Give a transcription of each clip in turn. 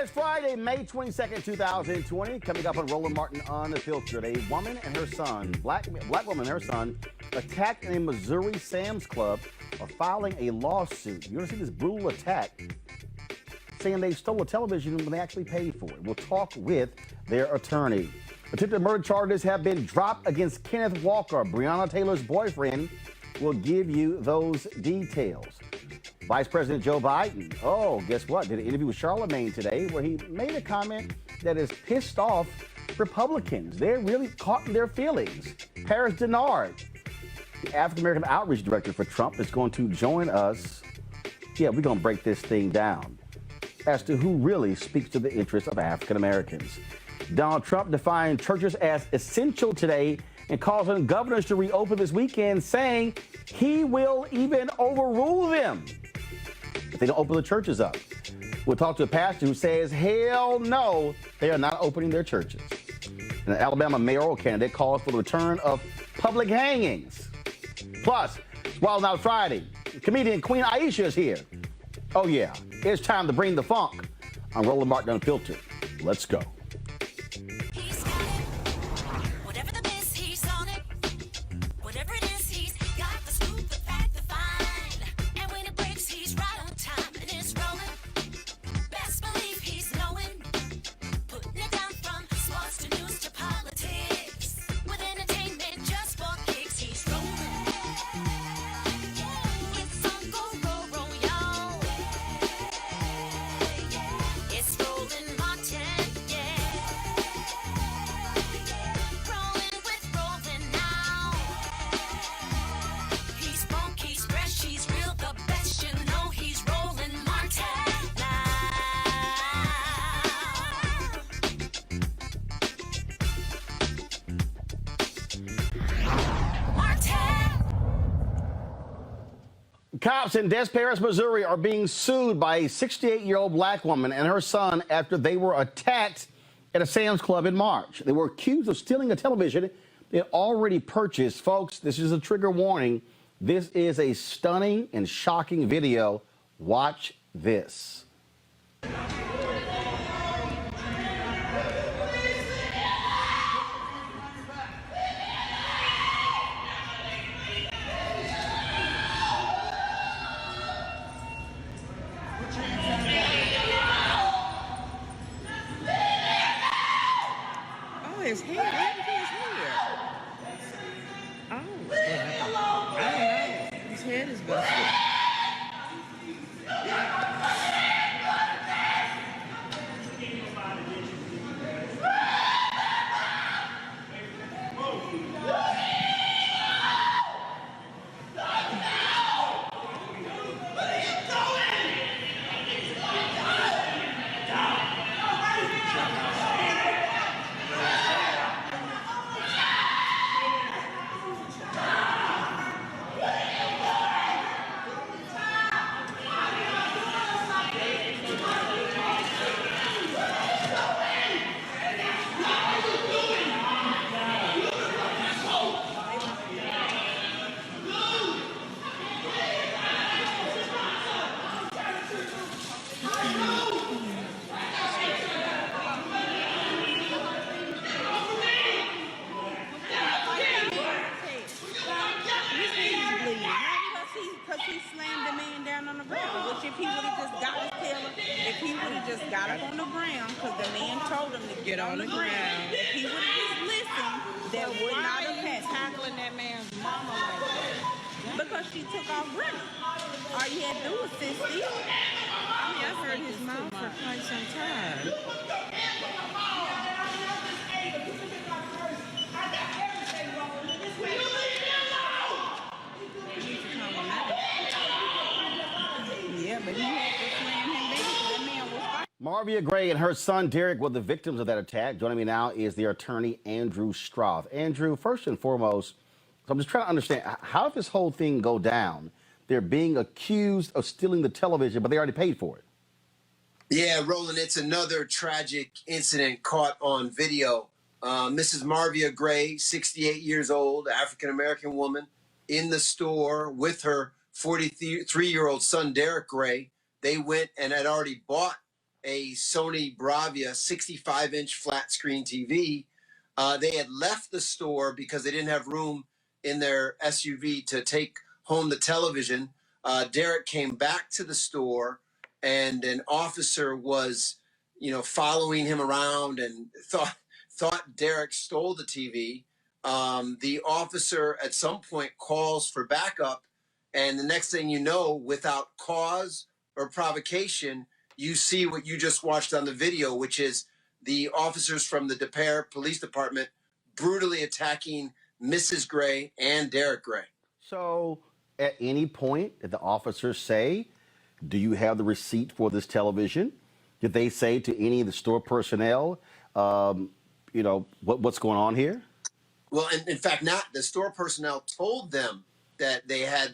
It's Friday, May 22nd, 2020. Coming up on Roland Martin Unfiltered. A woman and her son, black woman and her son, attacked in a Missouri Sam's Club are filing a lawsuit. You're going to see this brutal attack, saying they stole a television when they actually paid for it. We'll talk with their attorney. Attempted murder charges have been dropped against Kenneth Walker, Breonna Taylor's boyfriend. We'll give you those details. Vice President Joe Biden, guess what? Did an interview with Charlamagne today where he made a comment that has pissed off Republicans. They're really caught in their feelings. Paris Dennard, the African-American outreach director for Trump, is going to join us. Yeah, we're going to break this thing down as to who really speaks to the interests of African-Americans. Donald Trump defined churches as essential today and calls on governors to reopen this weekend, saying he will even overrule them if they don't open the churches up. We'll talk to a pastor who says, hell no, they are not opening their churches. And an Alabama mayoral candidate calls for the return of public hangings. Plus, it's Wildin Out Friday. Comedian Queen Aishah is here. Oh yeah, it's time to bring the funk on Roland Martin Unfiltered. Let's go. Cops in Des Paris, Missouri are being sued by a 68-year-old black woman and her son after they were attacked at a Sam's Club in March. They were accused of stealing a television they had already purchased. Folks, this is a trigger warning. This is a stunning and shocking video. Watch this. His hair. What happened to his hair? I don't know. His head is busted. He slammed the man down on the ground, which if he would have just got his tail, if he would have just got up on the ground, because the man told him to get on the ground, if he would have just listened, that would not have happened. Tackling that man's mama like that? Because she took off running. All you had to do was sit still. I mean, I've heard his mouth for quite some time. Marvia Gray and her son Derek were the victims of that attack. Joining me now is the attorney Andrew Stroth. Andrew, first and foremost, I'm just trying to understand, how did this whole thing go down? They're being accused of stealing the television, but they already paid for it. Yeah, Roland, it's another tragic incident caught on video. Mrs. Marvia Gray, 68 years old, African-American woman, in the store with her 43-year-old son, Derek Gray. They went and had already bought a Sony Bravia 65-inch flat screen TV. They had left the store because they didn't have room in their SUV to take home the television. Derek came back to the store, and an officer was, following him around and thought Derek stole the TV. The officer at some point calls for backup, and the next thing you know, without cause or provocation, you see what you just watched on the video, which is the officers from the DePere Police Department brutally attacking Mrs. Gray and Derek Gray. So at any point, did the officers say, do you have the receipt for this television? Did they say to any of the store personnel, what's going on here? Well, in fact, not the store personnel told them that they had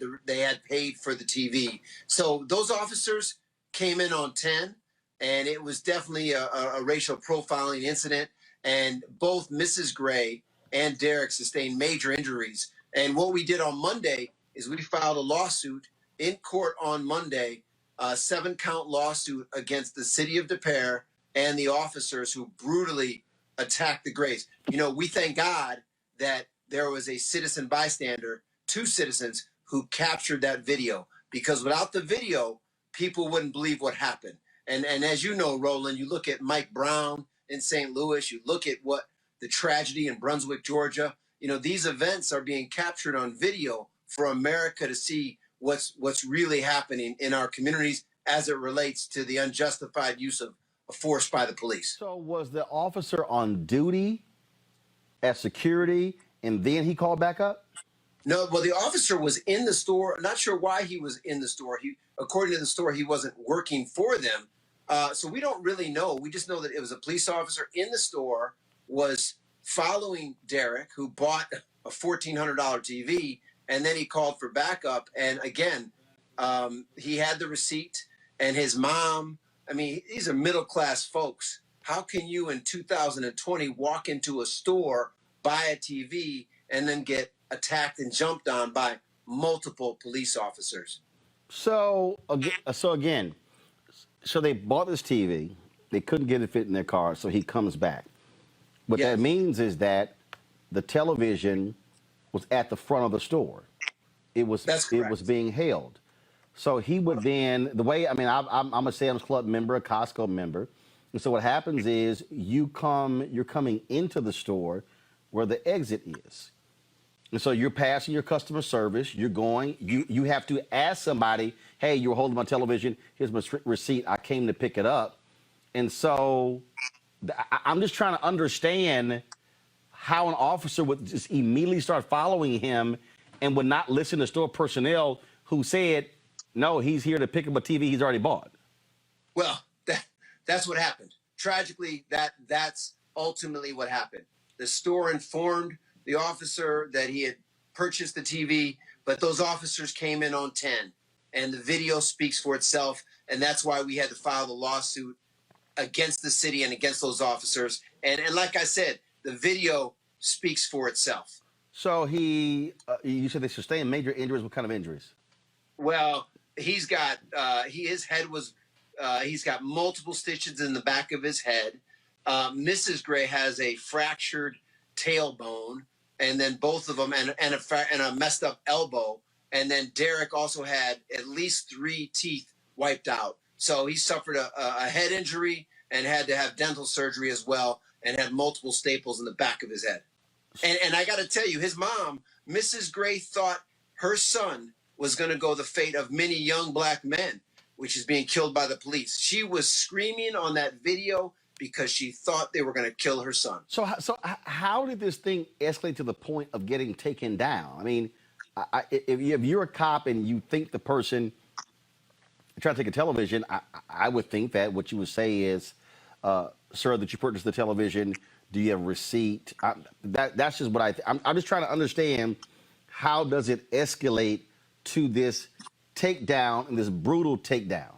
paid for the TV. So those officers came in on 10, and it was definitely a racial profiling incident. And both Mrs. Gray and Derek sustained major injuries. And what we did on Monday is we filed a lawsuit in court on Monday, a 7-count lawsuit against the city of DePere and the officers who brutally attacked the Grays. We thank God that there was a citizen bystander, 2 citizens, who captured that video, because without the video, people wouldn't believe what happened. And as you know, Roland, you look at Mike Brown in St. Louis, you look at what the tragedy in Brunswick, Georgia, these events are being captured on video for America to see what's really happening in our communities as it relates to the unjustified use of force by the police. So was the officer on duty as security and then he called back up? No, well, the officer was in the store. Not sure why he was in the store. According to the store, he wasn't working for them. So we don't really know. We just know that it was a police officer in the store, was following Derek, who bought a $1,400 TV, and then he called for backup. And again, he had the receipt, and his mom, these are middle-class folks. How can you in 2020 walk into a store, buy a TV, and then get attacked and jumped on by multiple police officers? So again, they bought this TV. They couldn't get it fit in their car, so he comes back. What Yes. that means is that the television was at the front of the store. That's correct. It was being held. So he would then, I'm a Sam's Club member, a Costco member. And so what happens is you're coming into the store where the exit is. And so you're passing your customer service, you have to ask somebody, hey, you're holding my television, here's my receipt, I came to pick it up. And so I'm just trying to understand how an officer would just immediately start following him and would not listen to store personnel who said, no, he's here to pick up a TV he's already bought. Well, that's what happened. Tragically, that's ultimately what happened. The store informed the officer that he had purchased the TV, but those officers came in on 10, and the video speaks for itself, and that's why we had to file the lawsuit against the city and against those officers. And like I said, the video speaks for itself. So you said they sustained major injuries. What kind of injuries? Well, he's got he's got multiple stitches in the back of his head. Mrs. Gray has a fractured tailbone, and then both of them, and a messed up elbow. And then Derek also had at least 3 teeth wiped out. So he suffered a head injury and had to have dental surgery as well, and had multiple staples in the back of his head. And I got to tell you, his mom, Mrs. Gray, thought her son was going to go the fate of many young black men, which is being killed by the police. She was screaming on that video because she thought they were going to kill her son. So how did this thing escalate to the point of getting taken down? If you're a cop and you think the person trying to take a television, I would think that what you would say is, sir, that you purchased the television, do you have a receipt? That's just what I'm just trying to understand, how does it escalate to this takedown and this brutal takedown?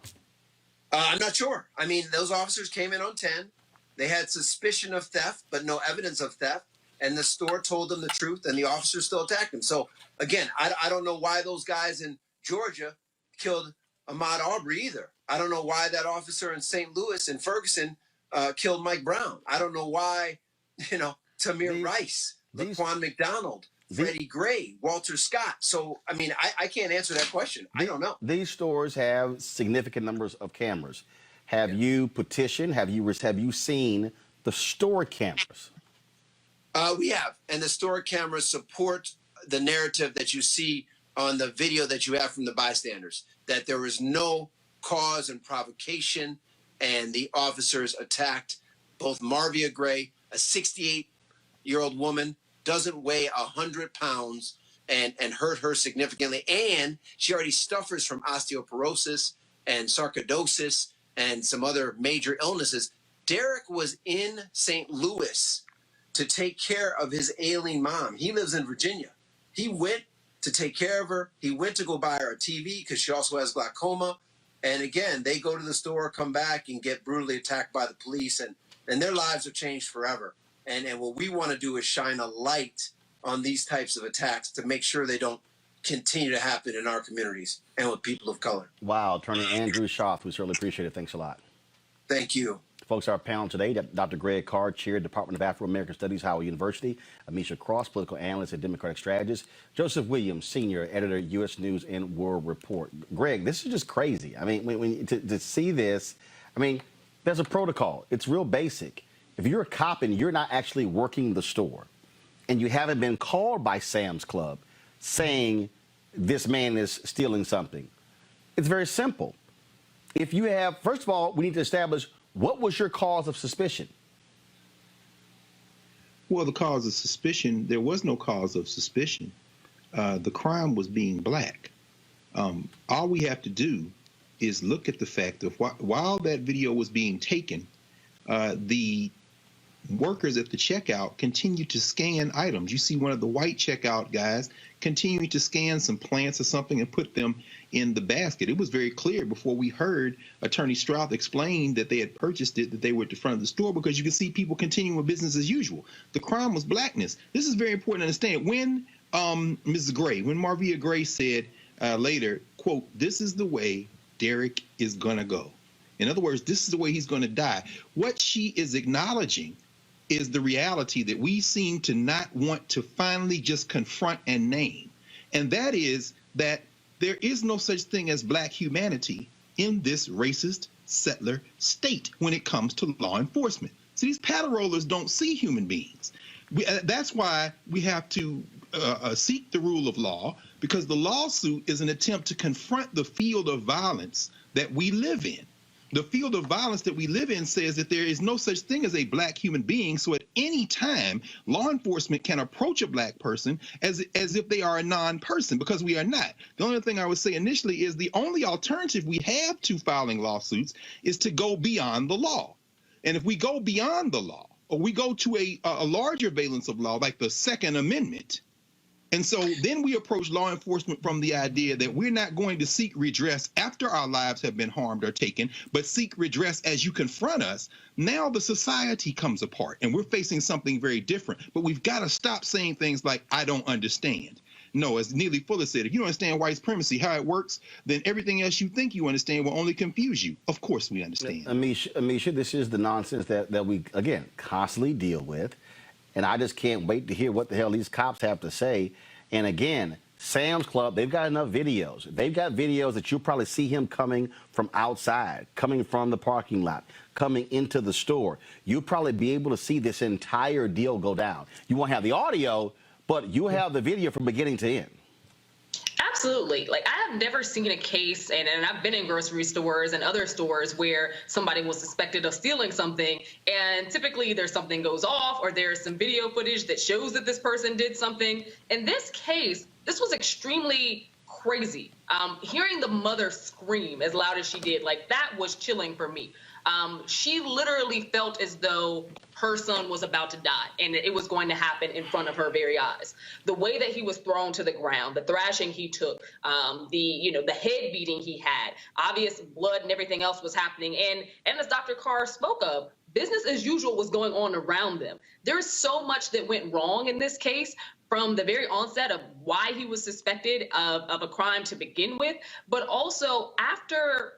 I'm not sure. Those officers came in on 10. They had suspicion of theft, but no evidence of theft. And the store told them the truth, and the officers still attacked them. So, again, I don't know why those guys in Georgia killed Ahmaud Arbery either. I don't know why that officer in St. Louis and Ferguson killed Mike Brown. I don't know why, Tamir Rice, Laquan McDonald, Freddie Gray, Walter Scott. So, I mean, I can't answer that question. I don't know. These stores have significant numbers of cameras. Have you petitioned? Have you seen the store cameras? We have, and the store cameras support the narrative that you see on the video that you have from the bystanders, that there was no cause and provocation, and the officers attacked both Marvia Gray, a 68-year-old woman, doesn't weigh 100 pounds, and hurt her significantly, and she already suffers from osteoporosis and sarcoidosis and some other major illnesses. Derek was in St. Louis to take care of his ailing mom. He lives in Virginia. He went to take care of her. He went to go buy her a TV because she also has glaucoma. And again, they go to the store, come back, and get brutally attacked by the police, and their lives have changed forever. And what we want to do is shine a light on these types of attacks to make sure they don't continue to happen in our communities and with people of color. Wow, Attorney Andrew Schaaf, we certainly appreciate it. Thanks a lot. Thank you. Folks, our panel today, Dr. Greg Carr, Chair, Department of Afro-American Studies, Howard University, Amisha Cross, political analyst and Democratic strategist, Joseph Williams, Senior Editor, U.S. News and World Report. Greg, this is just crazy. I mean, to see this, I mean, there's a protocol. It's real basic. If you're a cop and you're not actually working the store and you haven't been called by Sam's Club saying this man is stealing something, it's very simple. If you have, first of all, we need to establish what was your cause of suspicion? Well, the cause of suspicion, there was no cause of suspicion. The crime was being black. All we have to do is look at the fact of while that video was being taken, the workers at the checkout continued to scan items. You see one of the white checkout guys continuing to scan some plants or something and put them in the basket. It was very clear before we heard Attorney Stroud explain that they had purchased it, that they were at the front of the store, because you could see people continuing with business as usual. The crime was blackness. This is very important to understand. When Mrs. Gray, when Marvia Gray said later, quote, "This is the way Derek is going to go." In other words, this is the way he's going to die. What she is acknowledging is the reality that we seem to not want to finally just confront and name. And that is that there is no such thing as black humanity in this racist settler state when it comes to law enforcement. See, these paddle rollers don't see human beings. That's why we have to seek the rule of law, because the lawsuit is an attempt to confront the field of violence that we live in. The field of violence that we live in says that there is no such thing as a black human being. So at any time, law enforcement can approach a black person as if they are a non-person, because we are not. The only thing I would say initially is the only alternative we have to filing lawsuits is to go beyond the law. And if we go beyond the law, or we go to a larger valence of law, like the Second Amendment, and so then we approach law enforcement from the idea that we're not going to seek redress after our lives have been harmed or taken, but seek redress as you confront us. Now the society comes apart and we're facing something very different. But we've got to stop saying things like, "I don't understand." No, as Neely Fuller said, if you don't understand white supremacy, how it works, then everything else you think you understand will only confuse you. Of course we understand. Amisha, this is the nonsense that we, again, constantly deal with. And I just can't wait to hear what the hell these cops have to say. And again, Sam's Club, they've got enough videos. They've got videos that you'll probably see him coming from outside, coming from the parking lot, coming into the store. You'll probably be able to see this entire deal go down. You won't have the audio, but you'll have the video from beginning to end. Absolutely. Like, I have never seen a case, and I've been in grocery stores and other stores where somebody was suspected of stealing something, and typically either something goes off or there's some video footage that shows that this person did something. In this case, this was extremely crazy. Hearing the mother scream as loud as she did, like, that was chilling for me. She literally felt as though her son was about to die and it was going to happen in front of her very eyes. The way that he was thrown to the ground, the thrashing he took, the head beating he had, obvious blood and everything else was happening. And as Dr. Carr spoke of, business as usual was going on around them. There's so much that went wrong in this case, from the very onset of why he was suspected of a crime to begin with, but also after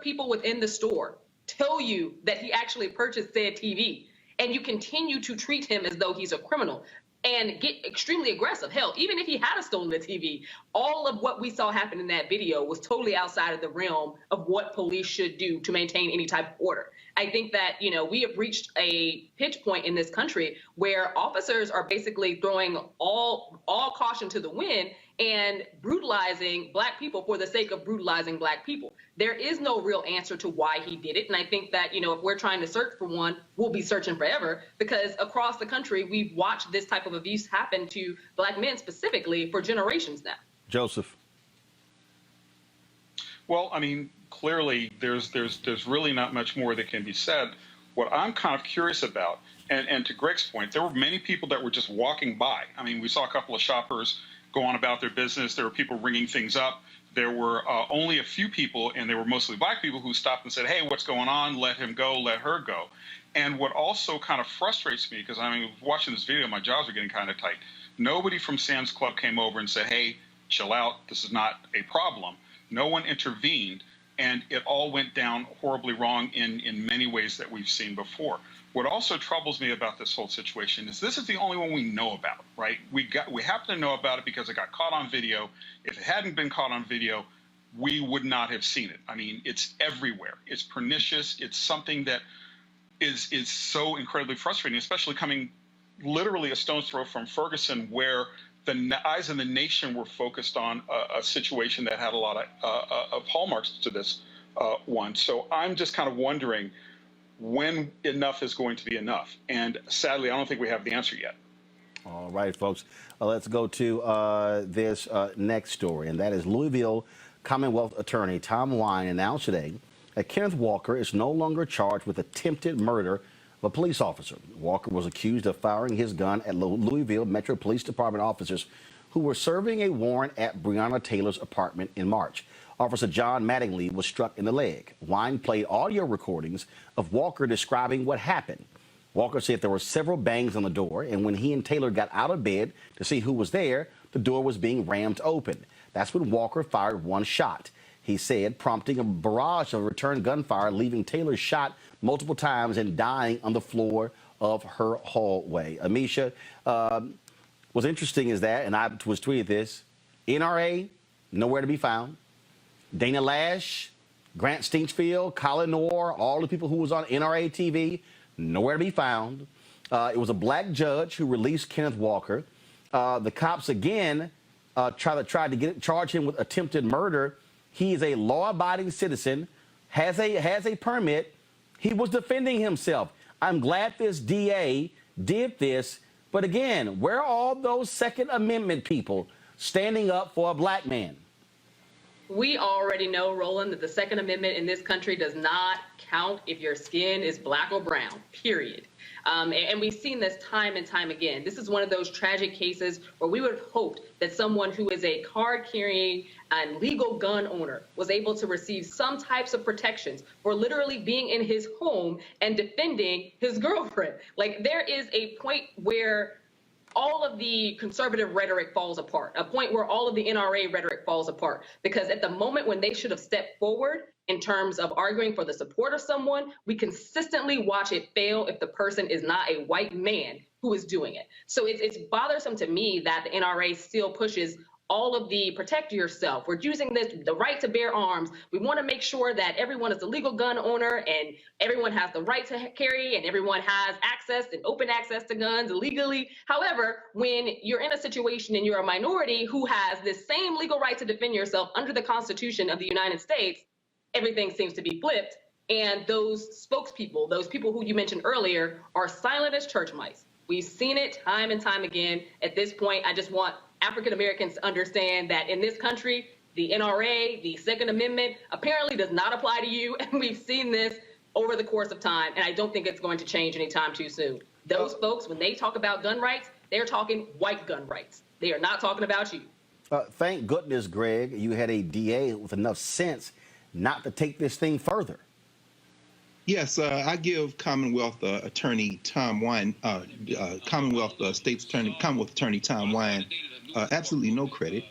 people within the store tell you that he actually purchased said TV, and you continue to treat him as though he's a criminal and get extremely aggressive. Hell, even if he had stolen the TV, all of what we saw happen in that video was totally outside of the realm of what police should do to maintain any type of order. I think that, we have reached a pitch point in this country where officers are basically throwing all caution to the wind and brutalizing Black people for the sake of brutalizing Black people. There is no real answer to why he did it. And I think that, if we're trying to search for one, we'll be searching forever, because across the country, we've watched this type of abuse happen to Black men specifically for generations now. Joseph. Well, I mean, clearly there's really not much more that can be said. What I'm kind of curious about, and to Greg's point, there were many people that were just walking by. I mean, we saw a couple of shoppers go on about their business. There were people ringing things up. There were only a few people, and they were mostly Black people, who stopped and said, hey, what's going on? Let him go, let her go. And what also kind of frustrates me, because I mean, watching this video, my jaws are getting kind of tight. Nobody from Sam's Club came over and said, hey, chill out, this is not a problem. No one intervened, and it all went down horribly wrong in many ways that we've seen before. What also troubles me about this whole situation is this is the only one we know about, right? We happen to know about it because it got caught on video. If it hadn't been caught on video, we would not have seen it. I mean, it's everywhere. It's pernicious. It's something that is so incredibly frustrating, especially coming literally a stone's throw from Ferguson, where the eyes of the nation were focused on a situation that had a lot of hallmarks to this one. So I'm just kind of wondering when enough is going to be enough. And sadly, I don't think we have the answer yet. All right, folks, let's go to this next story, and that is Louisville Commonwealth Attorney Tom Wine announced today that Kenneth Walker is no longer charged with attempted murder of a police officer. Walker was accused of firing his gun at Louisville Metro Police Department officers who were serving a warrant at Breonna Taylor's apartment in March. Officer John Mattingly was struck in the leg. Wine played audio recordings of Walker describing what happened. Walker said there were several bangs on the door, and when he and Taylor got out of bed to see who was there, the door was being rammed open. That's when Walker fired one shot, he said, prompting a barrage of return gunfire, leaving Taylor shot multiple times and dying on the floor of her hallway. Amisha, what's interesting is that, and I was tweeted this, NRA, nowhere to be found. Dana Lash, Grant Stinchfield, Colin Noor, all the people who was on NRA TV, nowhere to be found. It was a Black judge who released Kenneth Walker. The cops again tried to charge him with attempted murder. He is a law-abiding citizen, has a permit. He was defending himself. I'm glad this DA did this, but again, where are all those Second Amendment people standing up for a Black man? We already know, Roland, that the Second Amendment in this country does not count if your skin is Black or brown, period. And we've seen this time and time again. This is one of those tragic cases where we would have hoped that someone who is a card-carrying and legal gun owner was able to receive some types of protections for literally being in his home and defending his girlfriend. Like, there is a point where all of the conservative rhetoric falls apart, a point where all of the NRA rhetoric falls apart, because at the moment when they should have stepped forward in terms of arguing for the support of someone, we consistently watch it fail if the person is not a white man who is doing it. So it's bothersome to me that the NRA still pushes all of the protect yourself. We're using the right to bear arms. We want to make sure that everyone is a legal gun owner and everyone has the right to carry and everyone has access and open access to guns illegally. However, when you're in a situation and you're a minority who has this same legal right to defend yourself under the Constitution of the United States, everything seems to be flipped. And those spokespeople, those people who you mentioned earlier, are silent as church mice. We've seen it time and time again. At this point, I just want African Americans to understand that in this country, the NRA, the Second Amendment, apparently does not apply to you. And we've seen this over the course of time. And I don't think it's going to change anytime too soon. Those folks, when they talk about gun rights, they're talking white gun rights. They are not talking about you. Thank goodness, Greg, you had a DA with enough sense not to take this thing further. Yes, I give Commonwealth Attorney Tom Wine, Commonwealth State's Attorney, Commonwealth Attorney Tom Wine, absolutely no credit.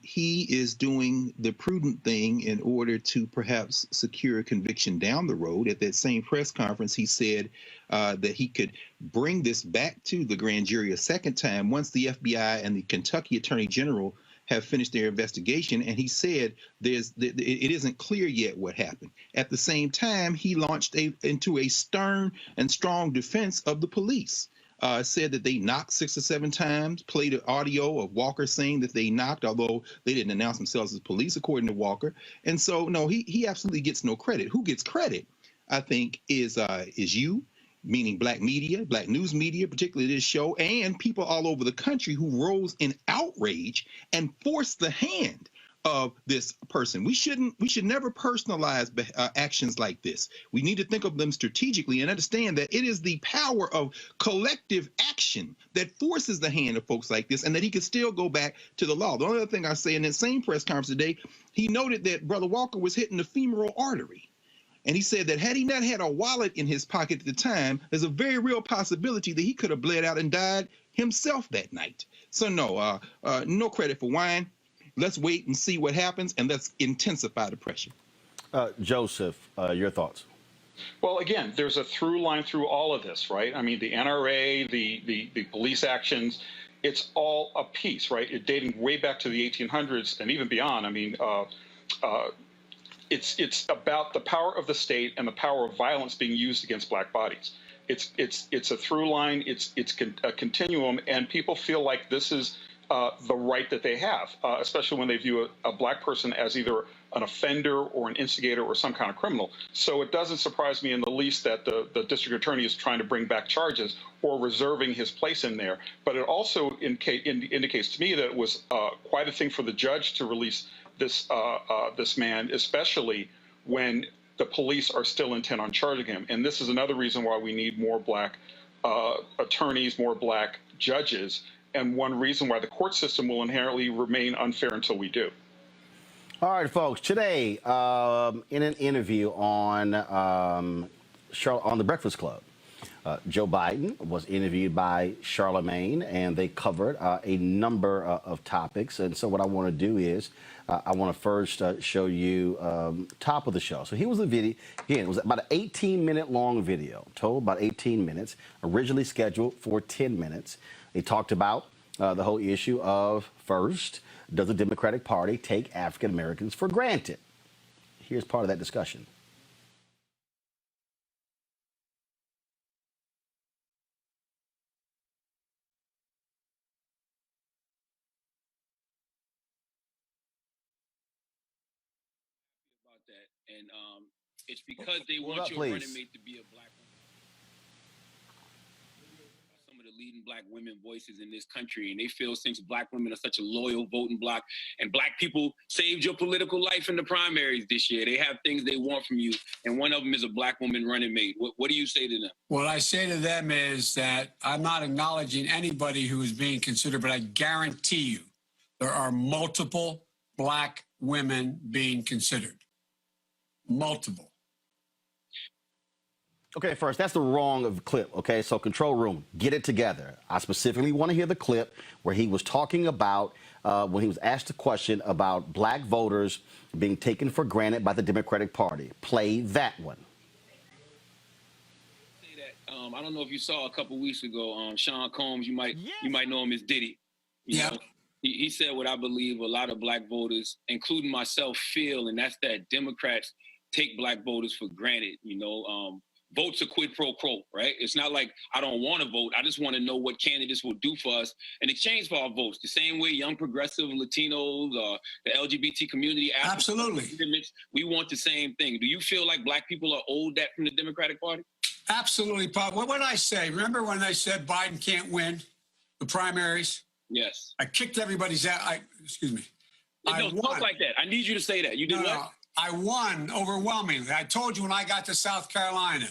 He is doing the prudent thing in order to perhaps secure a conviction down the road. At that same press conference, he said that he could bring this back to the grand jury a second time once the FBI and the Kentucky Attorney General have finished their investigation. And he said it isn't clear yet what happened. At the same time, he launched into a stern and strong defense of the police. Said that they knocked 6 or 7 times, played an audio of Walker saying that they knocked, although they didn't announce themselves as police, according to Walker. And so, no, he absolutely gets no credit. Who gets credit, I think, is you, meaning black media, black news media, particularly this show, and people all over the country who rose in outrage and forced the hand of this person. We should never personalize actions like this. We need to think of them strategically and understand that it is the power of collective action that forces the hand of folks like this, and that he can still go back to the law. The only other thing I say in that same press conference today, he noted that Brother Walker was hitting the femoral artery. And he said that had he not had a wallet in his pocket at the time, there's a very real possibility that he could have bled out and died himself that night. So no, no credit for Wine. Let's wait and see what happens, and let's intensify the pressure. Joseph, your thoughts? Well, again, there's a through line through all of this, right? I mean, the NRA, the police actions, it's all a piece, right? It dating way back to the 1800s and even beyond. I mean, it's about the power of the state and the power of violence being used against black bodies. It's a through line. It's a continuum, and people feel like this is the right that they have, especially when they view a black person as either an offender or an instigator or some kind of criminal. So it doesn't surprise me in the least that the district attorney is trying to bring back charges or reserving his place in there. But it also indicates to me that it was quite a thing for the judge to release this man, especially when the police are still intent on charging him. And this is another reason why we need more black attorneys, more black judges, and one reason why the court system will inherently remain unfair until we do. All right, folks. Today, in an interview on the Breakfast Club, Joe Biden was interviewed by Charlamagne, and they covered a number of topics. And so what I want to do is I want to first show you top of the show. So here was the video. Again, it was about an 18-minute long video, total about 18 minutes, originally scheduled for 10 minutes. They talked about the whole issue of, first, does the Democratic Party take African Americans for granted? Here's part of that discussion. About that, and it's because they want your running mate to be a black woman. Some of the leading black women voices in this country, and they feel since black women are such a loyal voting bloc, and black people saved your political life in the primaries this year, they have things they want from you, and one of them is a black woman running mate. What do you say to them? What I say to them is that I'm not acknowledging anybody who is being considered, but I guarantee you there are multiple black women being considered. Multiple. Okay, first, that's the wrong clip, okay? So control room, get it together. I specifically want to hear the clip where he was talking about, when he was asked a question about black voters being taken for granted by the Democratic Party. Play that one. I don't know if you saw a couple weeks ago, Sean Combs, you might know him as Diddy. You know, he said what I believe a lot of black voters, including myself, feel, and that's that Democrats take black voters for granted. You know, votes are quid pro quo, right? It's not like I don't want to vote. I just want to know what candidates will do for us in exchange for our votes. The same way young progressive Latinos, the LGBT community. Absolutely. We want the same thing. Do you feel like black people are owed that from the Democratic Party? Absolutely, Bob. What did I say? Remember when they said Biden can't win the primaries? Yes. I kicked everybody's out. Excuse me. No, talk like that. I need you to say that. You did what? No, I won overwhelmingly. I told you when I got to South Carolina,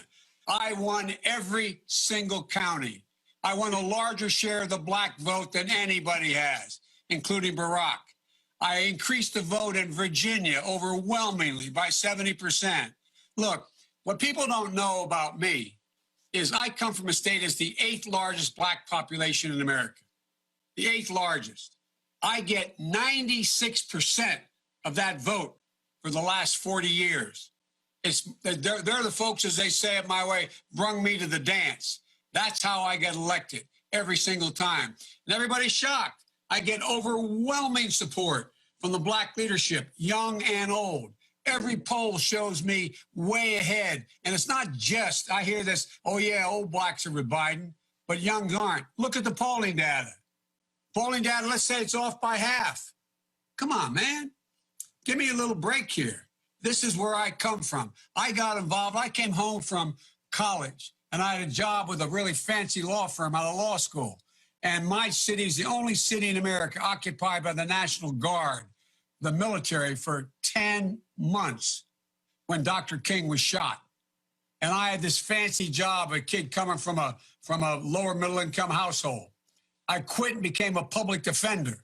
I won every single county. I won a larger share of the black vote than anybody has, including Barack. I increased the vote in Virginia overwhelmingly by 70%. Look, What people don't know about me is I come from a state that's the 8th largest black population in America, the 8th largest. I get 96% of that vote for the last 40 years. They're the folks, as they say it my way, brung me to the dance. That's how I get elected every single time. And everybody's shocked. I get overwhelming support from the black leadership, young and old. Every poll shows me way ahead. And it's not just, I hear this, oh yeah, old blacks are with Biden, but youngs aren't. Look at the polling data. Polling data, let's say it's off by half. Come on, man. Give me a little break here. This is where I come from. I got involved. I came home from college, and I had a job with a really fancy law firm out of law school. And my city is the only city in America occupied by the National Guard, the military, for 10 months when Dr. King was shot. And I had this fancy job, a kid coming from a lower middle income household. I quit and became a public defender.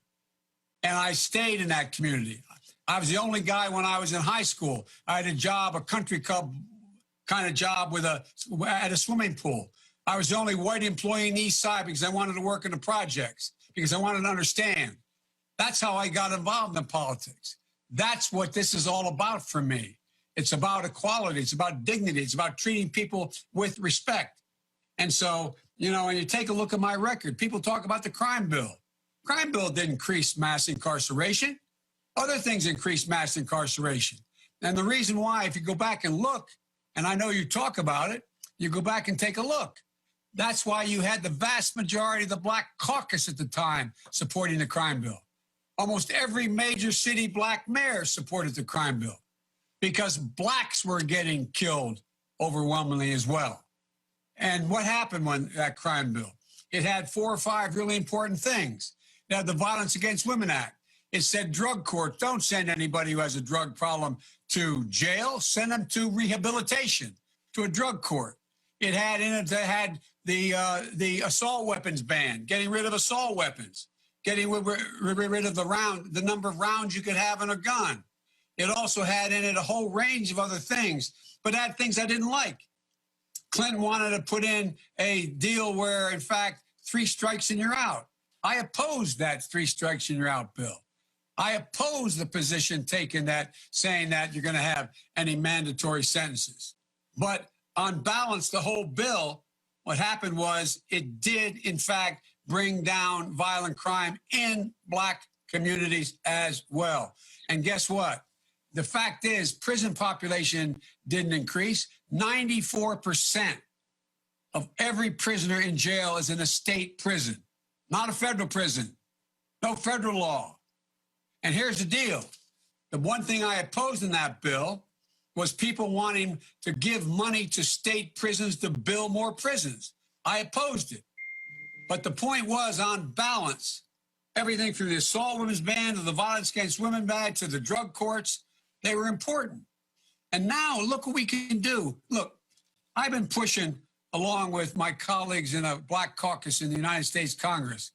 And I stayed in that community. I was the only guy when I was in high school. I had a job, a country club kind of job at a swimming pool. I was the only white employee in the East Side because I wanted to work in the projects, because I wanted to understand. That's how I got involved in politics. That's what this is all about for me. It's about equality. It's about dignity. It's about treating people with respect. And so, you know, when you take a look at my record, people talk about the crime bill. Crime bill didn't increase mass incarceration. Other things increased mass incarceration. And the reason why, if you go back and look, and I know you talk about it, you go back and take a look. That's why you had the vast majority of the Black caucus at the time supporting the crime bill. Almost every major city black mayor supported the crime bill because blacks were getting killed overwhelmingly as well. And what happened when that crime bill? It had 4 or 5 really important things. It had the Violence Against Women Act. It said drug courts, don't send anybody who has a drug problem to jail, send them to rehabilitation, to a drug court. It had in it, they had the assault weapons ban, getting rid of assault weapons, getting rid of the number of rounds you could have in a gun. It also had in it a whole range of other things, but had things I didn't like. Clinton wanted to put in a deal where, in fact, 3 strikes and you're out. I opposed that 3 strikes and you're out bill. I oppose the position taken that saying that you're going to have any mandatory sentences. But on balance, the whole bill, what happened was it did, in fact, bring down violent crime in black communities as well. And guess what? The fact is, prison population didn't increase. 94% of every prisoner in jail is in a state prison, not a federal prison. No federal law. And here's the deal. The one thing I opposed in that bill was people wanting to give money to state prisons to build more prisons. I opposed it. But the point was, on balance, everything from the assault women's ban to the Violence Against Women ban to the drug courts, they were important. And now look what we can do. Look, I've been pushing, along with my colleagues in a black caucus in the United States Congress,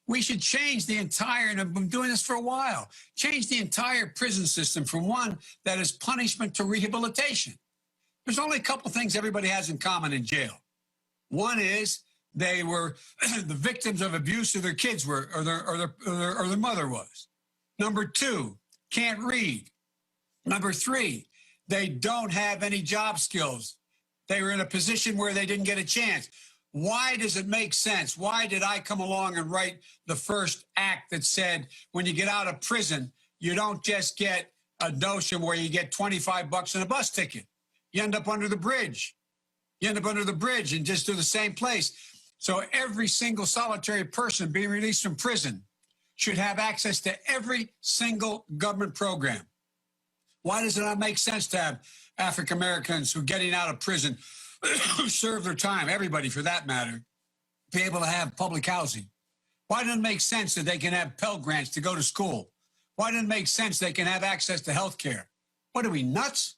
we should change the entire, and I've been doing this for a while, change the entire prison system from one that is punishment to rehabilitation. There's only a couple things everybody has in common in jail. One is they were the victims of abuse, or their kids were, or their mother was. Number 2, can't read. Number 3, they don't have any job skills. They were in a position where they didn't get a chance. Why does it make sense? Why did I come along and write the first act that said when you get out of prison, you don't just get a notion where you get $25 in a bus ticket. You end up under the bridge. You end up under the bridge and just do the same place. So every single solitary person being released from prison should have access to every single government program. Why does it not make sense to have African Americans who are getting out of prison who serve their time, everybody for that matter, be able to have public housing? Why doesn't it make sense that they can have Pell Grants to go to school? Why doesn't it make sense they can have access to health care? What are we, nuts?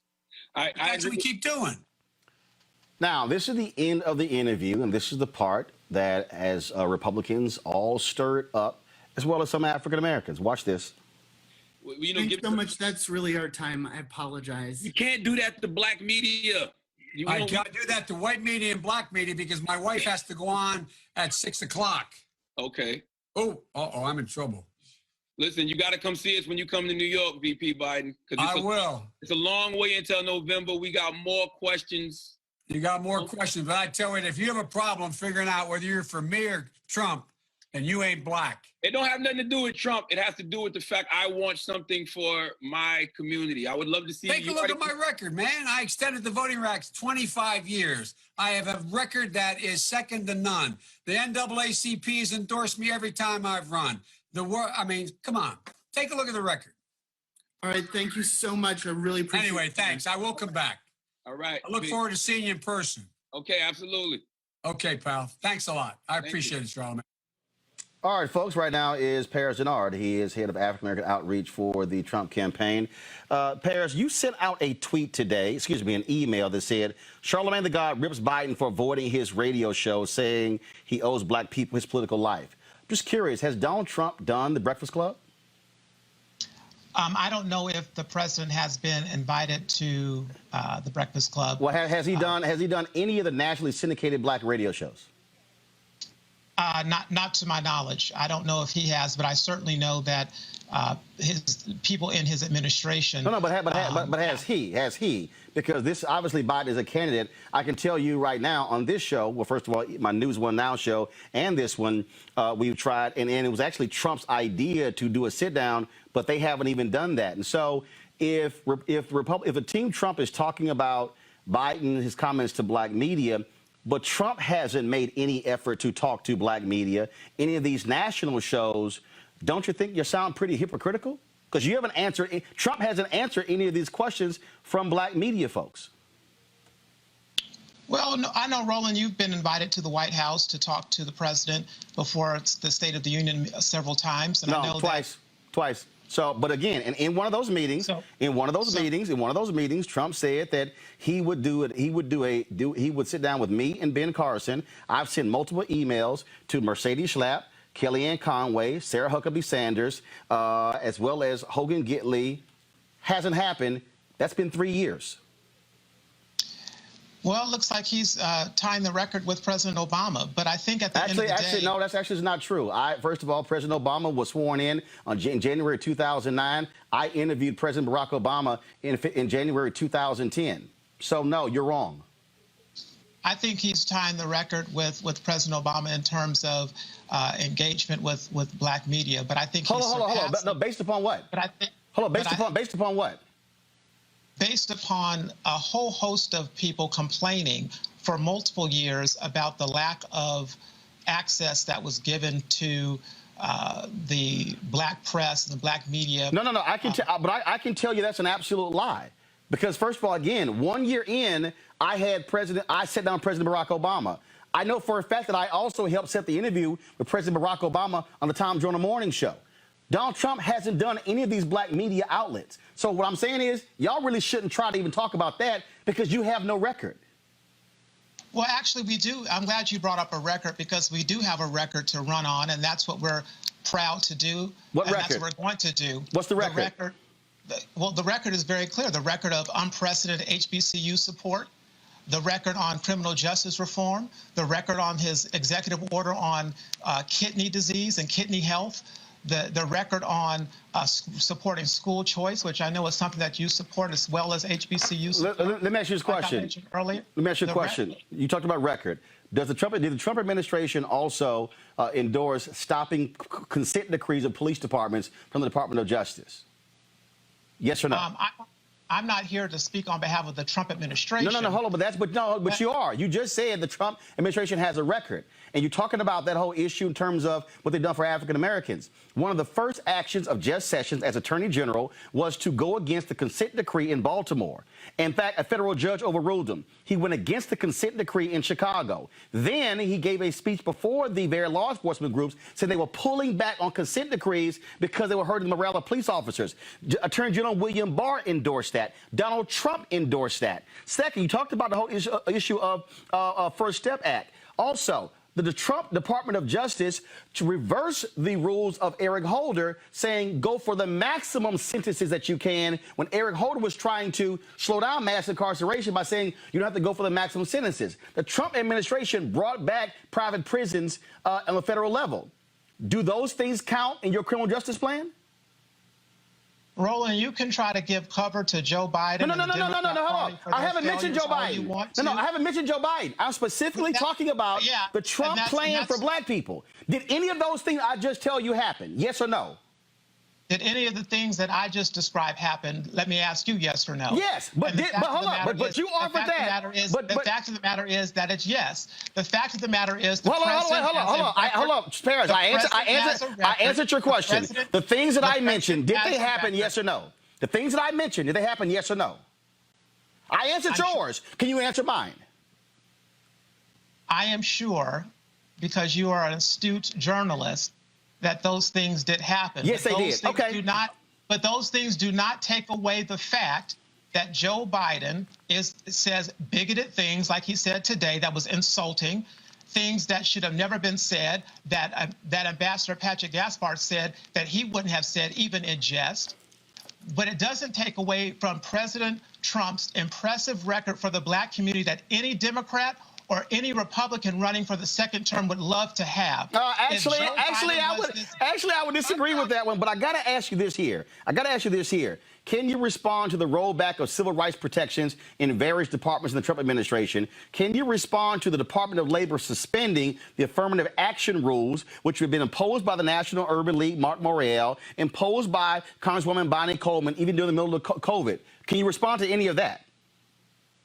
That's what we keep doing. Now, this is the end of the interview, and this is the part that has Republicans all stirred up, as well as some African Americans. Watch this. You know, thanks so much. That's really our time. I apologize. You can't do that to black media. I can't do that to white media and black media because my wife has to go on at 6 o'clock. Okay. Oh, I'm in trouble. Listen, you got to come see us when you come to New York, VP Biden. I will. It's a long way until November. We got more questions. You got more questions, but I tell you, if you have a problem figuring out whether you're for me or Trump, and you ain't black. It don't have nothing to do with Trump. It has to do with the fact I want something for my community. I would love to see. Take a look at my record, man. I extended the voting rights 25 years. I have a record that is second to none. The NAACP has endorsed me every time I've run. Come on. Take a look at the record. All right, thank you so much. I really appreciate it. Anyway, thanks. I will come back. All right. I look forward to seeing you in person. Okay, absolutely. Okay, pal. Thanks a lot. I appreciate it, Charlamagne. All right, folks, right now is Paris Dennard. He is head of African American outreach for the Trump campaign. Paris, you sent out a tweet today, an email that said, Charlemagne the God rips Biden for avoiding his radio show, saying he owes black people his political life. I'm just curious, has Donald Trump done the Breakfast Club? I don't know if the president has been invited to the Breakfast Club. Well, has he done any of the nationally syndicated black radio shows? Not to my knowledge. I don't know if he has, but I certainly know that his people in his administration. No, but has he? Has he? Because this obviously Biden is a candidate. I can tell you right now on this show. Well, first of all, my News One Now show and this one we've tried, and it was actually Trump's idea to do a sit down, but they haven't even done that. And so if the team Trump is talking about Biden, his comments to black media. But Trump hasn't made any effort to talk to black media. Any of these national shows, don't you think you sound pretty hypocritical? Because you haven't answered, Trump hasn't answered any of these questions from black media folks. Well, no, I know, Roland, you've been invited to the White House to talk to the president before the State of the Union several times. And no, I know twice. So, but again, in one of those meetings, Trump said that he would sit down with me and Ben Carson. I've sent multiple emails to Mercedes Schlapp, Kellyanne Conway, Sarah Huckabee Sanders, as well as Hogan Gidley. Hasn't happened. That's been 3 years. Well, it looks like he's tying the record with President Obama. But I think at the end of the day... No, that's actually not true. First of all, President Obama was sworn in January 2009. I interviewed President Barack Obama in January 2010. So, no, you're wrong. I think he's tying the record with President Obama in terms of engagement with black media. But I think Hold on. No, based upon what? But I think... Based upon what? Based upon a whole host of people complaining for multiple years about the lack of access that was given to the black press and the black media. No. I can tell you that's an absolute lie. Because first of all, again, 1 year in, I sat down with President Barack Obama. I know for a fact that I also helped set the interview with President Barack Obama on the Tom Joyner Morning Show. Donald Trump hasn't done any of these black media outlets. So what I'm saying is, y'all really shouldn't try to even talk about that because you have no record. Well, actually, we do. I'm glad you brought up a record because we do have a record to run on, and that's what we're proud to do. What record? That's what we're going to do. What's the record? The record is very clear. The record of unprecedented HBCU support, the record on criminal justice reform, the record on his executive order on kidney disease and kidney health, the record on supporting school choice, which I know is something that you support as well as HBCU support. Let me ask you this question. Earlier. Let me ask you a question. You talked about record. Did the Trump administration also endorse stopping consent decrees of police departments from the Department of Justice? Yes or no? I'm not here to speak on behalf of the Trump administration. No, hold on, but you are. You just said the Trump administration has a record. And you're talking about that whole issue in terms of what they've done for African Americans. One of the first actions of Jeff Sessions as Attorney General was to go against the consent decree in Baltimore. In fact, a federal judge overruled him. He went against the consent decree in Chicago. Then he gave a speech before the very law enforcement groups saying they were pulling back on consent decrees because they were hurting the morale of police officers. Attorney General William Barr endorsed that. Donald Trump endorsed that. Second, you talked about the whole issue of First Step Act. Also, the Trump Department of Justice to reverse the rules of Eric Holder, saying go for the maximum sentences that you can, when Eric Holder was trying to slow down mass incarceration by saying you don't have to go for the maximum sentences. The Trump administration brought back private prisons on a federal level. Do those things count in your criminal justice plan? Roland, you can try to give cover to Joe Biden. No, hold on. I haven't mentioned Joe Biden. No, I haven't mentioned Joe Biden. I'm specifically talking about the Trump plan for black people. Did any of those things I just tell you happen? Yes or no? Did any of the things that I just described happen? Let me ask you yes or no. Yes, but hold on. But you offered that. The fact of the matter is that it's yes. The fact of the matter is the hold on. Paris, I answered your question. The things that I mentioned, did they happen? Yes or no? The things that I mentioned, did they happen? Yes or no? I answered yours. Can you answer mine? I am sure, because you are an astute journalist, that those things did happen. Yes, they did. Okay. But those things do not take away the fact that Joe Biden says bigoted things, like he said today, that was insulting, things that should have never been said, that Ambassador Patrick Gaspard said that he wouldn't have said, even in jest. But it doesn't take away from President Trump's impressive record for the black community that any Democrat or any Republican running for the second term would love to have. Actually, I would disagree with that one, but I got to ask you this here. Can you respond to the rollback of civil rights protections in various departments in the Trump administration? Can you respond to the Department of Labor suspending the affirmative action rules, which have been imposed by the National Urban League, Mark Mayoral, imposed by Congresswoman Bonnie Coleman, even during the middle of COVID? Can you respond to any of that?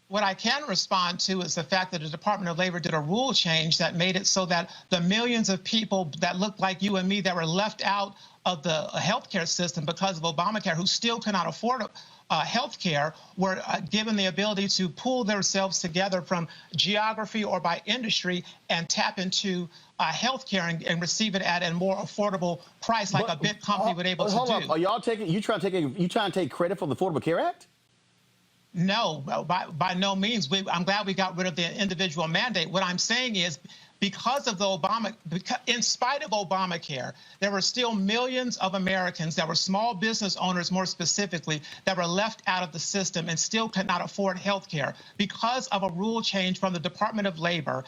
What I can respond to is the fact that the Department of Labor did a rule change that made it so that the millions of people that look like you and me that were left out of the healthcare system because of Obamacare, who still cannot afford healthcare, were given the ability to pool themselves together from geography or by industry and tap into healthcare and receive it at a more affordable price, like a big company would able to do. Hold up. Are y'all trying to take credit for the Affordable Care Act? No, by no means. I'm glad we got rid of the individual mandate. What I'm saying is, because of in spite of Obamacare, there were still millions of Americans that were small business owners, more specifically, that were left out of the system and still could not afford health care. Because of a rule change from the Department of Labor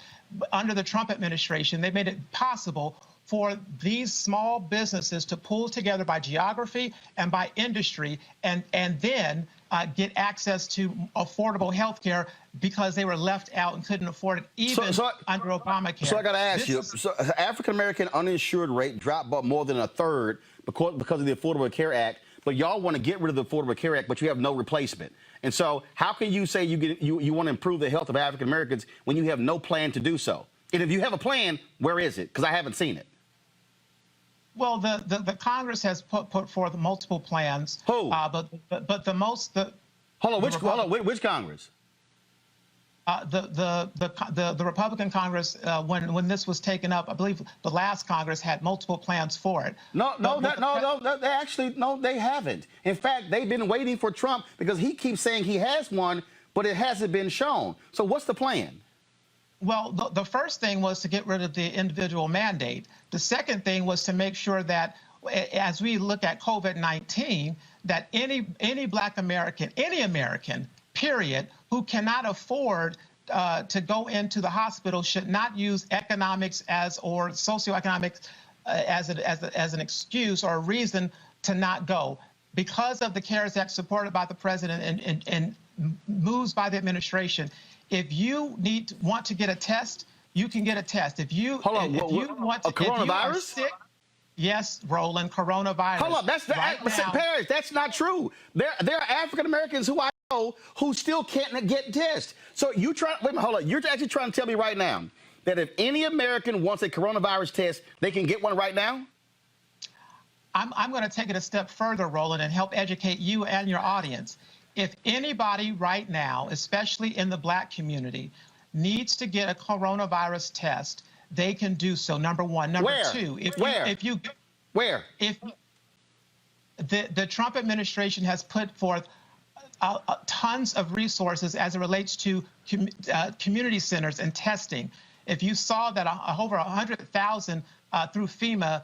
under the Trump administration, they made it possible for these small businesses to pool together by geography and by industry and then get access to affordable health care because they were left out and couldn't afford it even under Obamacare. So I got to ask you, African-American uninsured rate dropped by more than a third because of the Affordable Care Act, but y'all want to get rid of the Affordable Care Act, but you have no replacement. And so how can you say you want to improve the health of African-Americans when you have no plan to do so? And if you have a plan, where is it? Because I haven't seen it. Well, the Congress has put forth multiple plans. Who? But the most which Congress? The Republican Congress, when this was taken up, I believe the last Congress had multiple plans for it. They haven't. In fact, they've been waiting for Trump because he keeps saying he has one, but it hasn't been shown. So what's the plan? Well, the first thing was to get rid of the individual mandate. The second thing was to make sure that, as we look at COVID-19, that any Black American, any American, period, who cannot afford to go into the hospital should not use economics or socioeconomics as an excuse or a reason to not go. Because of the CARES Act supported by the president and moves by the administration, if you want to get a test, you can get a test. If you want to, coronavirus? If you are sick, yes, Roland, coronavirus. Hold up, Paris, that's not true. There are African Americans who I know who still can't get tests. So you're actually trying to tell me right now that if any American wants a coronavirus test, they can get one right now? I'm going to take it a step further, Roland, and help educate you and your audience. If anybody right now, especially in the Black community, needs to get a coronavirus test, they can do so. Number one. Number two, if the Trump administration has put forth tons of resources as it relates to community centers and testing. if you saw that over 100,000 through FEMA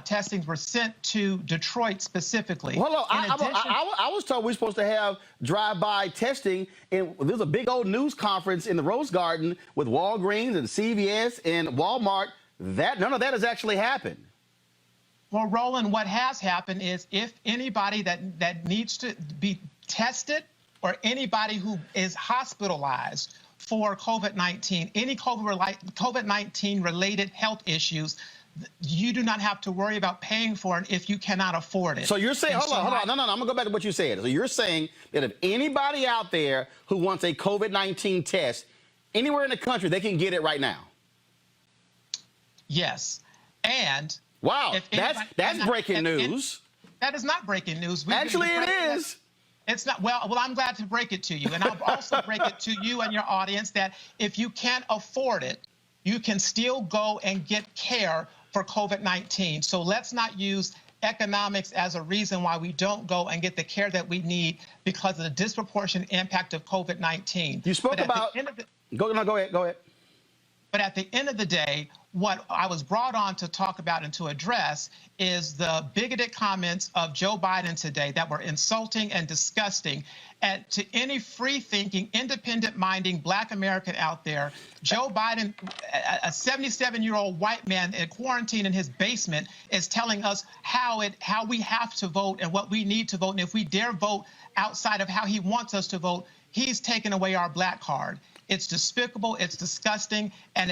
testings were sent to Detroit specifically. Hold on, I was told we're supposed to have drive-by testing, and there's a big old news conference in the Rose Garden with Walgreens and CVS and Walmart. None of that has actually happened. Well, Roland, what has happened is if anybody that needs to be tested or anybody who is hospitalized for COVID-19, any COVID-19 related health issues, you do not have to worry about paying for it if you cannot afford it. So you're saying, hold on. No, I'm going to go back to what you said. So you're saying that if anybody out there who wants a COVID-19 test anywhere in the country, they can get it right now? Yes. And wow, that's breaking news. That is not breaking news. Actually, it is. It's not. Well, I'm glad to break it to you. And I'll also break it to you and your audience that if you can't afford it, you can still go and get care for COVID-19. So let's not use economics as a reason why we don't go and get the care that we need because of the disproportionate impact of COVID-19. You spoke about... Go ahead. But at the end of the day, what I was brought on to talk about and to address is the bigoted comments of Joe Biden today that were insulting and disgusting. And to any free-thinking, independent-minding Black American out there, Joe Biden, a 77-year-old white man in quarantine in his basement, is telling us how we have to vote and what we need to vote. And if we dare vote outside of how he wants us to vote, he's taken away our Black card. It's despicable, it's disgusting, and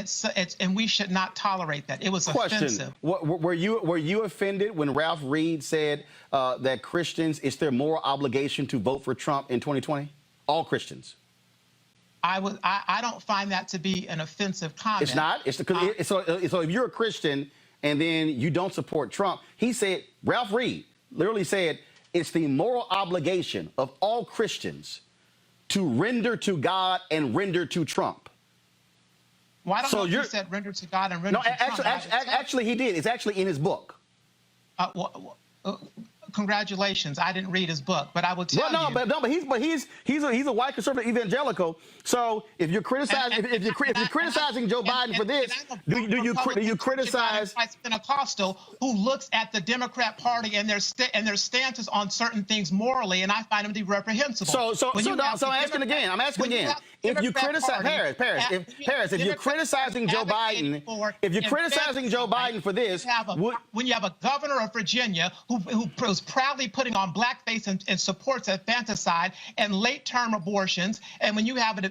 and we should not tolerate that. It was offensive. Were you offended when Ralph Reed said that Christians, it's their moral obligation to vote for Trump in 2020? All Christians. I don't find that to be an offensive comment. It's not. So if you're a Christian and then you don't support Trump, Ralph Reed literally said it's the moral obligation of all Christians to render to God and render to Trump. Well, I don't know if you said render to God and render to Trump. Actually, he did. It's actually in his book. Congratulations. I didn't read his book, but I will tell you. But he's a white conservative evangelical. So if you're criticizing Joe Biden for this, do you criticize Pentecostal who looks at the Democrat Party and their stances on certain things morally, and I find them to be reprehensible. So I'm asking again. If you criticize Paris, if you're criticizing Joe Biden, for this, when you have a governor of Virginia who was proudly putting on blackface and supports infanticide and late-term abortions, and when you have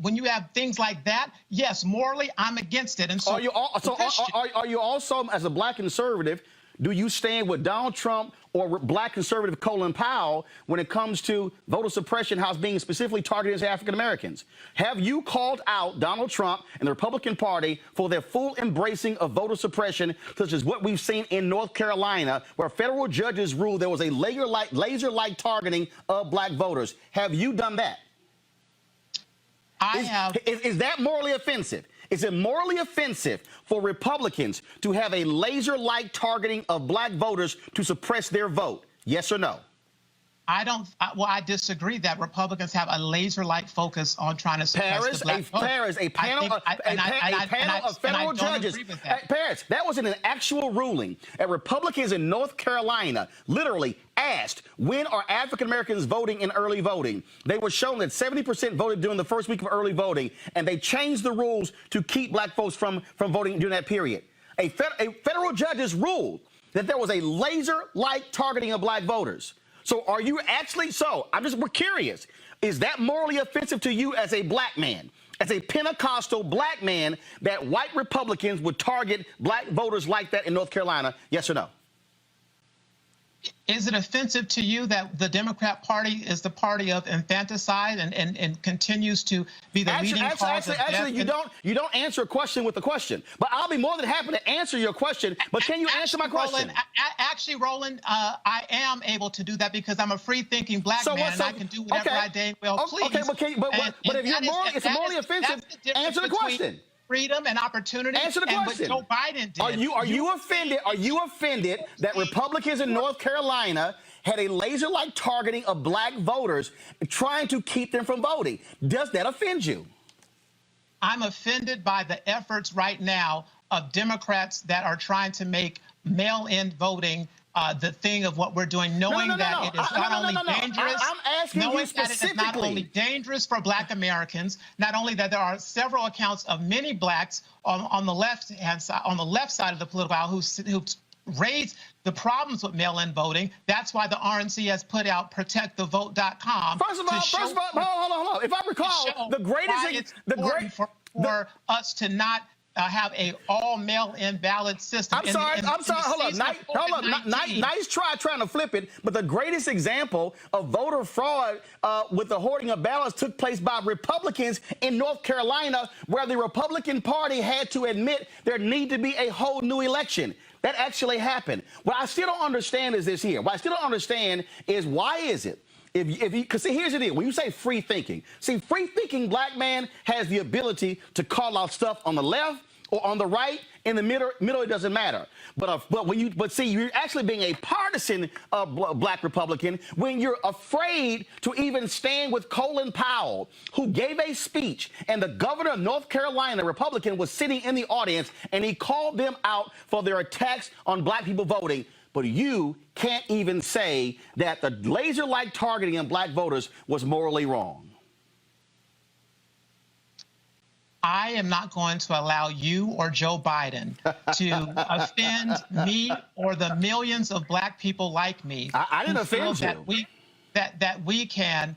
when you have things like that, yes, morally, I'm against it. And so, are you also, as a Black conservative, do you stand with Donald Trump or Black conservative Colin Powell when it comes to voter suppression, how it's being specifically targeted as African Americans? Have you called out Donald Trump and the Republican Party for their full embracing of voter suppression, such as what we've seen in North Carolina, where federal judges ruled there was a laser-like targeting of Black voters? Have you done that? Is that morally offensive? Is it morally offensive for Republicans to have a laser-like targeting of Black voters to suppress their vote? Yes or no? I disagree that Republicans have a laser-like focus on trying to suppress the Black vote. A panel of federal judges. Paris, that was in an actual ruling. Republicans in North Carolina literally asked, when are African Americans voting in early voting? They were shown that 70% voted during the first week of early voting, and they changed the rules to keep Black folks from voting during that period. A federal judges ruled that there was a laser-like targeting of Black voters. So are you actually, we're curious, is that morally offensive to you as a Black man, as a Pentecostal Black man, that white Republicans would target Black voters like that in North Carolina? Yes or no? Is it offensive to you that the Democrat Party is the party of infanticide and continues to be the leading cause of death? Actually, you don't answer a question with a question. But I'll be more than happy to answer your question. But can you answer my question? Roland, I am able to do that because I'm a free-thinking Black man, and I can do whatever I damn well please. Okay, but if it's morally offensive, answer the question. Freedom and opportunity. Answer the question. And what Joe Biden did. Are you offended? Are you offended that Republicans in North Carolina had a laser-like targeting of Black voters, trying to keep them from voting? Does that offend you? I'm offended by the efforts right now of Democrats that are trying to make mail-in voting the thing of what we're doing, knowing that it is not only dangerous, I'm asking you knowing that it is not only specifically. dangerous for Black Americans, not only that there are several accounts of many Blacks on the left-hand side, on the left side of the political aisle who raised the problems with mail-in voting. That's why the RNC has put out protectthevote.com. First of all, hold on. If I recall, for us to not have a all mail-in ballot system. I'm sorry. Hold up. Nice try trying to flip it, but the greatest example of voter fraud with the hoarding of ballots took place by Republicans in North Carolina, where the Republican Party had to admit there need to be a whole new election. That actually happened. What I still don't understand is this here. What I still don't understand is why is it? Because see, here's the deal. When you say free thinking, see, free thinking Black man has the ability to call out stuff on the left or on the right. In the middle it doesn't matter. But see, you're actually being a partisan Black Republican when you're afraid to even stand with Colin Powell, who gave a speech, and the governor of North Carolina, Republican, was sitting in the audience, and he called them out for their attacks on Black people voting. But you can't even say that the laser-like targeting of Black voters was morally wrong. I am not going to allow you or Joe Biden to offend me or the millions of Black people like me. I didn't offend you. That we can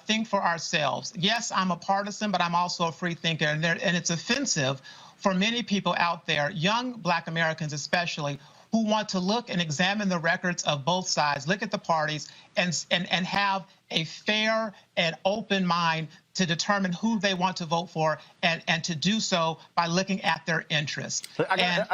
think for ourselves. Yes, I'm a partisan, but I'm also a free thinker, and it's offensive for many people out there, young Black Americans especially, who want to look and examine the records of both sides, look at the parties, and have a fair and open mind to determine who they want to vote for, and to do so by looking at their interests. And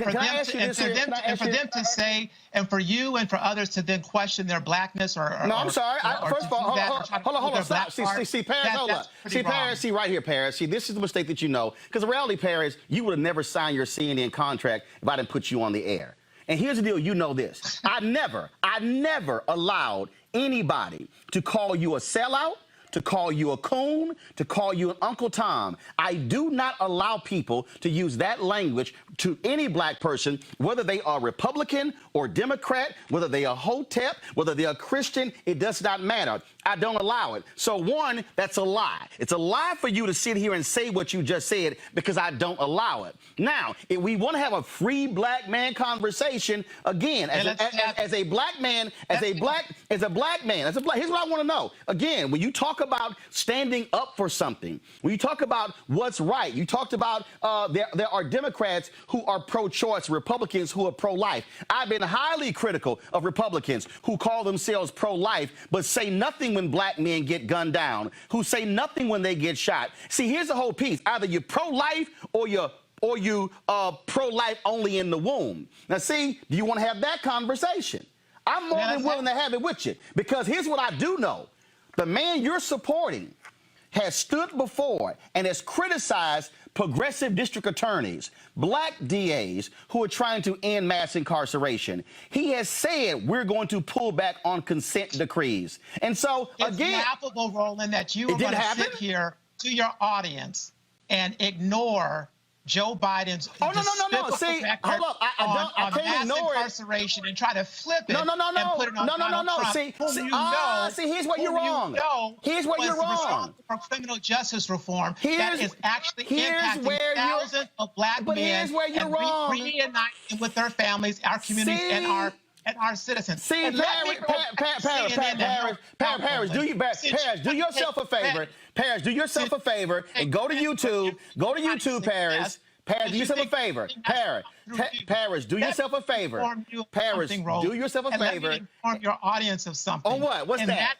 for them to say, and for you and for others to then question their Blackness or no, I'm sorry. First of all, hold on, stop. See, Paris, hold up. See, Paris, see right here, Paris. See, this is the mistake that you know. Because the reality, Paris, you would have never signed your CNN contract if I didn't put you on the air. And here's the deal, you know this. I never allowed anybody to call you a sellout, to call you a coon, to call you an Uncle Tom. I do not allow people to use that language to any Black person, whether they are Republican or Democrat, whether they are Hotep, whether they are Christian, it does not matter. I don't allow it. So one, that's a lie. It's a lie for you to sit here and say what you just said because I don't allow it. Now, if we want to have a free Black man conversation, again, as a Black man, here's what I want to know. Again, when you talk about standing up for something, when you talk about what's right, you talked about there are Democrats who are pro-choice, Republicans who are pro-life. I've been highly critical of Republicans who call themselves pro-life but say nothing when Black men get gunned down, who say nothing when they get shot. See, here's the whole piece. Either you're pro-life or you pro-life only in the womb. Now, see, do you want to have that conversation? I'm more than willing to have it with you, because here's what I do know. The man you're supporting has stood before and has criticized progressive district attorneys, Black DAs who are trying to end mass incarceration. He has said we're going to pull back on consent decrees. And so, again, it's laughable, Roland, that you are going to sit here to your audience and ignore Joe Biden's no. See, hold up. I can't ignore it. Incarceration and try to flip it. No. And put it on Donald Trump, See, here's where you're wrong. Here's where you're wrong. For criminal justice reform, that is actually impacting thousands of Black men. Here's where you're wrong. Reuniting with their families, our communities, and our citizens. See, Paris, do yourself a favor. Paris, do yourself a favor and go to YouTube. Go to YouTube, Paris. Paris, do yourself a favor. Paris, do yourself a favor. Paris, do yourself a favor. Let me inform your audience of something. On what? What's that?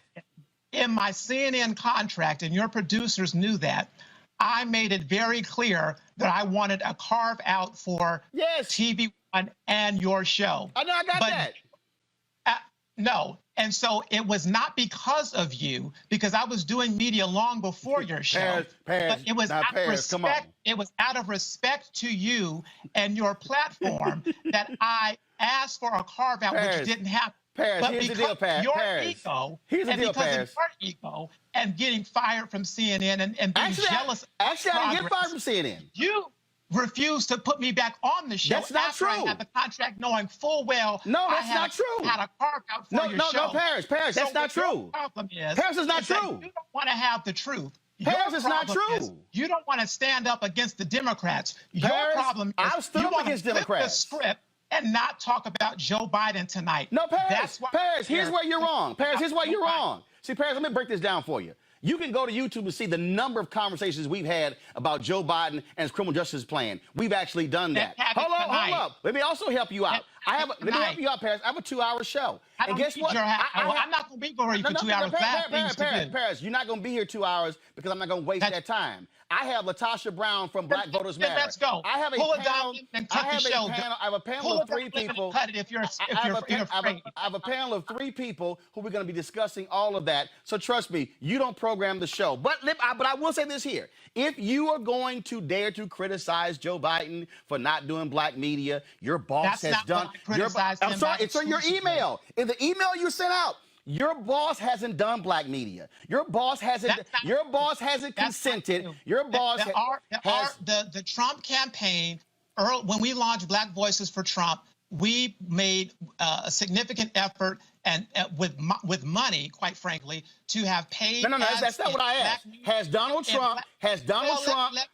In my CNN contract, and your producers knew that, I made it very clear that I wanted a carve out for TV One and your show. I know, I got that. No. And so it was not because of you, because I was doing media long before your show. But it was out of respect. It was out of respect to you and your platform that I asked for a carve out, which didn't happen. Paris, But here's the because deal, Paris. your Paris. ego, Here's the and deal, because Paris. of your ego, and getting fired from CNN and being jealous of Actually, I didn't get progress, fired from CNN. you refused to put me back on the show. That's not after true. I had the contract, knowing full well No, that's not true. had a carve out for your No, show. Paris, that's not what your true. problem is, Paris is not that true. You don't want to have the truth. Paris is not problem is true. you don't want to stand up against the Democrats. Your Paris, problem is I've stood you up want against to flip Democrats. the script and not talk about Joe Biden tonight. No, Paris. That's why Paris, here's where you're wrong. Paris, here's why you're wrong. See, Paris, let me break this down for you. You can go to YouTube and see the number of conversations we've had about Joe Biden and his criminal justice plan. We've actually done that. Hold up. Let me also help you out. Let me help you out, Paris. I have a 2-hour show. And guess what? I'm not going to be going for 2 hours. Paris, you're not going to be here 2 hours because I'm not going to waste that time. I have Latasha Brown from Black Voters Matter. Let's go. I have a panel. I have a panel of 3 people. Cut it if you're afraid. I have a panel of 3 people who we're going to be discussing all of that. So trust me, you don't program the show. But I will say this here. If you are going to dare to criticize Joe Biden for not doing black media, your boss has done. I'm sorry, it's on your email. In the email you sent out, your boss hasn't done black media. Your boss hasn't. Your boss hasn't consented. Your boss has. The Trump campaign. When we launched Black Voices for Trump, we made a significant effort and with money, quite frankly, to have paid. No, that's not what I asked. Has Donald Trump?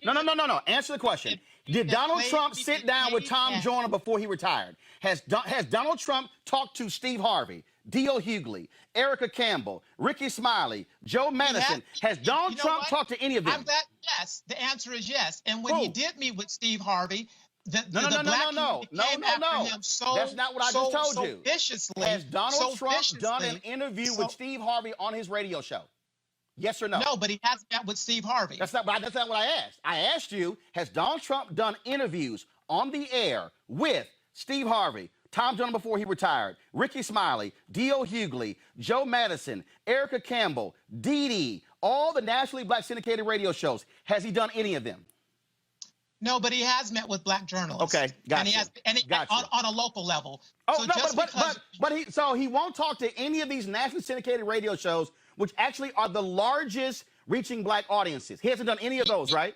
No. Answer the question. Did Donald Trump sit down with Tom Joyner before he retired? Has Donald Trump talked to Steve Harvey, D.L. Hughley, Erica Campbell, Ricky Smiley, Joe Madison? Has Donald Trump talked to any of them? I'm glad. Yes, the answer is yes. And when he did meet with Steve Harvey, No. That's not what I just told you. Viciously, has Donald Trump done an interview with Steve Harvey on his radio show? Yes or no? No, but he hasn't met with Steve Harvey. That's not what I asked. I asked you, has Donald Trump done interviews on the air with Steve Harvey, Tom Joyner before he retired, Ricky Smiley, D.O. Hughley, Joe Madison, Erica Campbell, Dee Dee, all the nationally black syndicated radio shows? Has he done any of them? No, but he has met with black journalists. Okay, gotcha. On a local level. Oh, so so he won't talk to any of these nationally syndicated radio shows, which actually are the largest reaching black audiences. He hasn't done any of those, right?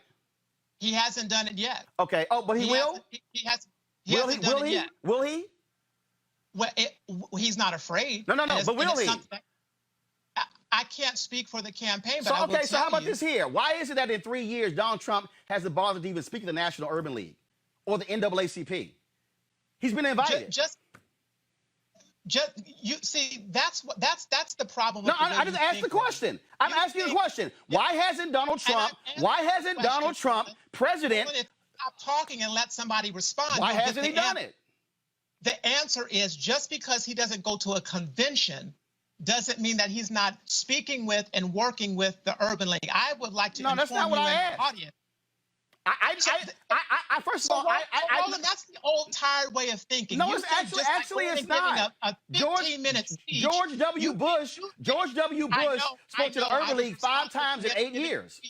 He hasn't done it yet. Okay. Oh, but he will? He hasn't done it yet. Will he? Well, he's not afraid. No, but will he? I can't speak for the campaign, but I will tell you. So how about this here? Why is it that in 3 years, Donald Trump hasn't bothered to even speak to the National Urban League or the NAACP? He's been invited. You see, that's the problem. No, I just asked the question. I'm asking you the question. Why hasn't Donald Trump? Why hasn't Donald Trump, president? Stop talking and let somebody respond. Why hasn't he done it? The answer is just because he doesn't go to a convention doesn't mean that he's not speaking with and working with the Urban League. I would like to inform that's not what you I and asked. the audience. First of all, Roland, that's the old tired way of thinking. No, it's it's not. A 15-minute speech. George W. Bush spoke to the Urban League 5 times in 8 years.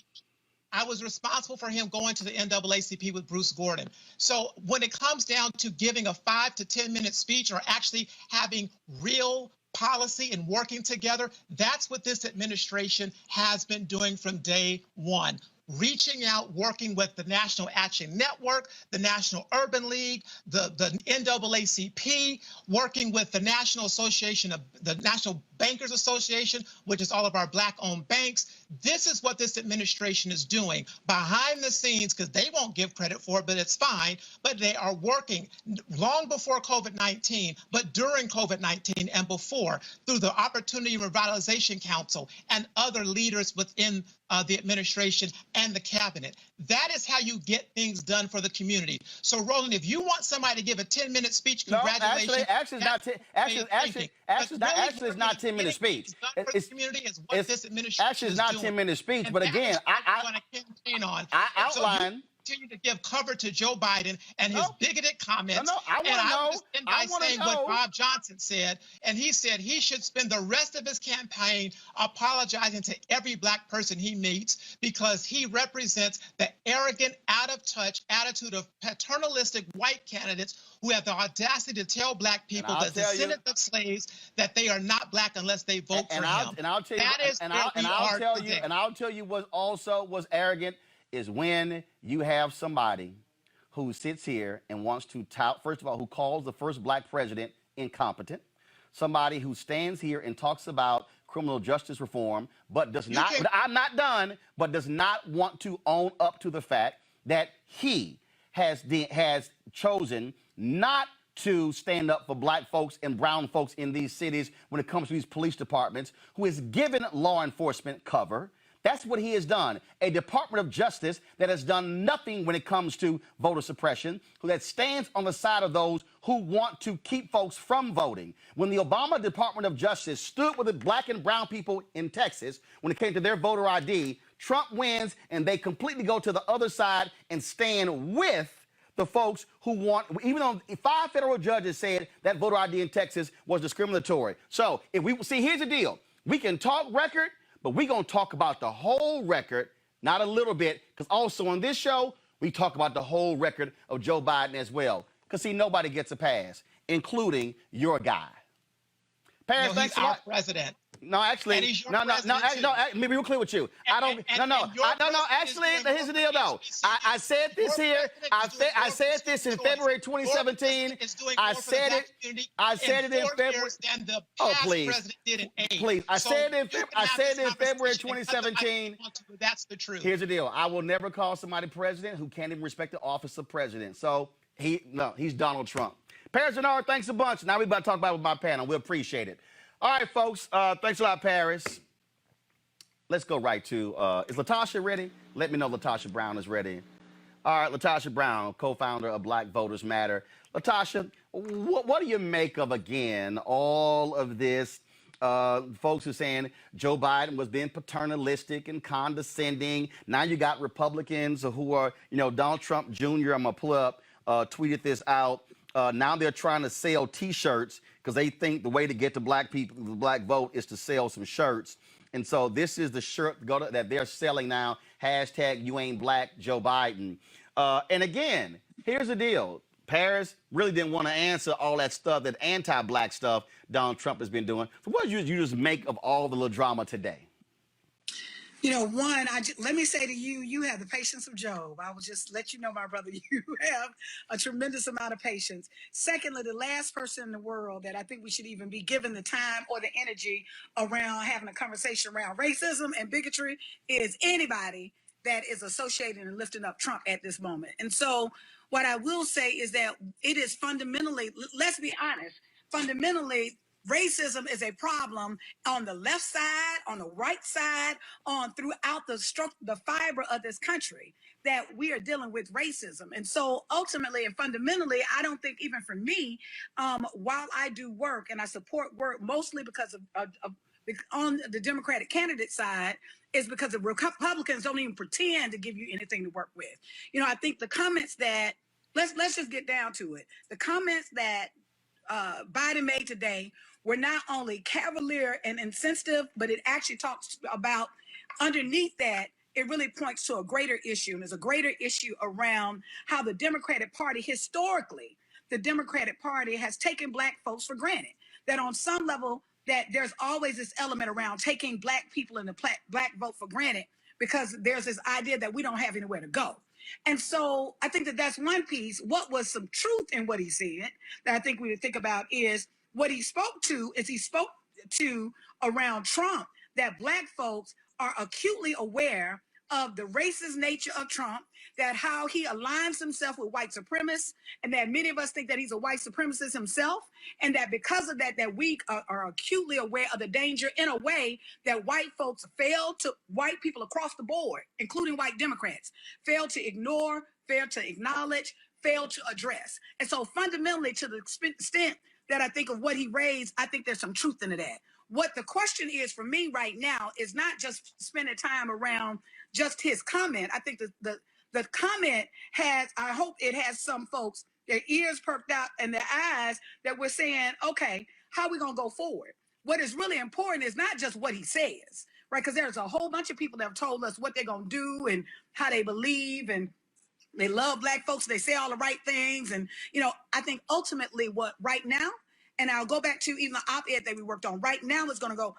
I was responsible for him going to the NAACP with Bruce Gordon. So when it comes down to giving a 5 to 10-minute speech or actually having real policy and working together, that's what this administration has been doing from day one. Reaching out, working with the National Action Network, the National Urban League, the NAACP, working with the National Bankers Association, which is all of our black-owned banks. This is what this administration is doing behind the scenes, because they won't give credit for it, but it's fine. But they are working long before COVID-19, but during COVID-19 and before, through the Opportunity Revitalization Council and other leaders within the administration and the cabinet. That is how you get things done for the community. So, Roland, if you want somebody to give a 10-minute speech, congratulations. No, actually, it's not 10-minute speech. This administration actually, it's not 10-minute speech. But again, I outlined continue to give cover to Joe Biden and his bigoted comments. I want to know. Just end by saying what Bob Johnson said, and he said he should spend the rest of his campaign apologizing to every black person he meets because he represents the arrogant, out-of-touch attitude of paternalistic white candidates who have the audacity to tell black people, the descendants of slaves, that they are not black unless they vote for him. And I'll tell you, and I'll tell you what also was arrogant is when you have somebody who sits here and wants to tout, first of all, who calls the first black president incompetent, somebody who stands here and talks about criminal justice reform, but does not, but I'm not done, but does not want to own up to the fact that he has chosen not to stand up for black folks and brown folks in these cities when it comes to these police departments, who has given law enforcement cover. That's what he has done. A Department of Justice that has done nothing when it comes to voter suppression, that stands on the side of those who want to keep folks from voting. When the Obama Department of Justice stood with the black and brown people in Texas when it came to their voter ID, Trump wins and they completely go to the other side and stand with the folks who want, even though 5 federal judges said that voter ID in Texas was discriminatory. So if we see, here's the deal. We can talk record, but we're going to talk about the whole record, not a little bit, because also on this show, we talk about the whole record of Joe Biden as well. Because, see, nobody gets a pass, including your guy. Paris, no, he's our president. No, actually, let me be real clear with you. Actually, here's the deal, though. I said this here. I said this in February 2017. I said it in February. Oh, please. Please. I said it in February 2017. That's the truth. Here's the deal. I will never call somebody president who can't even respect the office of president. So, he's Donald Trump. Paris Dennard, thanks a bunch. Now we're about to talk about it with my panel. We appreciate it. All right, folks. Thanks a lot, Paris. Let's go right to, is Latasha ready? Let me know Latasha Brown is ready. All right, Latasha Brown, co-founder of Black Voters Matter. Latasha, what do you make of, again, all of this? Folks who are saying Joe Biden was being paternalistic and condescending. Now you got Republicans who are, Donald Trump Jr., I'm going to pull up, tweeted this out. Now they're trying to sell T-shirts because they think the way to get to black people, the black vote, is to sell some shirts. And so this is the shirt that they're selling now. Hashtag you ain't black, Joe Biden. And again, here's the deal. Paris really didn't want to answer all that stuff, that anti-black stuff Donald Trump has been doing. So what did you just make of all the little drama today? One, let me say to you, you have the patience of Job. I will just let you know, my brother, you have a tremendous amount of patience. Secondly, the last person in the world that I think we should even be given the time or the energy around having a conversation around racism and bigotry is anybody that is associated and lifting up Trump at this moment. And so what I will say is that it is fundamentally, let's be honest, fundamentally, racism is a problem on the left side, on the right side, on throughout the fiber of this country, that we are dealing with racism. And so ultimately and fundamentally, I don't think, even for me, while I do work and I support work mostly because of on the Democratic candidate side, is because the Republicans don't even pretend to give you anything to work with. I think the comments that, let's just get down to it. The comments that Biden made today were not only cavalier and insensitive, but it actually talks about, underneath that, it really points to a greater issue. And there's a greater issue around how the Democratic Party, historically, the Democratic Party has taken black folks for granted. That on some level, that there's always this element around taking black people and the black vote for granted, because there's this idea that we don't have anywhere to go. And so I think that that's one piece. What was some truth in what he said that I think we would think about is what he spoke to, around Trump, that black folks are acutely aware of the racist nature of Trump, that how he aligns himself with white supremacists, and that many of us think that he's a white supremacist himself, and that because of that, that we are acutely aware of the danger in a way that white people across the board, including white Democrats, fail to ignore, fail to acknowledge, fail to address. And so fundamentally, to the extent that I think of what he raised, I think there's some truth into that. What the question is for me right now is not just spending time around just his comment. I think the The comment has, I hope it has some folks, their ears perked out and their eyes, that we're saying, okay, how are we going to go forward? What is really important is not just what he says, right? Because there's a whole bunch of people that have told us what they're going to do and how they believe, and they love Black folks. They say all the right things. And, I think ultimately what right now, and I'll go back to even the op-ed that we worked on, right now is going to go,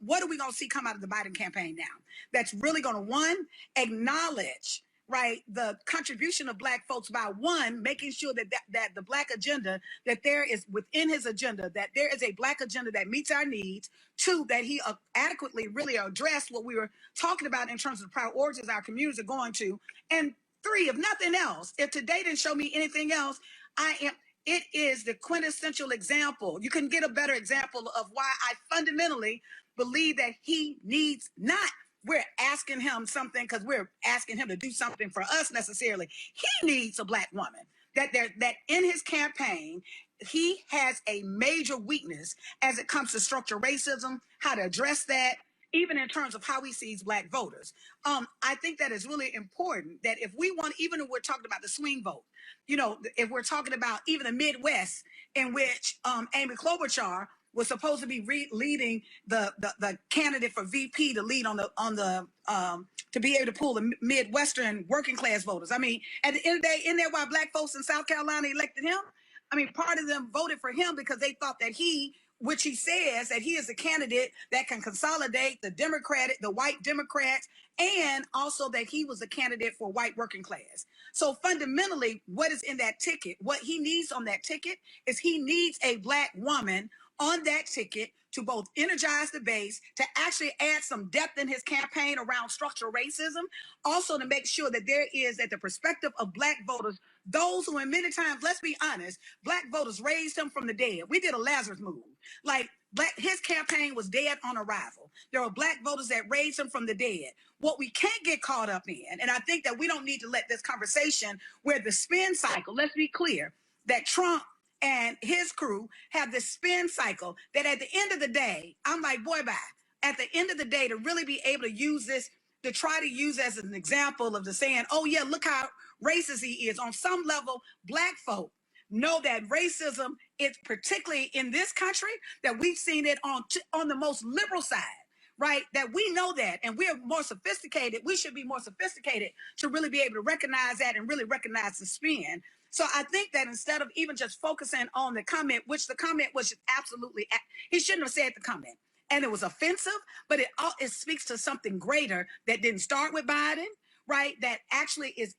what are we going to see come out of the Biden campaign now? That's really going to, one, acknowledge, right, the contribution of Black folks by, one, making sure that the Black agenda, that there is within his agenda, that there is a Black agenda that meets our needs. Two, that he adequately really addressed what we were talking about in terms of the priorities our communities are going to. And three, if nothing else, if today didn't show me anything else, it is the quintessential example. You can get a better example of why I fundamentally believe that he needs not, we're asking him something because we're asking him to do something for us necessarily. He needs a Black woman. That in his campaign, he has a major weakness as it comes to structural racism, how to address that, even in terms of how he sees Black voters. I think that is really important, that if we want, even if we're talking about the swing vote, if we're talking about even the Midwest, in which Amy Klobuchar was supposed to be leading the candidate for VP to lead on the to be able to pull the Midwestern working class voters. I mean, at the end of the day, in there, why Black folks in South Carolina elected him, I mean, part of them voted for him because they thought that which he says that he is a candidate that can consolidate the white Democrats, and also that he was a candidate for white working class. So fundamentally, what is in that ticket, what he needs on that ticket, is he needs a Black woman on that ticket to both energize the base, to actually add some depth in his campaign around structural racism, also to make sure that there is, at the perspective of Black voters, those who, in many times, let's be honest, Black voters raised him from the dead. We did a Lazarus move. Like, his campaign was dead on arrival. There were Black voters that raised him from the dead. What we can't get caught up in, and I think that we don't need to let this conversation where the spin cycle, let's be clear, that Trump and his crew have this spin cycle that at the end of the day, I'm like, boy, bye. At the end of the day, to really be able to use this, to try to use as an example of the saying, oh yeah, look how racist he is. On some level, Black folk know that racism is, particularly in this country, that we've seen it on the most liberal side, right? That we know that, and we're more sophisticated. We should be more sophisticated to really be able to recognize that and really recognize the spin. So I think that instead of even just focusing on the comment, which the comment was absolutely, he shouldn't have said the comment, and it was offensive, but it speaks to something greater that didn't start with Biden, right? That actually is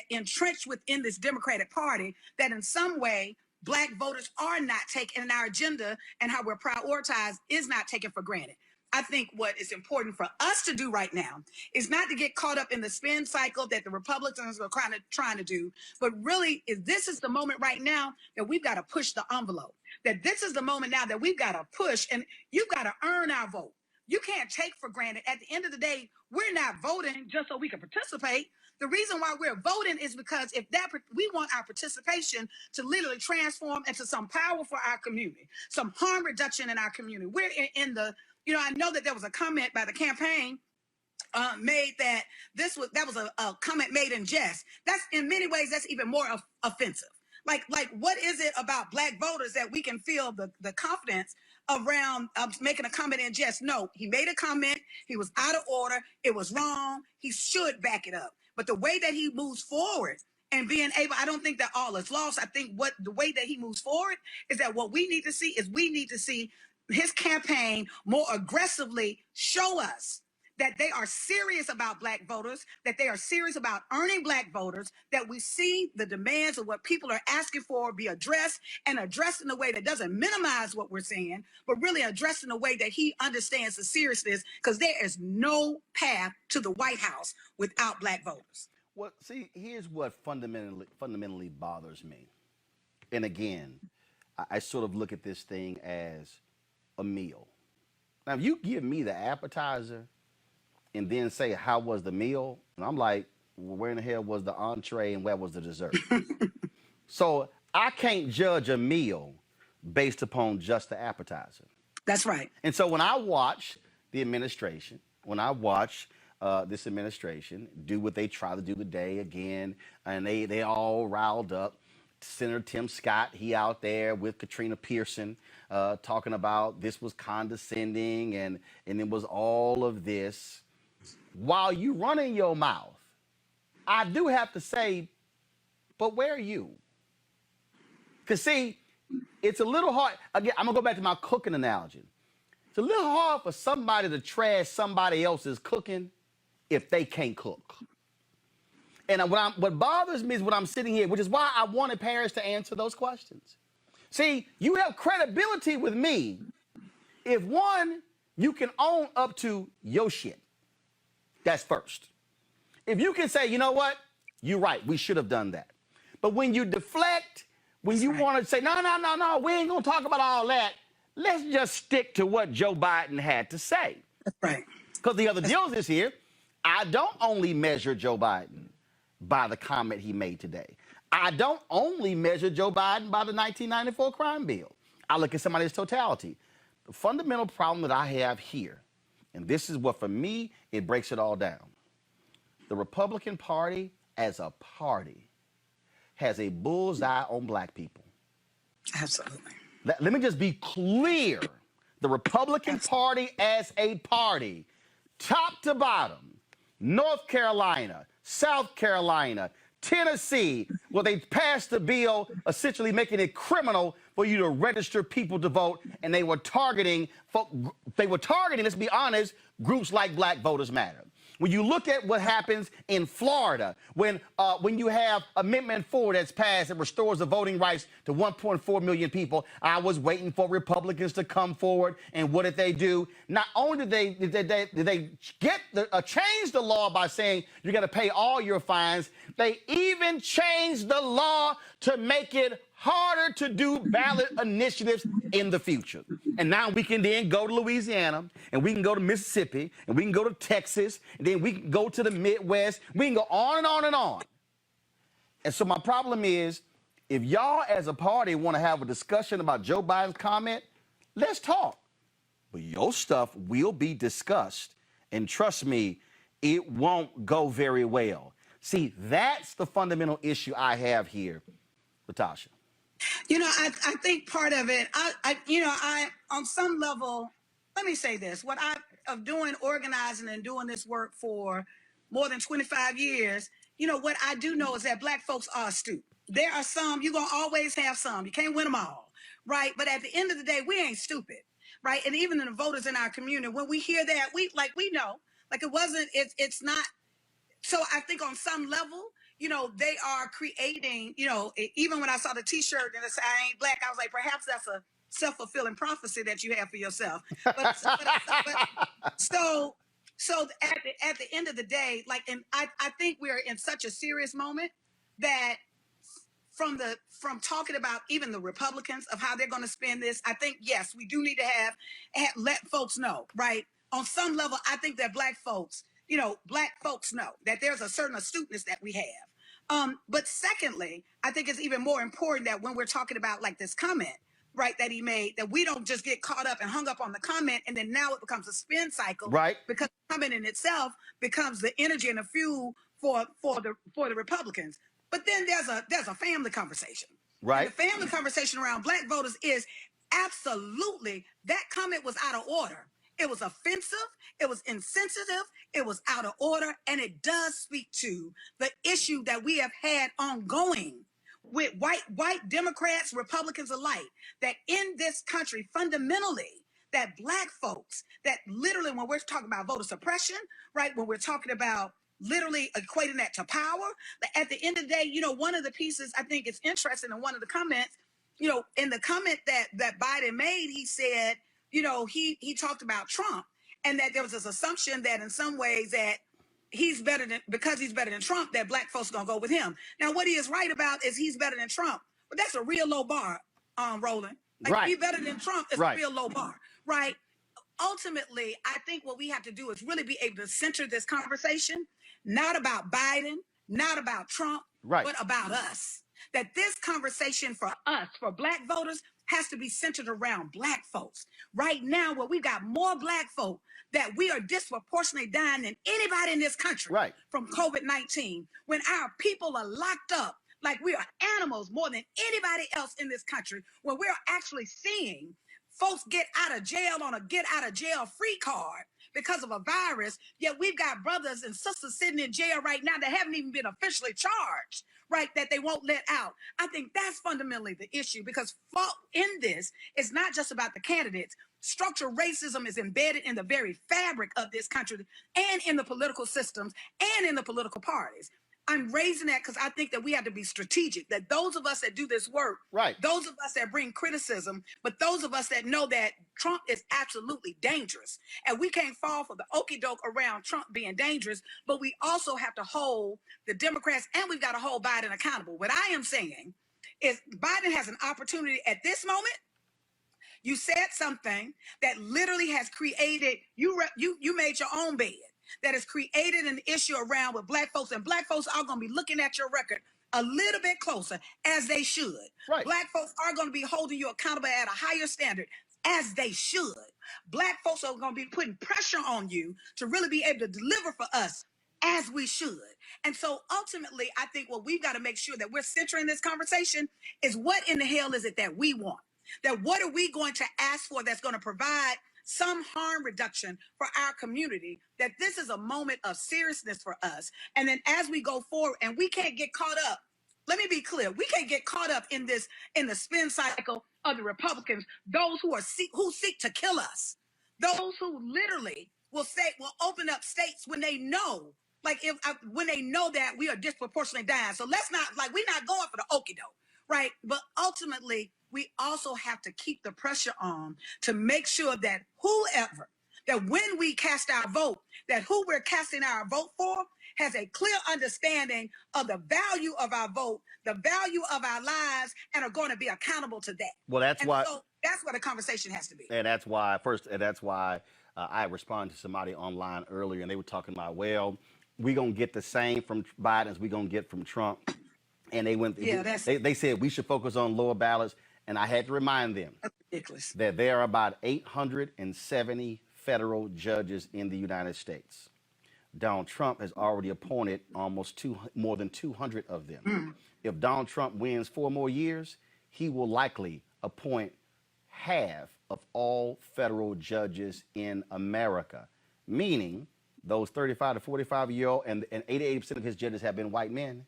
entrenched within this Democratic Party, that in some way Black voters are not taken, and our agenda and how we're prioritized is not taken for granted. I think what is important for us to do right now is not to get caught up in the spin cycle that the Republicans are trying to do, but really this is the moment right now that we've got to push the envelope. That this is the moment now that we've got to push, and you've got to earn our vote. You can't take for granted. At the end of the day, we're not voting just so we can participate. The reason why we're voting is because we want our participation to literally transform into some power for our community, some harm reduction in our community. We're in the, I know that there was a comment by the campaign made that that was a comment made in jest. That's, in many ways, that's even more offensive. Like what is it about Black voters that we can feel the confidence around making a comment in jest? No, he made a comment. He was out of order. It was wrong. He should back it up. But the way that he moves forward and being able, I don't think that all is lost. I think the way that he moves forward is that what we need to see is his campaign more aggressively show us that they are serious about Black voters, that they are serious about earning Black voters, that we see the demands of what people are asking for be addressed, and addressed in a way that doesn't minimize what we're saying, but really addressed in a way that he understands the seriousness, because there is no path to the White House without Black voters. Well, see, here's what fundamentally bothers me. And again, I sort of look at this thing as a meal. Now, if you give me the appetizer and then say, how was the meal? And I'm like, well, where in the hell was the entree and where was the dessert? So I can't judge a meal based upon just the appetizer. That's right. And so when I watch the administration, when I watch this administration, do what they try to do today again, and they all riled up. Senator Tim Scott, he out there with Katrina Pearson, talking about this was condescending and it was all of this. While you running your mouth, I do have to say, but where are you? Because see, it's a little hard. Again, I'm gonna go back to my cooking analogy. It's a little hard for somebody to trash somebody else's cooking if they can't cook. And what bothers me is when I'm sitting here, which is why I wanted Paris to answer those questions. See, you have credibility with me if, one, you can own up to your shit. That's first. If you can say, you know what, you're right, we should have done that. But when you deflect, when you want to say, no, we ain't going to talk about all that, let's just stick to what Joe Biden had to say. That's right. Because the other deal is here, I don't only measure Joe Biden by the comment he made today. I don't only measure Joe Biden by the 1994 crime bill. I look at somebody's totality. The fundamental problem that I have here, and this is what, for me, it breaks it all down. The Republican Party, as a party, has a bullseye on black people. Absolutely. Let me just be clear. The Republican Party as a party, top to bottom, North Carolina, South Carolina, Tennessee, where they passed a bill essentially making it criminal for you to register people to vote, and they were targeting, let's be honest, groups like Black Voters Matter. When you look at what happens in Florida, when you have Amendment 4 that's passed that restores the voting rights to 1.4 million people, I was waiting for Republicans to come forward, and what did they do? Not only did they change the law by saying you got to pay all your fines, they even changed the law to make it harder to do ballot initiatives in the future. And now we can then go to Louisiana, and we can go to Mississippi, and we can go to Texas, and then we can go to the Midwest. We can go on and on and on. And so my problem is, if y'all as a party want to have a discussion about Joe Biden's comment, let's talk. But your stuff will be discussed. And trust me, it won't go very well. See, that's the fundamental issue I have here, Latasha. You know, I think part of it, I on some level, let me say this, of doing organizing and doing this work for more than 25 years, you know, what I do know is that black folks are astute. There are some, you're going to always have some. You can't win them all, right? But at the end of the day, we ain't stupid, right? And even in the voters in our community, when we hear that, we know, like it's not. So I think on some level, you know, they are creating, you know, even when I saw the T-shirt and it said, I ain't black, I was like, perhaps that's a self-fulfilling prophecy that you have for yourself. So at the end of the day, like, and I think we're in such a serious moment that from talking about even the Republicans of how they're going to spend this, I think, yes, we do need to have let folks know, right? On some level, I think that black folks know that there's a certain astuteness that we have. But secondly, I think it's even more important that when we're talking about like this comment, right, that he made, that we don't just get caught up and hung up on the comment, and then now it becomes a spin cycle, right? Because the comment in itself becomes the energy and the fuel for the Republicans. But then there's a family conversation, right? And the family conversation around black voters is absolutely, that comment was out of order. It was offensive, it was insensitive, it was out of order, and it does speak to the issue that we have had ongoing with white Democrats, Republicans alike, that in this country, fundamentally, that black folks, that literally when we're talking about voter suppression, right, when we're talking about literally equating that to power, at the end of the day, you know, one of the pieces I think is interesting in one of the comments, you know, in the comment that Biden made, he said, you know, he talked about Trump, and that there was this assumption that in some ways that because he's better than Trump, that black folks are gonna go with him. Now, what he is right about is he's better than Trump, but that's a real low bar, Roland. Like, right. Be better than Trump is right. a real low bar, right? Ultimately, I think what we have to do is really be able to center this conversation, not about Biden, not about Trump, right. but about us. That this conversation for us, for black voters, has to be centered around Black folks. Right now, where we've got more Black folk that we are disproportionately dying than anybody in this country from COVID-19, when our people are locked up like we are animals more than anybody else in this country, when we're actually seeing folks get out of jail on a get out of jail free card because of a virus, yet we've got brothers and sisters sitting in jail right now that haven't even been officially charged, right, that they won't let out. I think that's fundamentally the issue, because in this, it's not just about the candidates. Structural racism is embedded in the very fabric of this country and in the political systems and in the political parties. I'm raising that because I think that we have to be strategic, that those of us that do this work, those of us that bring criticism, but those of us that know that Trump is absolutely dangerous, and we can't fall for the okie doke around Trump being dangerous, but we also have to hold the Democrats and we've got to hold Biden accountable. What I am saying is Biden has an opportunity at this moment. You said something that literally has created, you made your own bed, that has created an issue around with Black folks, and Black folks are going to be looking at your record a little bit closer, as they should. Black folks are going to be holding you accountable at a higher standard, as they should. Black folks are going to be putting pressure on you to really be able to deliver for us, as we should. And so ultimately, I think what we've got to make sure that we're centering this conversation is, what in the hell is it that we want? That what are we going to ask for that's going to provide some harm reduction for our community, that this is a moment of seriousness for us. And then as we go forward, and we can't get caught up, let me be clear, we can't get caught up in this, in the spin cycle of the Republicans, those who seek to kill us, those who literally will open up states when they know, when they know that we are disproportionately dying. So let's not, we're not going for the okie doke, right? But ultimately, we also have to keep the pressure on to make sure that that when we cast our vote, that who we're casting our vote for has a clear understanding of the value of our vote, the value of our lives, and are going to be accountable to that. Well, that's why. So that's what the conversation has to be. And that's why I responded to somebody online earlier, and they were talking about, well, we're going to get the same from Biden as we're going to get from Trump. And they said we should focus on lower ballots. And I had to remind them that there are about 870 federal judges in the United States. Donald Trump has already appointed more than 200 of them. If Donald Trump wins 4 more years, he will likely appoint half of all federal judges in America, meaning those 35 to 45-year-old and 88% of his judges have been white men.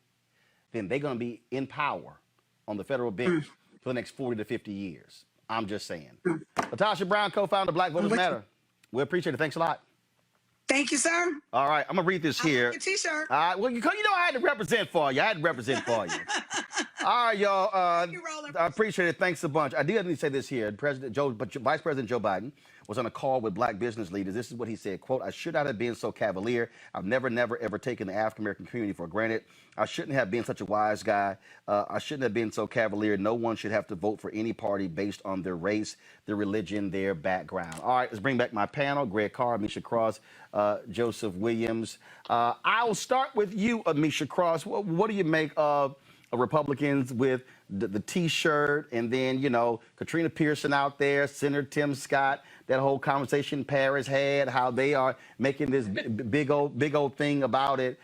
Then they're going to be in power on the federal bench for the next 40 to 50 years. I'm just saying. Latasha Brown, co-founder of Black Voters Matter. We appreciate it. Thanks a lot. Thank you, sir. All right, I'm going to read this here. Your t-shirt. All right, well, you know I had to represent for you. All right, y'all. Thank you, Roland. I appreciate it. Thanks a bunch. I do have to say this here. Vice President Joe Biden was on a call with Black business leaders. This is what he said, quote, "I should not have been so cavalier. I've never, ever taken the African-American community for granted. I shouldn't have been such a wise guy. I shouldn't have been so cavalier. No one should have to vote for any party based on their race, their religion, their background." All right, let's bring back my panel. Greg Carr, Misha Cross, Joseph Williams. I'll start with you, Misha Cross. What do you make of Republicans with the T-shirt, and then, Katrina Pearson out there, Senator Tim Scott, that whole conversation Paris had, how they are making this big old thing about it,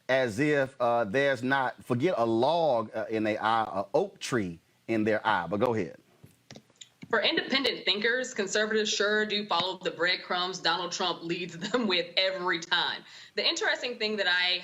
as if there's not, forget a log in their eye, an oak tree in their eye. But go ahead. For independent thinkers, conservatives sure do follow the breadcrumbs Donald Trump leads them with every time. The interesting thing that I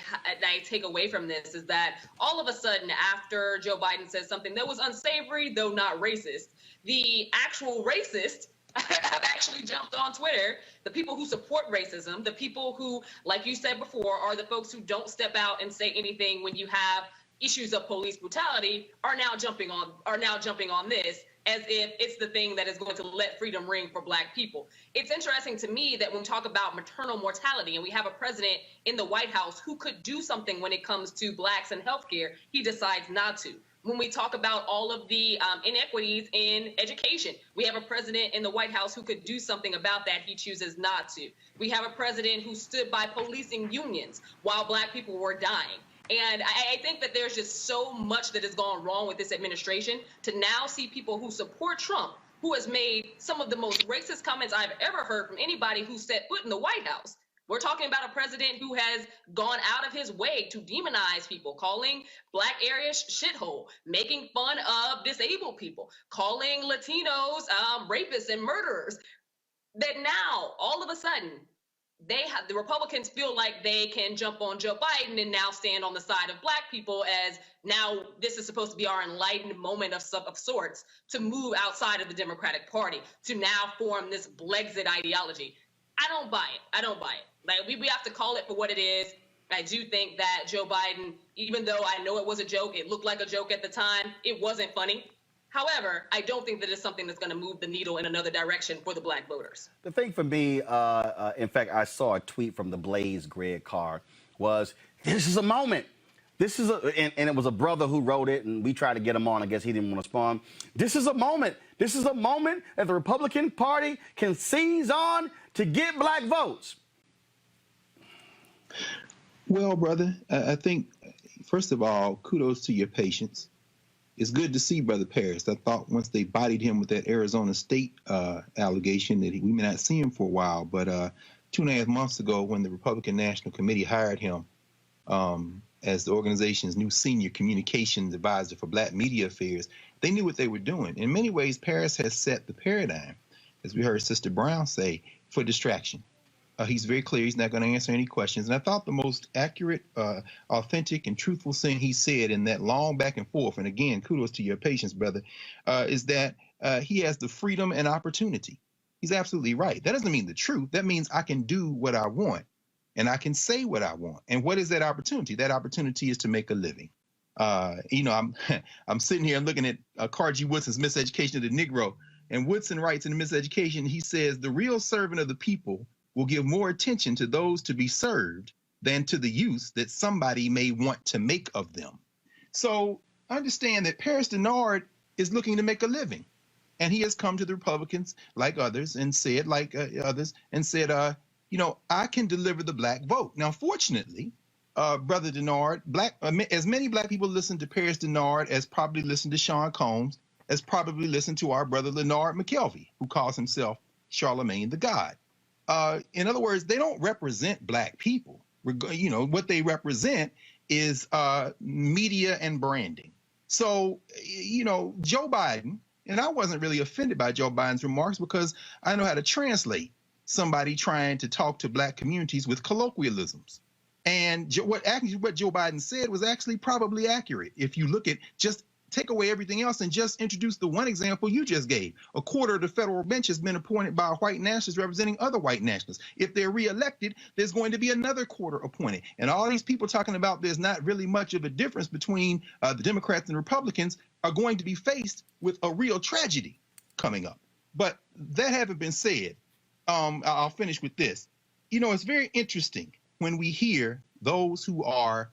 take away from this is that all of a sudden, after Joe Biden says something that was unsavory, though not racist, the actual racists have actually jumped on Twitter. The people who support racism, the people who, like you said before, are the folks who don't step out and say anything when you have issues of police brutality, are now jumping on this as if it's the thing that is going to let freedom ring for Black people. It's interesting to me that when we talk about maternal mortality and we have a president in the White House who could do something when it comes to Blacks and healthcare, he decides not to. When we talk about all of the inequities in education, we have a president in the White House who could do something about that. He chooses not to. We have a president who stood by policing unions while Black people were dying. And I think that there's just so much that has gone wrong with this administration to now see people who support Trump, who has made some of the most racist comments I've ever heard from anybody who set foot in the White House. We're talking about a president who has gone out of his way to demonize people, calling Black areas shithole, making fun of disabled people, calling Latinos rapists and murderers. That now, all of a sudden, the Republicans feel like they can jump on Joe Biden and now stand on the side of Black people, as now this is supposed to be our enlightened moment of sorts to move outside of the Democratic Party, to now form this Blexit ideology. I don't buy it. I don't buy it. Like, we have to call it for what it is. I do think that Joe Biden, even though I know it was a joke, it looked like a joke at the time, it wasn't funny. However, I don't think that it's something that's going to move the needle in another direction for the Black voters. The thing for me, in fact, I saw a tweet from the Blaze, Greg Carr, was this is a moment. This is and it was a brother who wrote it, and we tried to get him on. I guess he didn't want to respond. This is a moment. This is a moment that the Republican Party can seize on to get Black votes. Well, brother, I think, first of all, kudos to your patience. It's good to see Brother Paris. I thought once they bodied him with that Arizona State allegation that we may not see him for a while. But 2.5 months ago, when the Republican National Committee hired him as the organization's new senior communications advisor for Black media affairs, they knew what they were doing. In many ways, Paris has set the paradigm, as we heard Sister Brown say, for distraction. He's very clear. He's not going to answer any questions. And I thought the most accurate, authentic, and truthful thing he said in that long back and forth, and again, kudos to your patience, brother, is that he has the freedom and opportunity. He's absolutely right. That doesn't mean the truth. That means I can do what I want, and I can say what I want. And what is that opportunity? That opportunity is to make a living. I'm sitting here and looking at Carter G. Woodson's Miseducation of the Negro, and Woodson writes in the Miseducation, he says, the real servant of the people will give more attention to those to be served than to the use that somebody may want to make of them. So understand that Paris Dennard is looking to make a living. And he has come to the Republicans, like others, and said, I can deliver the Black vote. Now, fortunately, Brother Dennard, as many Black people listen to Paris Dennard as probably listen to Sean Combs, as probably listen to our brother Leonard McKelvey, who calls himself Charlemagne the God. In other words, they don't represent Black people. What they represent is media and branding. So, Joe Biden, and I wasn't really offended by Joe Biden's remarks because I know how to translate somebody trying to talk to Black communities with colloquialisms. And what Joe Biden said was actually probably accurate. If you look at just take away everything else and just introduce the one example you just gave. A quarter of the federal bench has been appointed by white nationalists representing other white nationalists. If they're reelected, there's going to be another quarter appointed. And all these people talking about there's not really much of a difference between the Democrats and Republicans are going to be faced with a real tragedy coming up. But that having been said, I'll finish with this. It's very interesting when we hear those who are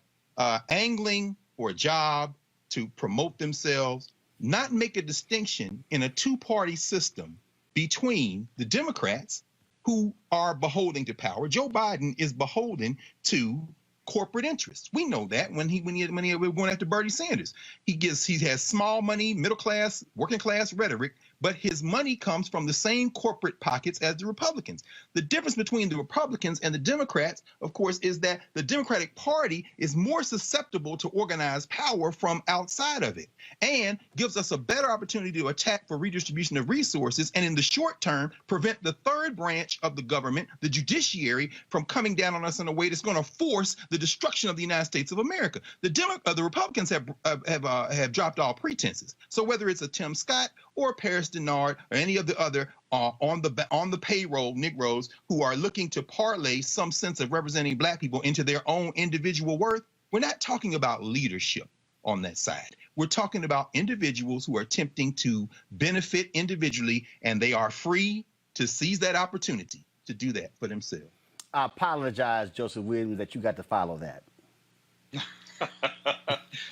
angling for a job, to promote themselves, not make a distinction in a two-party system between the Democrats who are beholden to power. Joe Biden is beholden to corporate interests. We know that when he went after Bernie Sanders. He has small money, middle class, working class rhetoric, but his money comes from the same corporate pockets as the Republicans. The difference between the Republicans and the Democrats, of course, is that the Democratic Party is more susceptible to organized power from outside of it and gives us a better opportunity to attack for redistribution of resources and in the short term prevent the third branch of the government, the judiciary, from coming down on us in a way that's going to force the destruction of the United States of America. The Republicans have dropped all pretenses. So whether it's a Tim Scott or Paris Dennard or any of the other on the payroll Negroes who are looking to parlay some sense of representing Black people into their own individual worth, we're not talking about leadership on that side. We're talking about individuals who are attempting to benefit individually, and they are free to seize that opportunity to do that for themselves. I apologize, Joseph Williams, that you got to follow that.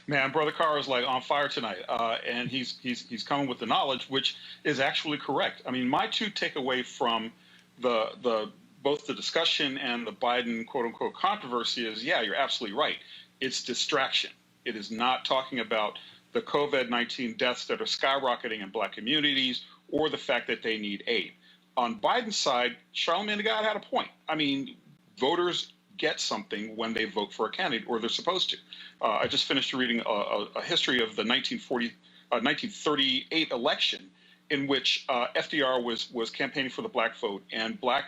Man, Brother Carr is like on fire tonight, and he's coming with the knowledge, which is actually correct. I mean, my two takeaway from the both the discussion and the Biden quote unquote controversy is, yeah, you're absolutely right. It's distraction. It is not talking about the COVID-19 deaths that are skyrocketing in black communities or the fact that they need aid. On Biden's side, Charlemagne the God had a point. I mean, voters get something when they vote for a candidate, or they're supposed to. I just finished reading a history of the 1938 election in which FDR was campaigning for the black vote, and black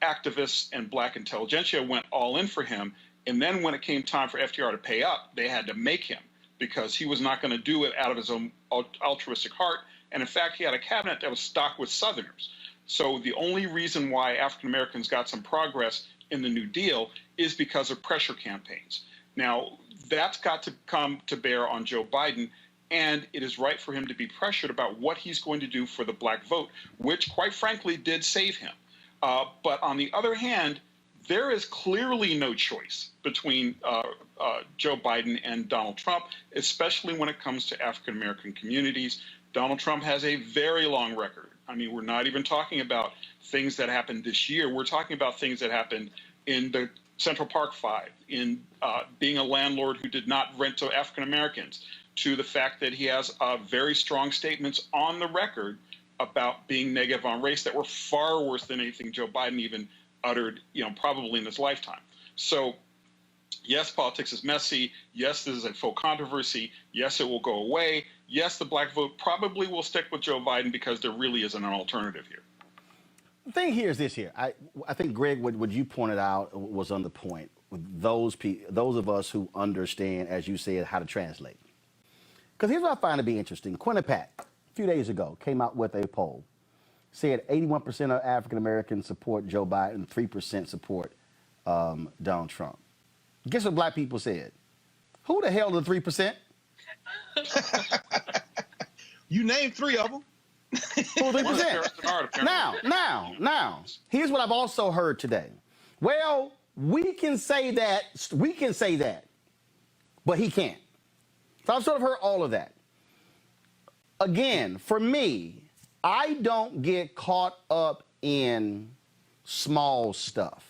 activists and black intelligentsia went all in for him. And then when it came time for FDR to pay up, they had to make him, because he was not going to do it out of his own altruistic heart. And in fact, he had a cabinet that was stocked with Southerners. So the only reason why African Americans got some progress in the New Deal is because of pressure campaigns. Now, that's got to come to bear on Joe Biden, and it is right for him to be pressured about what he's going to do for the black vote, which, quite frankly, did save him. But on the other hand, there is clearly no choice between Joe Biden and Donald Trump, especially when it comes to African American communities. Donald Trump has a very long record. I mean, we're not even talking about things that happened this year. We're talking about things that happened in the Central Park Five, in being a landlord who did not rent to African Americans, to the fact that he has very strong statements on the record about being negative on race that were far worse than anything Joe Biden even uttered, probably in his lifetime. So, yes, politics is messy. Yes, this is a faux controversy. Yes, it will go away. Yes, the black vote probably will stick with Joe Biden because there really isn't an alternative here. The thing here is this here. I think, Greg, what you pointed out was on the point. Those of us who understand, as you said, how to translate. Because here's what I find to be interesting. Quinnipiac, a few days ago, came out with a poll. Said 81% of African Americans support Joe Biden, 3% support Donald Trump. Guess what black people said? Who the hell are the 3%? You named three of them. Who are 3%? Now, here's what I've also heard today. Well, we can say that, but he can't. So I've sort of heard all of that. Again, for me, I don't get caught up in small stuff.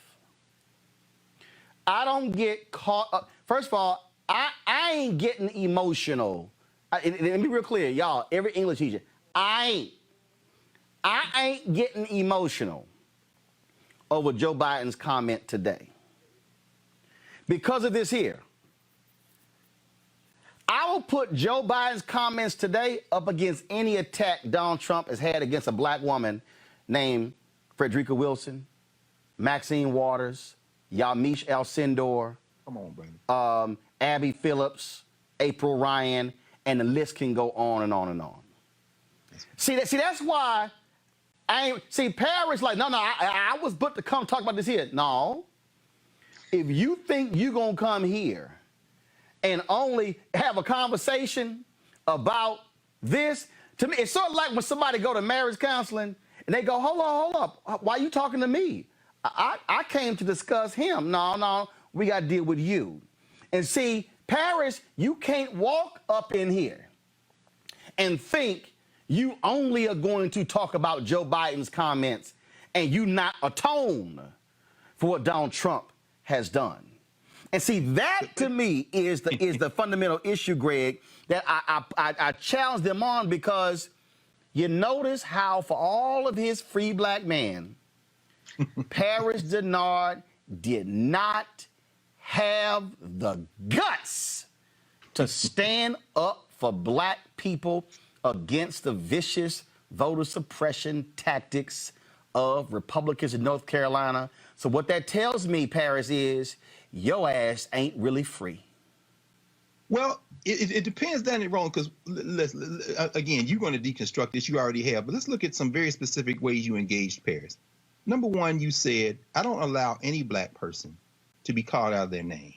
I don't get caught up. First of all, I ain't getting emotional. Let me be real clear, y'all, every English teacher, I ain't getting emotional over Joe Biden's comment today. Because of this here. I will put Joe Biden's comments today up against any attack Donald Trump has had against a black woman named Frederica Wilson, Maxine Waters, Yamiche Alcindor, come on, brother, Abby Phillips, April Ryan, and the list can go on and on and on. See, that's why I ain't. See, Paris, like, no, I was booked to come talk about this here. No. If you think you're going to come here and only have a conversation about this, to me, it's sort of like when somebody go to marriage counseling and they go, hold up, why are you talking to me? I came to discuss him. No, we got to deal with you. And see, Paris, you can't walk up in here and think you only are going to talk about Joe Biden's comments and you not atone for what Donald Trump has done. And see, that to me is the fundamental issue, Greg, that I challenge them on, because you notice how for all of his free black man, Paris Dennard did not have the guts to stand up for black people against the vicious voter suppression tactics of Republicans in North Carolina. So what that tells me, Paris, is your ass ain't really free. Well, it depends, Danny, wrong, because again, you're going to deconstruct this. You already have. But let's look at some very specific ways you engaged Paris. Number one, you said, I don't allow any black person to be called out of their name.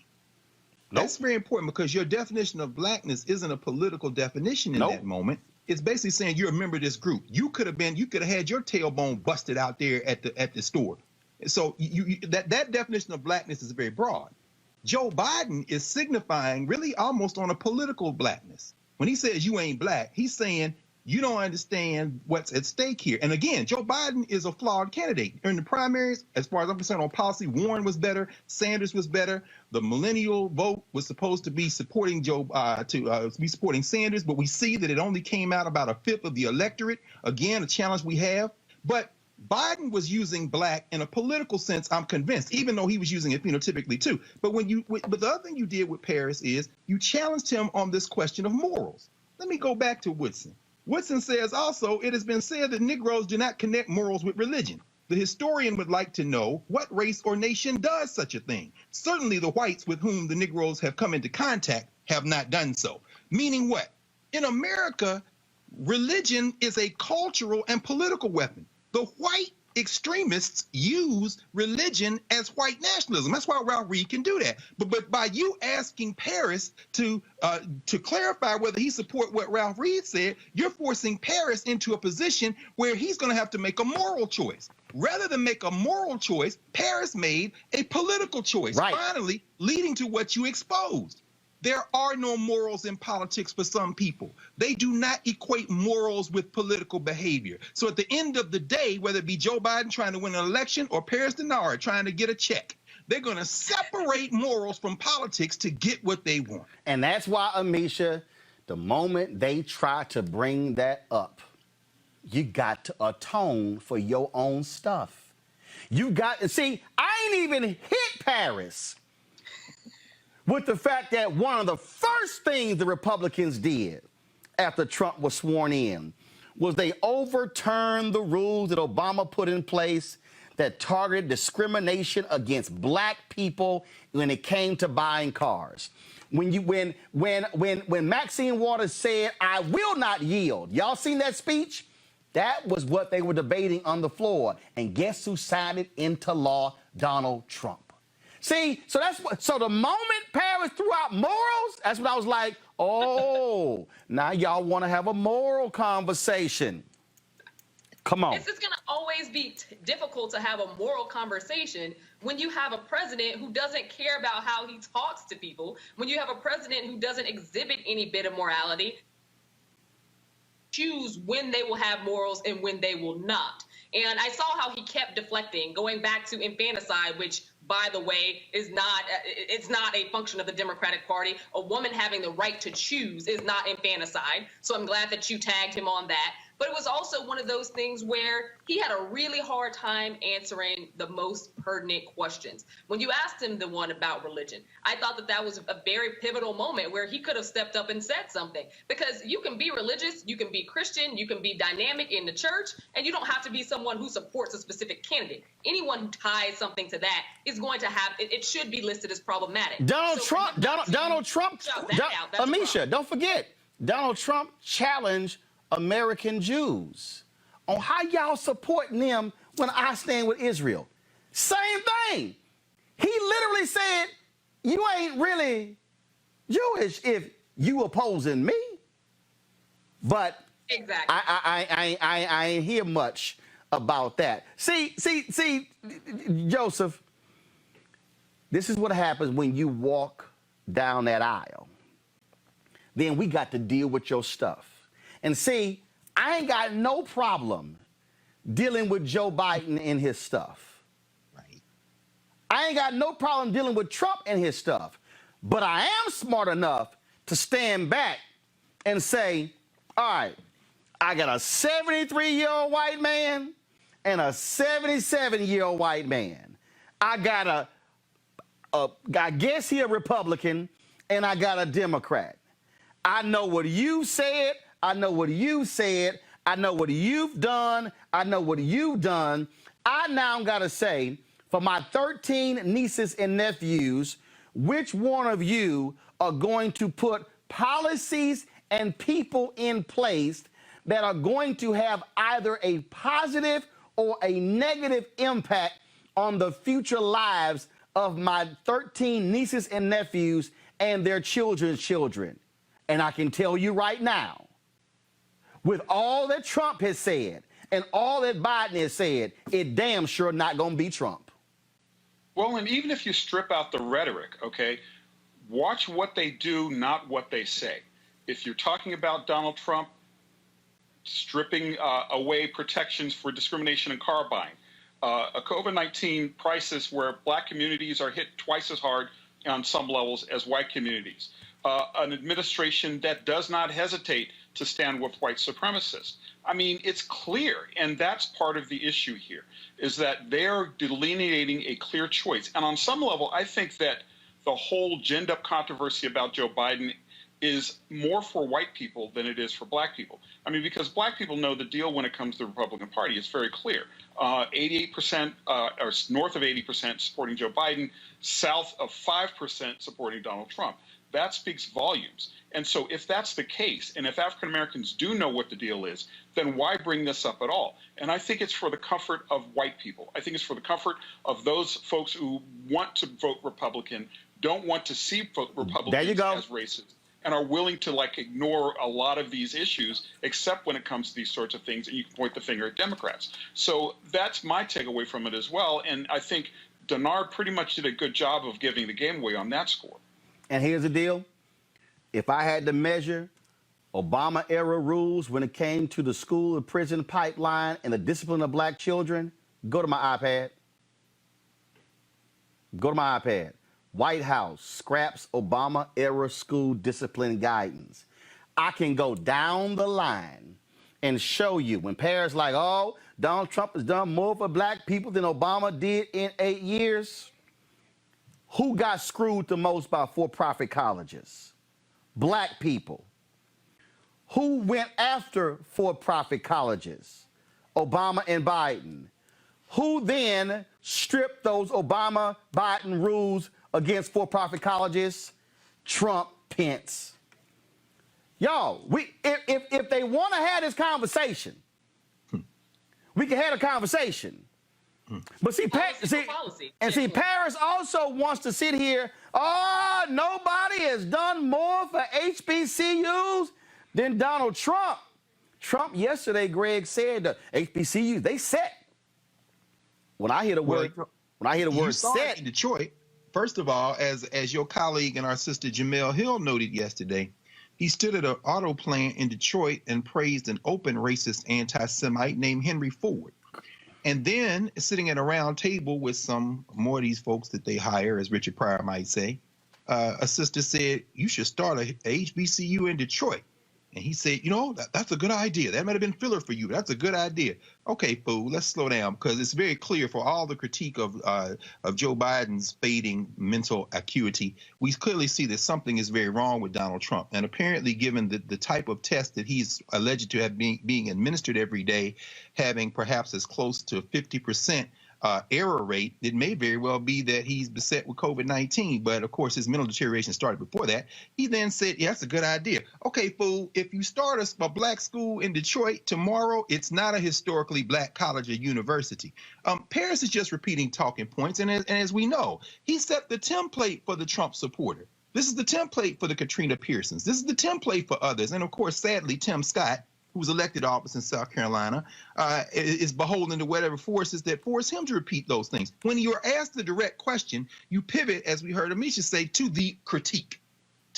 Nope. That's very important, because your definition of blackness isn't a political definition in that moment. It's basically saying you're a member of this group. You could have had your tailbone busted out there at the store. So that definition of blackness is very broad. Joe Biden is signifying really almost on a political blackness. When he says you ain't black, he's saying You don't understand what's at stake here. And again, Joe Biden is a flawed candidate. In the primaries, as far as I'm concerned on policy, Warren was better, Sanders was better. The millennial vote was supposed to be supporting supporting Sanders, but we see that it only came out about a fifth of the electorate. Again, a challenge we have. But Biden was using black in a political sense, I'm convinced, even though he was using it phenotypically too. But but the other thing you did with Paris is you challenged him on this question of morals. Let me go back to Woodson. Woodson says also, it has been said that Negroes do not connect morals with religion. The historian would like to know what race or nation does such a thing. Certainly the whites with whom the Negroes have come into contact have not done so. Meaning what? In America, religion is a cultural and political weapon. The white extremists use religion as white nationalism. That's why Ralph Reed can do that. But by you asking Paris to clarify whether he support what Ralph Reed said, you're forcing Paris into a position where he's going to have to make a moral choice. Rather than make a moral choice, Paris made a political choice, finally leading to what you exposed. There are no morals in politics for some people. They do not equate morals with political behavior. So at the end of the day, whether it be Joe Biden trying to win an election or Paris Dennard trying to get a check, they're going to separate morals from politics to get what they want. And that's why, Amisha, the moment they try to bring that up, you got to atone for your own stuff. You got to see, I ain't even hit Paris with the fact that one of the first things the Republicans did after Trump was sworn in was they overturned the rules that Obama put in place that targeted discrimination against black people when it came to buying cars. When Maxine Waters said, "I will not yield," y'all seen that speech? That was what they were debating on the floor. And guess who signed it into law? Donald Trump. See, so the moment Paris threw out morals, that's when I was like, oh, now y'all want to have a moral conversation. Come on. It's going to always be difficult to have a moral conversation when you have a president who doesn't care about how he talks to people, when you have a president who doesn't exhibit any bit of morality, choose when they will have morals and when they will not. And I saw how he kept deflecting, going back to infanticide, which, by the way, it's not a function of the Democratic Party. A woman having the right to choose is not infanticide. So I'm glad that you tagged him on that. But it was also one of those things where he had a really hard time answering the most pertinent questions. When you asked him the one about religion, I thought that that was a very pivotal moment where he could have stepped up and said something. Because you can be religious, you can be Christian, you can be dynamic in the church, and you don't have to be someone who supports a specific candidate. Anyone who ties something to that is going to have, it should be listed as problematic. Donald Trump, Amisha, don't forget, Donald Trump challenged American Jews on how y'all supporting them when I stand with Israel. Same thing. He literally said, you ain't really Jewish if you opposing me. But exactly. I ain't hear much about that. See, Joseph, this is what happens when you walk down that aisle. Then we got to deal with your stuff. And see, I ain't got no problem dealing with Joe Biden and his stuff. Right. I ain't got no problem dealing with Trump and his stuff. But I am smart enough to stand back and say, all right, I got a 73-year-old white man and a 77-year-old white man. I got I guess he a Republican, and I got a Democrat. I know what you said. I know what you said. I know what you've done. I know what you've done. I now got to say, for my 13 nieces and nephews, which one of you are going to put policies and people in place that are going to have either a positive or a negative impact on the future lives of my 13 nieces and nephews and their children's children? And I can tell you right now, with all that Trump has said and all that Biden has said, it damn sure not going to be Trump. Well, and even if you strip out the rhetoric, okay, watch what they do, not what they say. If you're talking about Donald Trump, stripping away protections for discrimination in car buying, a COVID-19 crisis where black communities are hit twice as hard on some levels as white communities, an administration that does not hesitate to stand with white supremacists. I mean, it's clear, and that's part of the issue here, is that they're delineating a clear choice. And on some level, I think that the whole ginned-up controversy about Joe Biden is more for white people than it is for black people. I mean, because black people know the deal when it comes to the Republican Party. It's very clear. 88% or north of 80% supporting Joe Biden, south of 5% supporting Donald Trump. That speaks volumes. And so if that's the case, and if African Americans do know what the deal is, then why bring this up at all? And I think it's for the comfort of white people. I think it's for the comfort of those folks who want to vote Republican, don't want to see Republicans as racist, and are willing to ignore a lot of these issues, except when it comes to these sorts of things, and you can point the finger at Democrats. So that's my takeaway from it as well. And I think Dennard pretty much did a good job of giving the game away on that score. And here's the deal. If I had to measure Obama-era rules when it came to the school and prison pipeline and the discipline of black children, go to my iPad. Go to my iPad. White House scraps Obama-era school discipline guidance. I can go down the line and show you when parents like, oh, Donald Trump has done more for black people than Obama did in 8 years. Who got screwed the most by for-profit colleges? Black people. Who went after for-profit colleges? Obama and Biden. Who then stripped those Obama-Biden rules against for-profit colleges? Trump, Pence. Y'all, if they want to have this conversation, we can have a conversation. But see, Paris also wants to sit here, oh, nobody has done more for HBCUs than Donald Trump. Trump yesterday, Greg, said the HBCUs, they set. When I hear the word set in Detroit, first of all, as your colleague and our sister Jamel Hill noted yesterday, he stood at an auto plant in Detroit and praised an open racist anti-Semite named Henry Ford. And then sitting at a round table with some more of these folks that they hire, as Richard Pryor might say, a sister said, you should start a HBCU in Detroit. And he said, you know, that's a good idea. That might have been filler for you. That's a good idea. Okay, fool, let's slow down, because it's very clear for all the critique of Joe Biden's fading mental acuity, we clearly see that something is very wrong with Donald Trump. And apparently, given the type of test that he's alleged to have being administered every day, having perhaps as close to 50% error rate, it may very well be that he's beset with COVID-19. But of course, his mental deterioration started before that. He then said, yeah, that's a good idea. Okay, fool, if you start a black school in Detroit tomorrow, it's not a historically black college or university. Paris is just repeating talking points. And as we know, he set the template for the Trump supporter. This is the template for the Katrina Pearsons. This is the template for others. And of course, sadly, Tim Scott, who was elected to office in South Carolina, is beholden to whatever forces that force him to repeat those things. When you're asked the direct question, you pivot, as we heard Amisha say, to the critique.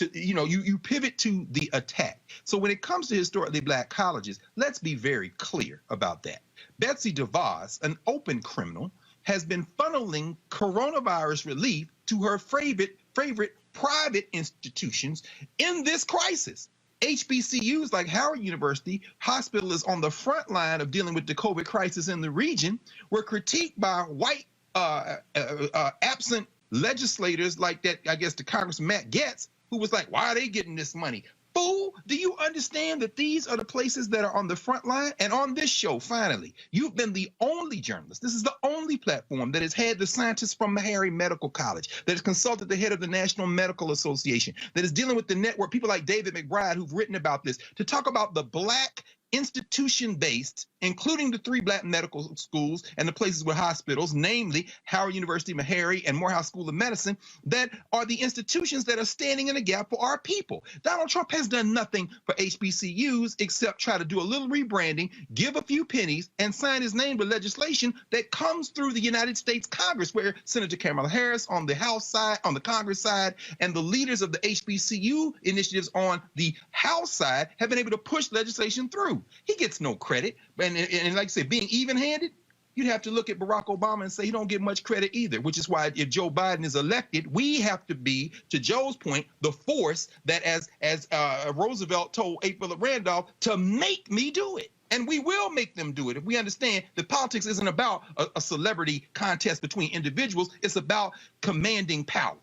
You pivot to the attack. So when it comes to historically black colleges, let's be very clear about that. Betsy DeVos, an open criminal, has been funneling coronavirus relief to her favorite private institutions in this crisis. HBCUs like Howard University Hospital is on the front line of dealing with the COVID crisis in the region, were critiqued by white absent legislators like that, I guess, the Congressman Matt Gaetz, who was like, why are they getting this money? Fool, do you understand that these are the places that are on the front line? And on this show, finally, you've been the only journalist. This is the only platform that has had the scientists from Meharry Medical College, that has consulted the head of the National Medical Association, that is dealing with the network, people like David McBride who've written about this, to talk about the black institution-based including the 3 black medical schools and the places with hospitals, namely Howard University, Meharry, and Morehouse School of Medicine, that are the institutions that are standing in the gap for our people. Donald Trump has done nothing for HBCUs except try to do a little rebranding, give a few pennies, and sign his name to legislation that comes through the United States Congress, where Senator Kamala Harris on the House side, on the Congress side, and the leaders of the HBCU initiatives on the House side have been able to push legislation through. He gets no credit. And like I said, being even-handed, you'd have to look at Barack Obama and say he don't get much credit either, which is why if Joe Biden is elected, we have to be, to Joe's point, the force that, as Roosevelt told A. Philip Randolph, to make me do it. And we will make them do it if we understand that politics isn't about a celebrity contest between individuals. It's about commanding power.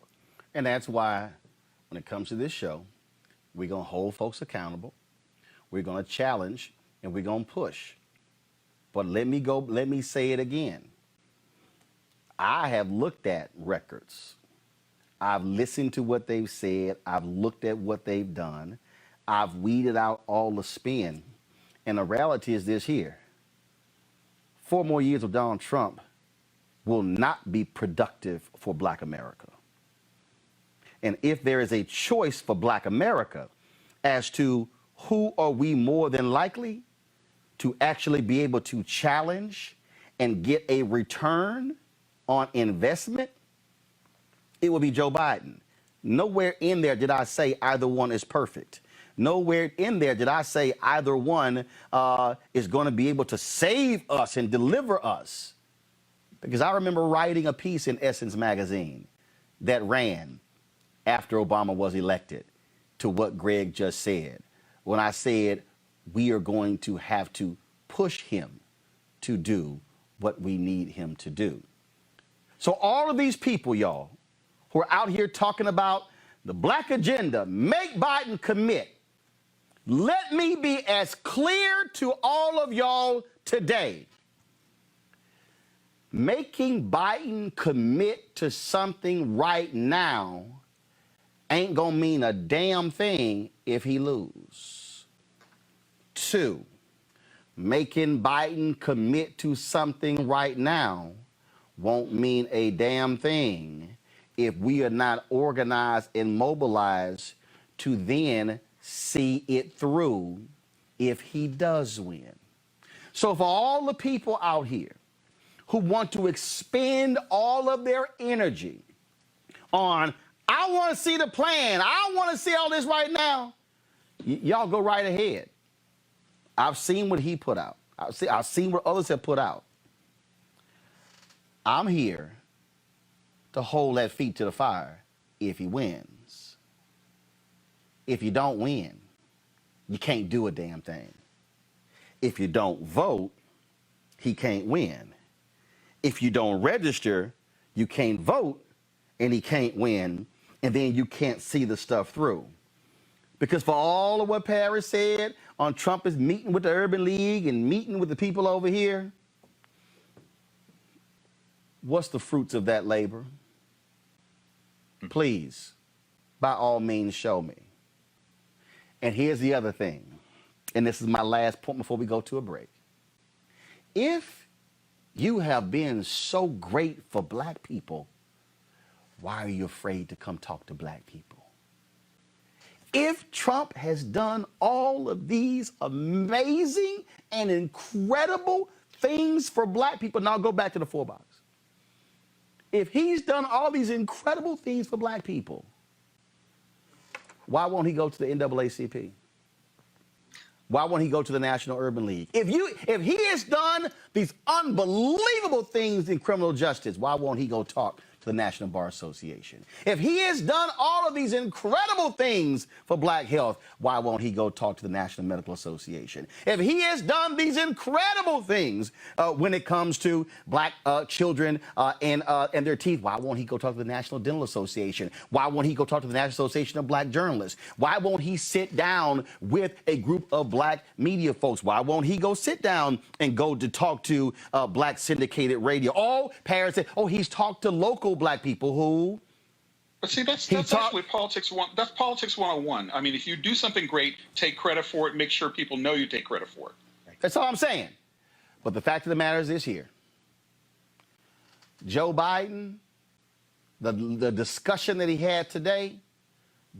And that's why when it comes to this show, we're going to hold folks accountable. We're going to challenge and we're going to push. But let me say it again. I have looked at records. I've listened to what they've said. I've looked at what they've done. I've weeded out all the spin. And the reality is this here. 4 more years of Donald Trump will not be productive for Black America. And if there is a choice for Black America as to who are we more than likely to actually be able to challenge and get a return on investment, it will be Joe Biden. Nowhere in there did I say either one is perfect. Nowhere in there did I say either one is going to be able to save us and deliver us. Because I remember writing a piece in Essence magazine that ran after Obama was elected to what Greg just said. When I said we are going to have to push him to do what we need him to do. So all of these people, y'all, who are out here talking about the Black agenda, make Biden commit. Let me be as clear to all of y'all today. Making Biden commit to something right now ain't gonna mean a damn thing if he lose. 2, making Biden commit to something right now won't mean a damn thing if we are not organized and mobilized to then see it through if he does win. So for all the people out here who want to expend all of their energy on, I want to see the plan, I want to see all this right now, y'all go right ahead. I've seen what he put out. I've seen what others have put out. I'm here to hold that feet to the fire if he wins. If you don't win, you can't do a damn thing. If you don't vote, he can't win. If you don't register, you can't vote and he can't win, and then you can't see the stuff through. Because for all of what Paris said on Trump is meeting with the Urban League and meeting with the people over here, what's the fruits of that labor? Please, by all means, show me. And here's the other thing, and this is my last point before we go to a break. If you have been so great for Black people, why are you afraid to come talk to Black people? If Trump has done all of these amazing and incredible things for Black people, now go back to the 4-box. If he's done all these incredible things for Black people, why won't he go to the NAACP? Why won't he go to the National Urban League? If he has done these unbelievable things in criminal justice, why won't he go talk to the National Bar Association? If he has done all of these incredible things for Black health, why won't he go talk to the National Medical Association? If he has done these incredible things when it comes to Black children and their teeth, why won't he go talk to the National Dental Association? Why won't he go talk to the National Association of Black Journalists? Why won't he sit down with a group of Black media folks? Why won't he go sit down and go to talk to Black syndicated radio? Oh, Paris said, oh, he's talked to local Black people who. But see, that's actually politics. That's politics 101. I mean, if you do something great, take credit for it. Make sure people know you take credit for it. That's all I'm saying. But the fact of the matter is this here. Joe Biden, the discussion that he had today,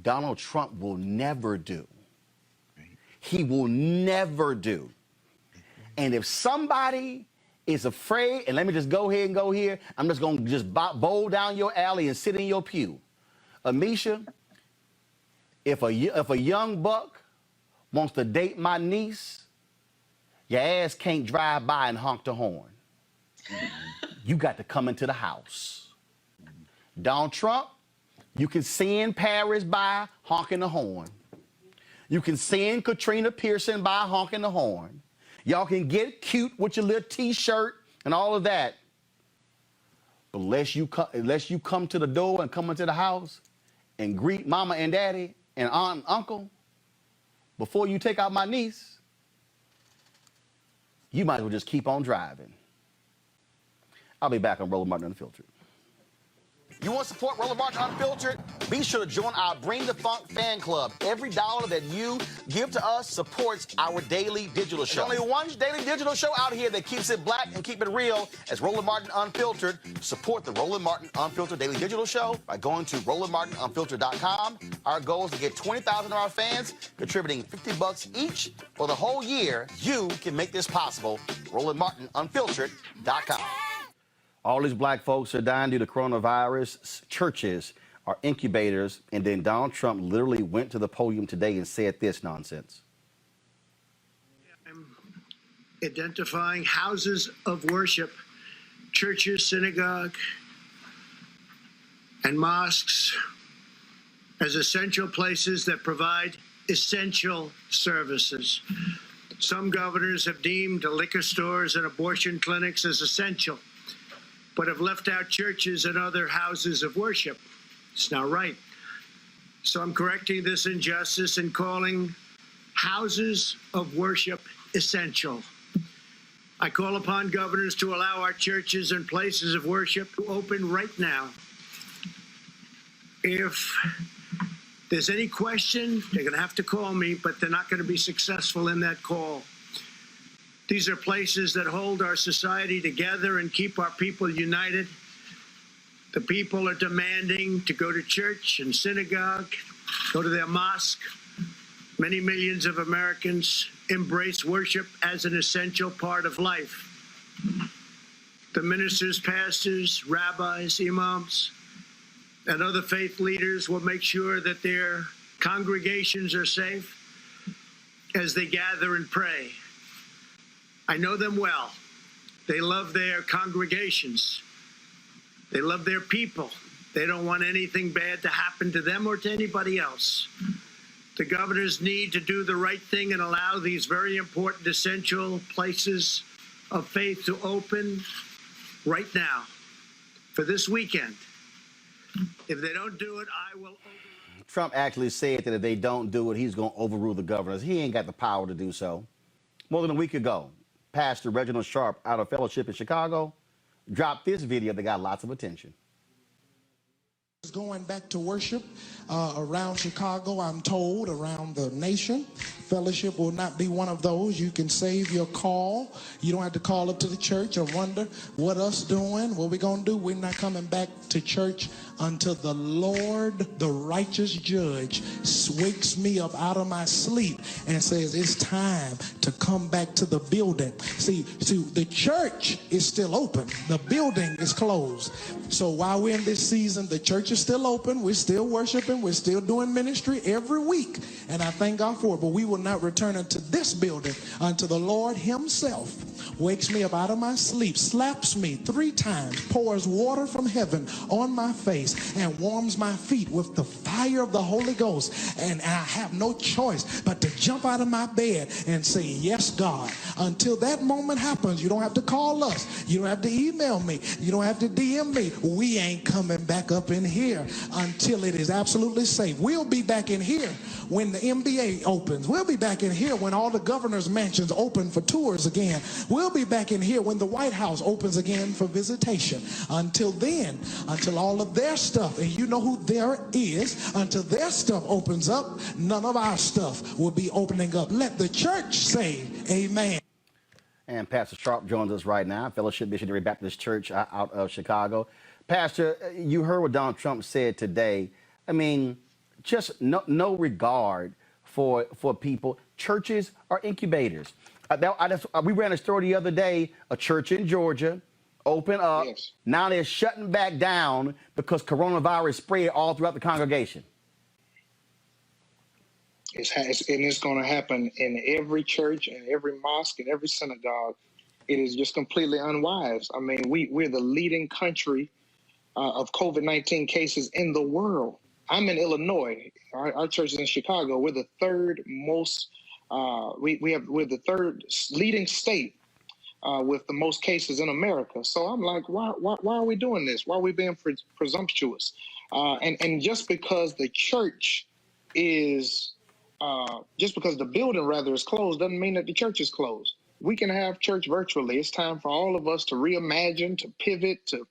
Donald Trump will never do. He will never do. And if somebody is afraid, and let me just go ahead and go here, I'm just going to just bowl down your alley and sit in your pew. Amisha, if a young buck wants to date my niece, your ass can't drive by and honk the horn. You got to come into the house. Donald Trump, you can send Paris by honking the horn. You can send Katrina Pearson by honking the horn. Y'all can get cute with your little T-shirt and all of that. But unless you come to the door and come into the house and greet mama and daddy and aunt and uncle before you take out my niece, you might as well just keep on driving. I'll be back on Roland Martin Unfiltered. You want to support Roland Martin Unfiltered? Be sure to join our Bring the Funk fan club. Every dollar that you give to us supports our daily digital show. There's only one daily digital show out here that keeps it black and keep it real as Roland Martin Unfiltered. Support the Roland Martin Unfiltered daily digital show by going to RolandMartinUnfiltered.com. Our goal is to get 20,000 of our fans contributing $50 each for the whole year. You can make this possible. RolandMartinUnfiltered.com. All these black folks are dying due to coronavirus. Churches are incubators. And then Donald Trump literally went to the podium today and said this nonsense. I'm identifying houses of worship, churches, synagogue, and mosques as essential places that provide essential services. Some governors have deemed liquor stores and abortion clinics as essential, but have left out churches and other houses of worship. It's not right. So I'm correcting this injustice and calling houses of worship essential. I call upon governors to allow our churches and places of worship to open right now. If there's any question, they're going to have to call me, but they're not going to be successful in that call. These are places that hold our society together and keep our people united. The people are demanding to go to church and synagogue, go to their mosque. Many millions of Americans embrace worship as an essential part of life. The ministers, pastors, rabbis, imams, and other faith leaders will make sure that their congregations are safe as they gather and pray. I know them well. They love their congregations. They love their people. They don't want anything bad to happen to them or to anybody else. The governors need to do the right thing and allow these very important, essential places of faith to open right now for this weekend. If they don't do it, I will overrule. Trump actually said that if they don't do it, he's going to overrule the governors. He ain't got the power to do so. More than a week ago, Pastor Reginald Sharp out of Fellowship in Chicago dropped this video that got lots of attention. Going back to worship around Chicago, I'm told, around the nation. Fellowship will not be one of those. You can save your call. You don't have to call up to the church or wonder what us doing, what we gonna do. We're not coming back to church until the Lord, the righteous judge, wakes me up out of my sleep and says it's time to come back to the building. See, the church is still open. The building is closed. So while we're in this season, the church is still open. We're still worshiping. We're still doing ministry every week. And I thank God for it. But we will not return unto this building until the Lord himself wakes me up out of my sleep, slaps me 3 times, pours water from heaven on my face, and warms my feet with the fire of the Holy Ghost. And I have no choice but to jump out of my bed and say, yes, God. Until that moment happens, you don't have to call us. You don't have to email me. You don't have to DM me. We ain't coming back up in here until it is absolutely safe. We'll be back in here when the NBA opens. We'll be back in here when all the governor's mansions open for tours again. We'll be back in here when the White House opens again for visitation. Until then, until all of their stuff, and you know who there is, until their stuff opens up, none of our stuff will be opening up. Let the church say amen. And Pastor Sharp joins us right now, Fellowship Missionary Baptist Church out of Chicago. Pastor, you heard what Donald Trump said today. I mean, just no regard for people. Churches are incubators. We ran a story the other day, a church in Georgia opened up. Yes. Now they're shutting back down because coronavirus spread all throughout the congregation. It's going to happen in every church and every mosque and every synagogue. It is just completely unwise. I mean, we're the leading country of COVID-19 cases in the world. I'm in Illinois. Our church is in Chicago. We're the third most. We're the third leading state with the most cases in America. So I'm like, why are we doing this? Why are we being presumptuous? And just because the church is. Just because the building rather is closed doesn't mean that the church is closed. We can have church virtually. It's time for all of us to reimagine, to pivot, to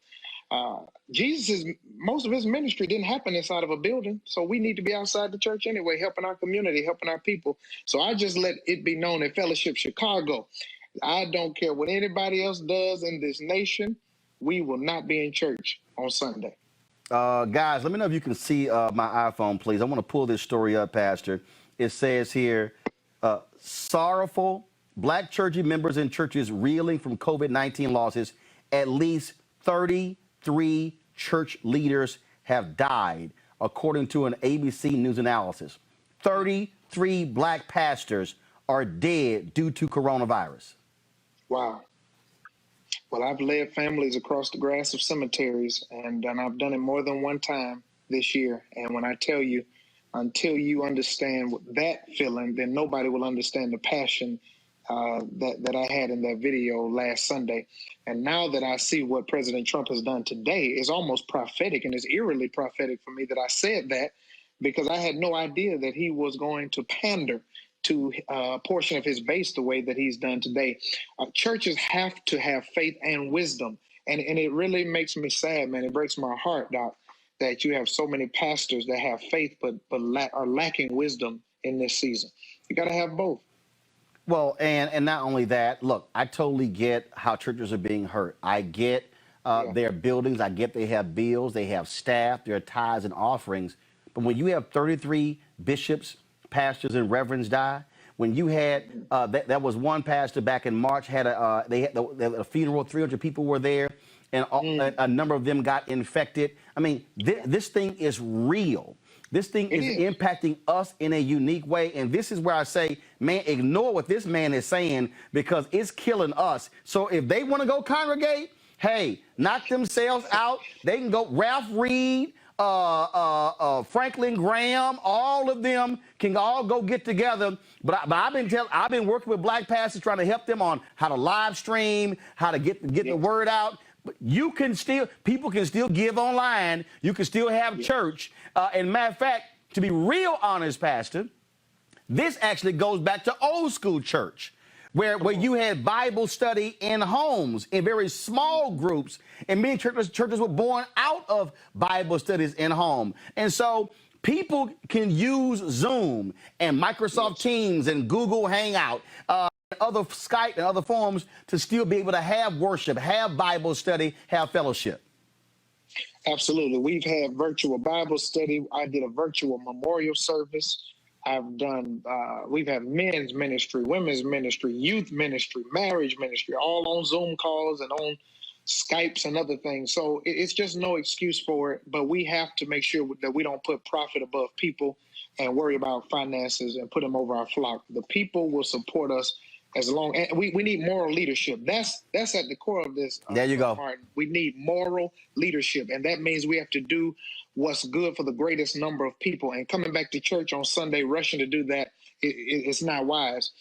most of his ministry didn't happen inside of a building. So we need to be outside the church anyway, helping our community, helping our people. So I just let it be known at Fellowship Chicago, I don't care what anybody else does in this nation, we will not be in church on Sunday. Guys, let me know if you can see my iPhone, please. I want to pull this story up, Pastor. It says here, sorrowful Black clergy members in churches reeling from COVID-19 losses. At least 33 church leaders have died, according to an ABC News analysis. 33 Black pastors are dead due to coronavirus. Wow. Well, I've led families across the grass of cemeteries, and I've done it more than one time this year. And when I tell you, until you understand that feeling, then nobody will understand the passion that I had in that video last Sunday. And now that I see what President Trump has done today, is almost prophetic, and it's eerily prophetic for me that I said that, because I had no idea that he was going to pander to a portion of his base the way that he's done today. Churches have to have faith and wisdom. And it really makes me sad, man. It breaks my heart, Doc, that you have so many pastors that have faith but are lacking wisdom in this season. You got to have both. Well, and not only that, look, I totally get how churches are being hurt. I get their buildings. I get they have bills, they have staff, their tithes and offerings. But when you have 33 bishops, pastors, and reverends die, when you had that was one pastor back in March had they had a funeral, 300 people were there, and a number of them got infected. I mean, this thing is real. This thing is impacting us in a unique way. And this is where I say, man, ignore what this man is saying, because it's killing us. So if they want to go congregate, hey, knock themselves out. They can go. Ralph Reed, Franklin Graham, all of them can all go get together. But I've been working with Black pastors trying to help them on how to live stream, how to get the word out. But people can still give online. You can still have church. And matter of fact, to be real honest, Pastor, this actually goes back to old school church, where you had Bible study in homes, in very small groups, and many churches were born out of Bible studies in home. And so people can use Zoom and Microsoft Teams and Google Hangout, other Skype and other forms to still be able to have worship, have Bible study, have fellowship. Absolutely. We've had virtual Bible study. I did a virtual memorial service. We've had men's ministry, women's ministry, youth ministry, marriage ministry, all on Zoom calls and on Skypes and other things. So it's just no excuse for it, but we have to make sure that we don't put profit above people and worry about finances and put them over our flock. The people will support us as long as we need moral leadership. That's at the core of this. There you go. Martin. We need moral leadership, and that means we have to do what's good for the greatest number of people. And coming back to church on Sunday, rushing to do that, it's not wise.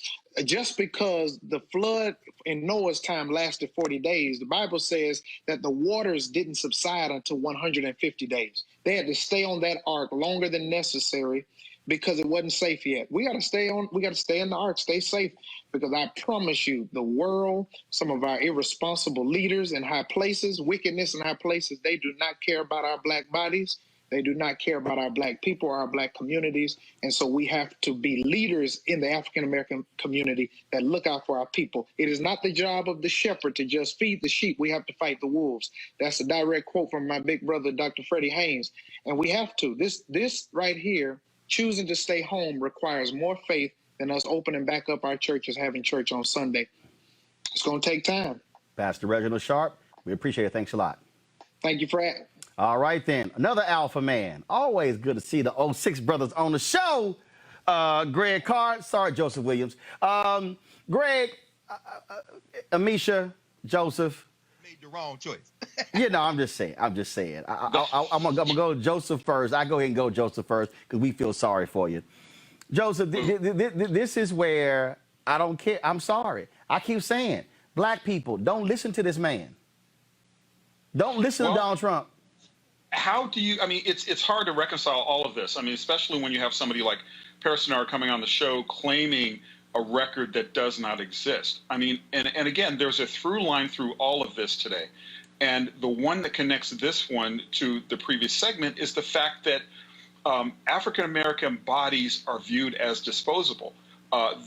Just because the flood in Noah's time lasted 40 days, the Bible says that the waters didn't subside until 150 days. They had to stay on that ark longer than necessary because it wasn't safe yet. We got to stay in the ark, stay safe, because I promise you, the world, some of our irresponsible leaders in high places, wickedness in high places, they do not care about our Black bodies. They do not care about our black people or our black communities. And so we have to be leaders in the African-American community that look out for our people. It is not the job of the shepherd to just feed the sheep. We have to fight the wolves. That's a direct quote from my big brother, Dr. Freddie Haynes. And we have to. This right here, choosing to stay home, requires more faith than us opening back up our churches, having church on Sunday. It's going to take time. Pastor Reginald Sharp, we appreciate it. Thanks a lot. Thank you for asking. All right, then. Another alpha man. Always good to see the 06 brothers on the show. Greg Carr. Sorry, Joseph Williams. Greg, Aishah, Joseph. Made the wrong choice. I'm just saying. I'm going to go Joseph first. I go ahead and go Joseph first because we feel sorry for you. Joseph, this is where I don't care. I'm sorry. I keep saying, black people, don't listen to this man. Don't listen to Donald Trump. How do you, it's hard to reconcile all of this. Especially when you have somebody like Dennard coming on the show claiming a record that does not exist. And again, there's a through line through all of this today. And the one that connects this one to the previous segment is the fact that African-American bodies are viewed as disposable.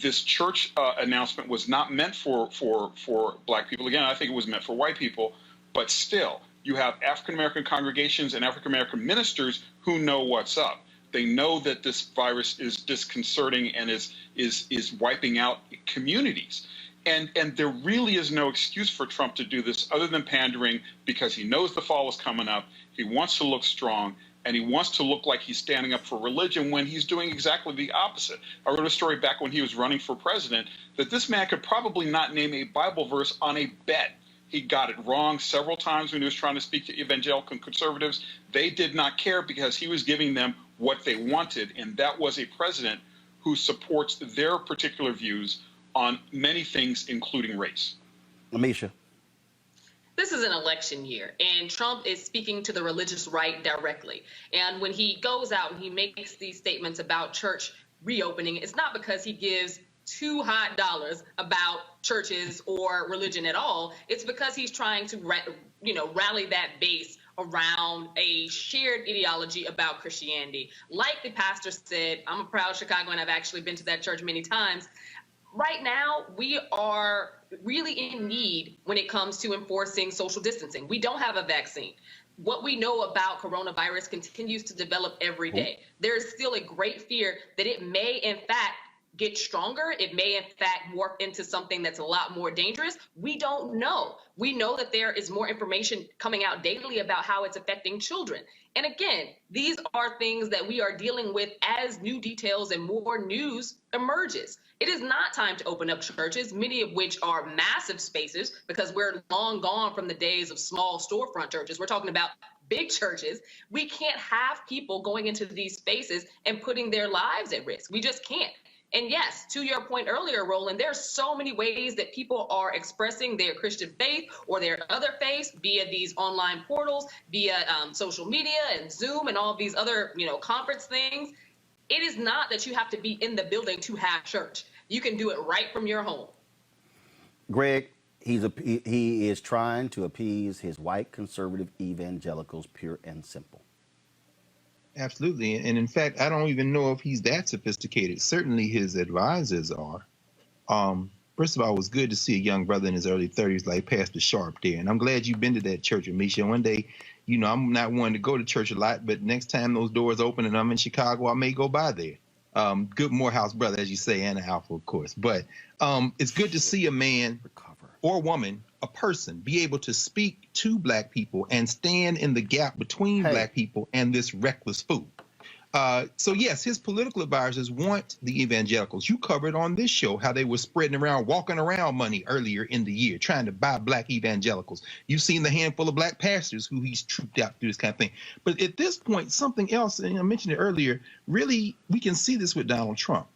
This church announcement was not meant for black people. Again, I think it was meant for white people, but still. You have African-American congregations and African-American ministers who know what's up. They know that this virus is disconcerting and is wiping out communities. And there really is no excuse for Trump to do this other than pandering because he knows the fall is coming up. He wants to look strong and he wants to look like he's standing up for religion when he's doing exactly the opposite. I wrote a story back when he was running for president that this man could probably not name a Bible verse on a bet. He got it wrong several times when he was trying to speak to evangelical conservatives. They did not care because he was giving them what they wanted, and that was a president who supports their particular views on many things, including race. Aishah. This is an election year, and Trump is speaking to the religious right directly. And when he goes out and he makes these statements about church reopening, it's not because he gives $2 hot about churches or religion at all. It's because he's trying to rally that base around a shared ideology about Christianity. Like the pastor said, I'm a proud Chicagoan. I've actually been to that church many times. Right now, we are really in need when it comes to enforcing social distancing. We don't have a vaccine. What we know about coronavirus continues to develop every day. There's still a great fear that it may, in fact, get stronger. It may, in fact, morph into something that's a lot more dangerous. We don't know. We know that there is more information coming out daily about how it's affecting children. And again, these are things that we are dealing with as new details and more news emerges. It is not time to open up churches, many of which are massive spaces, because we're long gone from the days of small storefront churches. We're talking about big churches. We can't have people going into these spaces and putting their lives at risk. We just can't. And yes, to your point earlier, Roland, there's so many ways that people are expressing their Christian faith or their other faiths via these online portals, via social media and Zoom and all of these other, conference things. It is not that you have to be in the building to have church. You can do it right from your home. Greg, he is trying to appease his white conservative evangelicals, pure and simple. Absolutely. And in fact, I don't even know if he's that sophisticated. Certainly his advisors are. First of all, it was good to see a young brother in his early 30s like Pastor Sharp there. And I'm glad you've been to that church, Aishah. One day, I'm not one to go to church a lot, but next time those doors open and I'm in Chicago, I may go by there. Good Morehouse brother, as you say, and an alpha, of course. But it's good to see a man or woman, a person, be able to speak to black people and stand in the gap between black people and this reckless fool. So yes, his political advisors want the evangelicals. You covered on this show how they were spreading around, walking around money earlier in the year, trying to buy black evangelicals. You've seen the handful of black pastors who he's trooped out through this kind of thing. But at this point, something else, and I mentioned it earlier, really, we can see this with Donald Trump.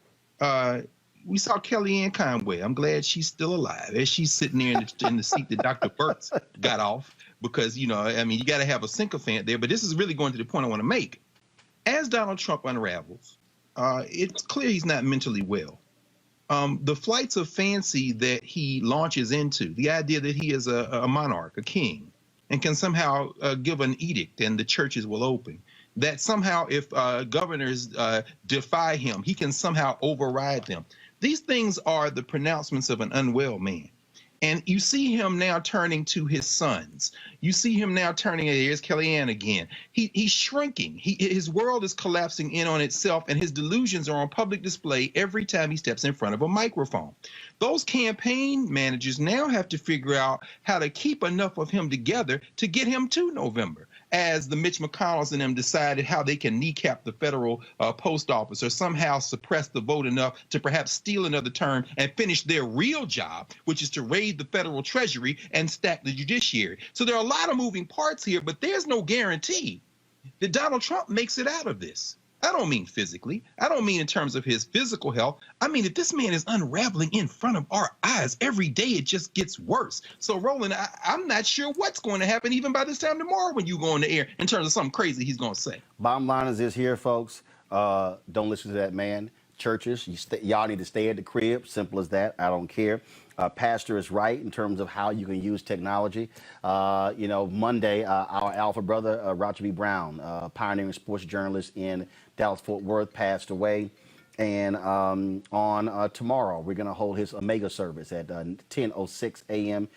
We saw Kellyanne Conway. I'm glad she's still alive. As she's sitting there in the seat that Dr. Burks got off, because, you got to have a sycophant there. But this is really going to the point I want to make. As Donald Trump unravels, it's clear he's not mentally well. The flights of fancy that he launches into, the idea that he is a monarch, a king, and can somehow give an edict and the churches will open. that somehow if governors defy him, he can somehow override them. These things are the pronouncements of an unwell man. And you see him now turning to his sons. You see him now turning, here's Kellyanne again. He's shrinking. His world is collapsing in on itself, and his delusions are on public display every time he steps in front of a microphone. Those campaign managers now have to figure out how to keep enough of him together to get him to November, as the Mitch McConnells and them decided how they can kneecap the federal post office or somehow suppress the vote enough to perhaps steal another term and finish their real job, which is to raid the federal treasury and stack the judiciary. So there are a lot of moving parts here, but there's no guarantee that Donald Trump makes it out of this. I don't mean physically. I don't mean in terms of his physical health. I mean, if this man is unraveling in front of our eyes every day, it just gets worse. So, Roland, I'm not sure what's going to happen even by this time tomorrow when you go on the air in terms of something crazy he's going to say. Bottom line is this here, folks. Don't listen to that man. Churches, y'all need to stay at the crib. Simple as that. I don't care. Pastor is right in terms of how you can use technology. You know, Monday, our alpha brother, Roger B. Brown, pioneering sports journalist in Dallas-Fort Worth, passed away. And on tomorrow, we're going to hold his Omega service at 10:06 a.m.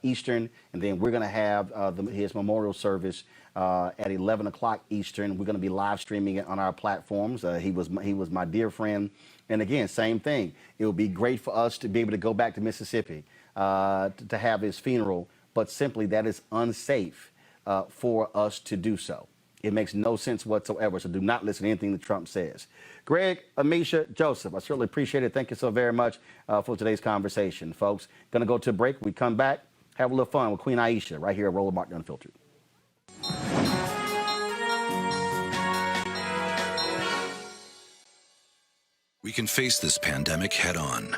Eastern. And then we're going to have his memorial service at 11 o'clock Eastern. We're going to be live streaming it on our platforms. He was my dear friend. And again, same thing. It would be great for us to be able to go back to Mississippi to have his funeral, but simply that is unsafe for us to do so. It makes no sense whatsoever, so do not listen to anything that Trump says. Greg, Amisha, Joseph, I certainly appreciate it. Thank you so very much for today's conversation, folks. Going to go to a break. We come back, have a little fun with Queen Aishah right here at Roland Martin Unfiltered. We can face this pandemic head on.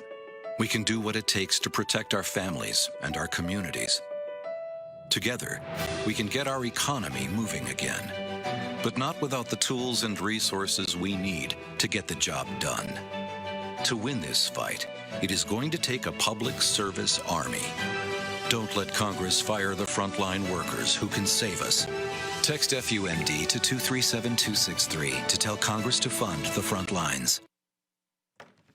We can do what it takes to protect our families and our communities. Together, we can get our economy moving again, but not without the tools and resources we need to get the job done. To win this fight, it is going to take a public service army. Don't let Congress fire the frontline workers who can save us. Text FUND to 237263 to tell Congress to fund the front lines.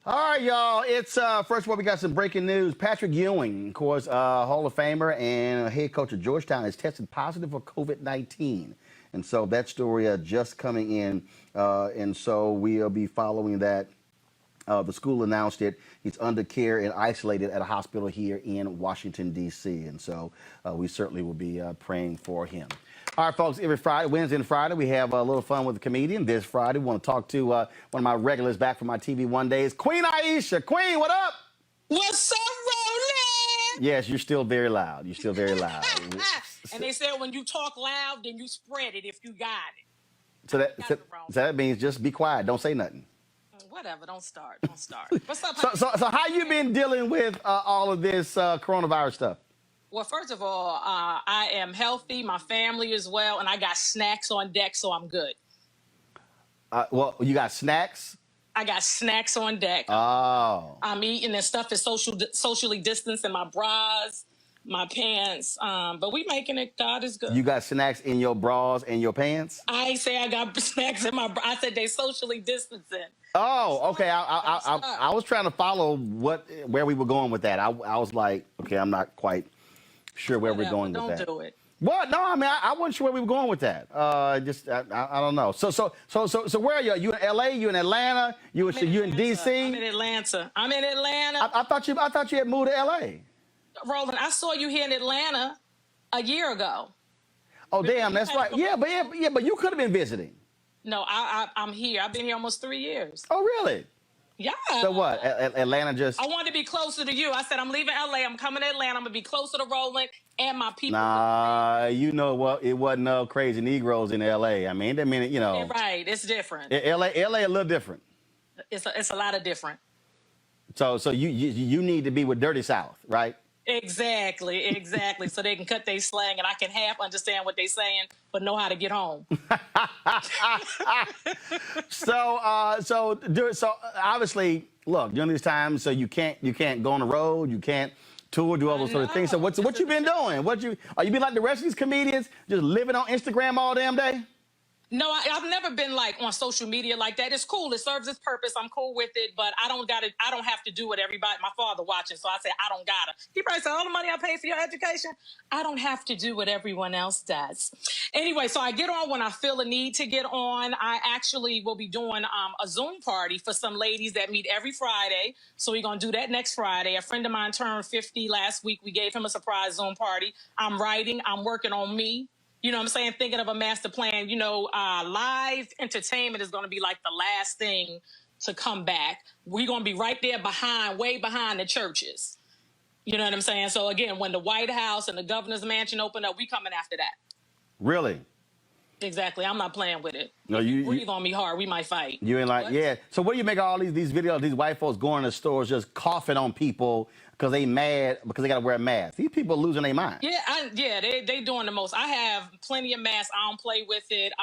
All right, y'all. It's first of all, we got some breaking news. Patrick Ewing, of course, Hall of Famer and head coach of Georgetown, is tested positive for COVID-19. And so that story just coming in. And so we'll be following that. The school announced it. He's under care and isolated at a hospital here in Washington, D.C. And so we certainly will be praying for him. All right, folks, every Friday, Wednesday and Friday, we have a little fun with the comedian. This Friday, we want to talk to one of my regulars back from my TV One Days, Queen Aishah. Queen, what up? What's up, Roland? Yes, you're still very loud. You're still very loud. And they said when you talk loud, then you spread it if you got it. So that means just be quiet. Don't say nothing. Whatever, don't start. What's up? So how you been dealing with all of this coronavirus stuff? Well, first of all, I am healthy, my family as well, and I got snacks on deck, so I'm good. Well, you got snacks? I got snacks on deck. Oh. I'm eating and stuff is socially distanced in my bras, my pants, but we making it. God is good. You got snacks in your bras and your pants? I ain't say I got snacks in my bra. I said they socially distancing. Oh, okay. I was trying to follow where we were going with that. I was like, okay, I'm not quite sure where we're going with that. Don't do it. What? No, I mean, I wasn't sure where we were going with that. I don't know. So where are you? You in L.A.? You in Atlanta? You in D.C.? I'm in Atlanta. I thought you had moved to L.A. Roland, I saw you here in Atlanta a year ago. Oh, damn, that's right. Yeah, but you could have been visiting. No, I'm here. I've been here almost 3 years. Oh, really? Yeah. So what? Atlanta just... I wanted to be closer to you. I said, I'm leaving L.A. I'm coming to Atlanta. I'm going to be closer to Roland and my people. Nah, you know what? It wasn't no crazy Negroes in L.A. I mean, that mean, you know... Right. It's different. L.A. a little different. It's a lot of different. So you need to be with Dirty South, right? Exactly. So they can cut their slang and I can half understand what they're saying, but know how to get home. So obviously, look, during these times, so you can't go on the road, you can't tour, do all those sort of things. So what you been doing? Are you been like the rest of these comedians, just living on Instagram all damn day? No, I've never been like on social media like that. It's cool. It serves its purpose. I'm cool with it, but I don't have to do what everybody, my father watching. So I say, I don't gotta. He probably said, all the money I pay for your education, I don't have to do what everyone else does. Anyway, so I get on when I feel a need to get on. I actually will be doing a Zoom party for some ladies that meet every Friday. So we're going to do that next Friday. A friend of mine turned 50 last week. We gave him a surprise Zoom party. I'm writing. I'm working on me. You know what I'm saying? Thinking of a master plan. Live entertainment is going to be like the last thing to come back. We're going to be right there way behind the churches. You know what I'm saying? So again, when the White House and the governor's mansion open up, we coming after that. Really? Exactly. I'm not playing with it. No, you breathe on me hard, we might fight. You ain't like, what? Yeah. So what do you make of all these videos, these white folks going to stores just coughing on people because they mad because they got to wear a mask? These people are losing their mind. Yeah, they doing the most. I have plenty of masks. I don't play with it.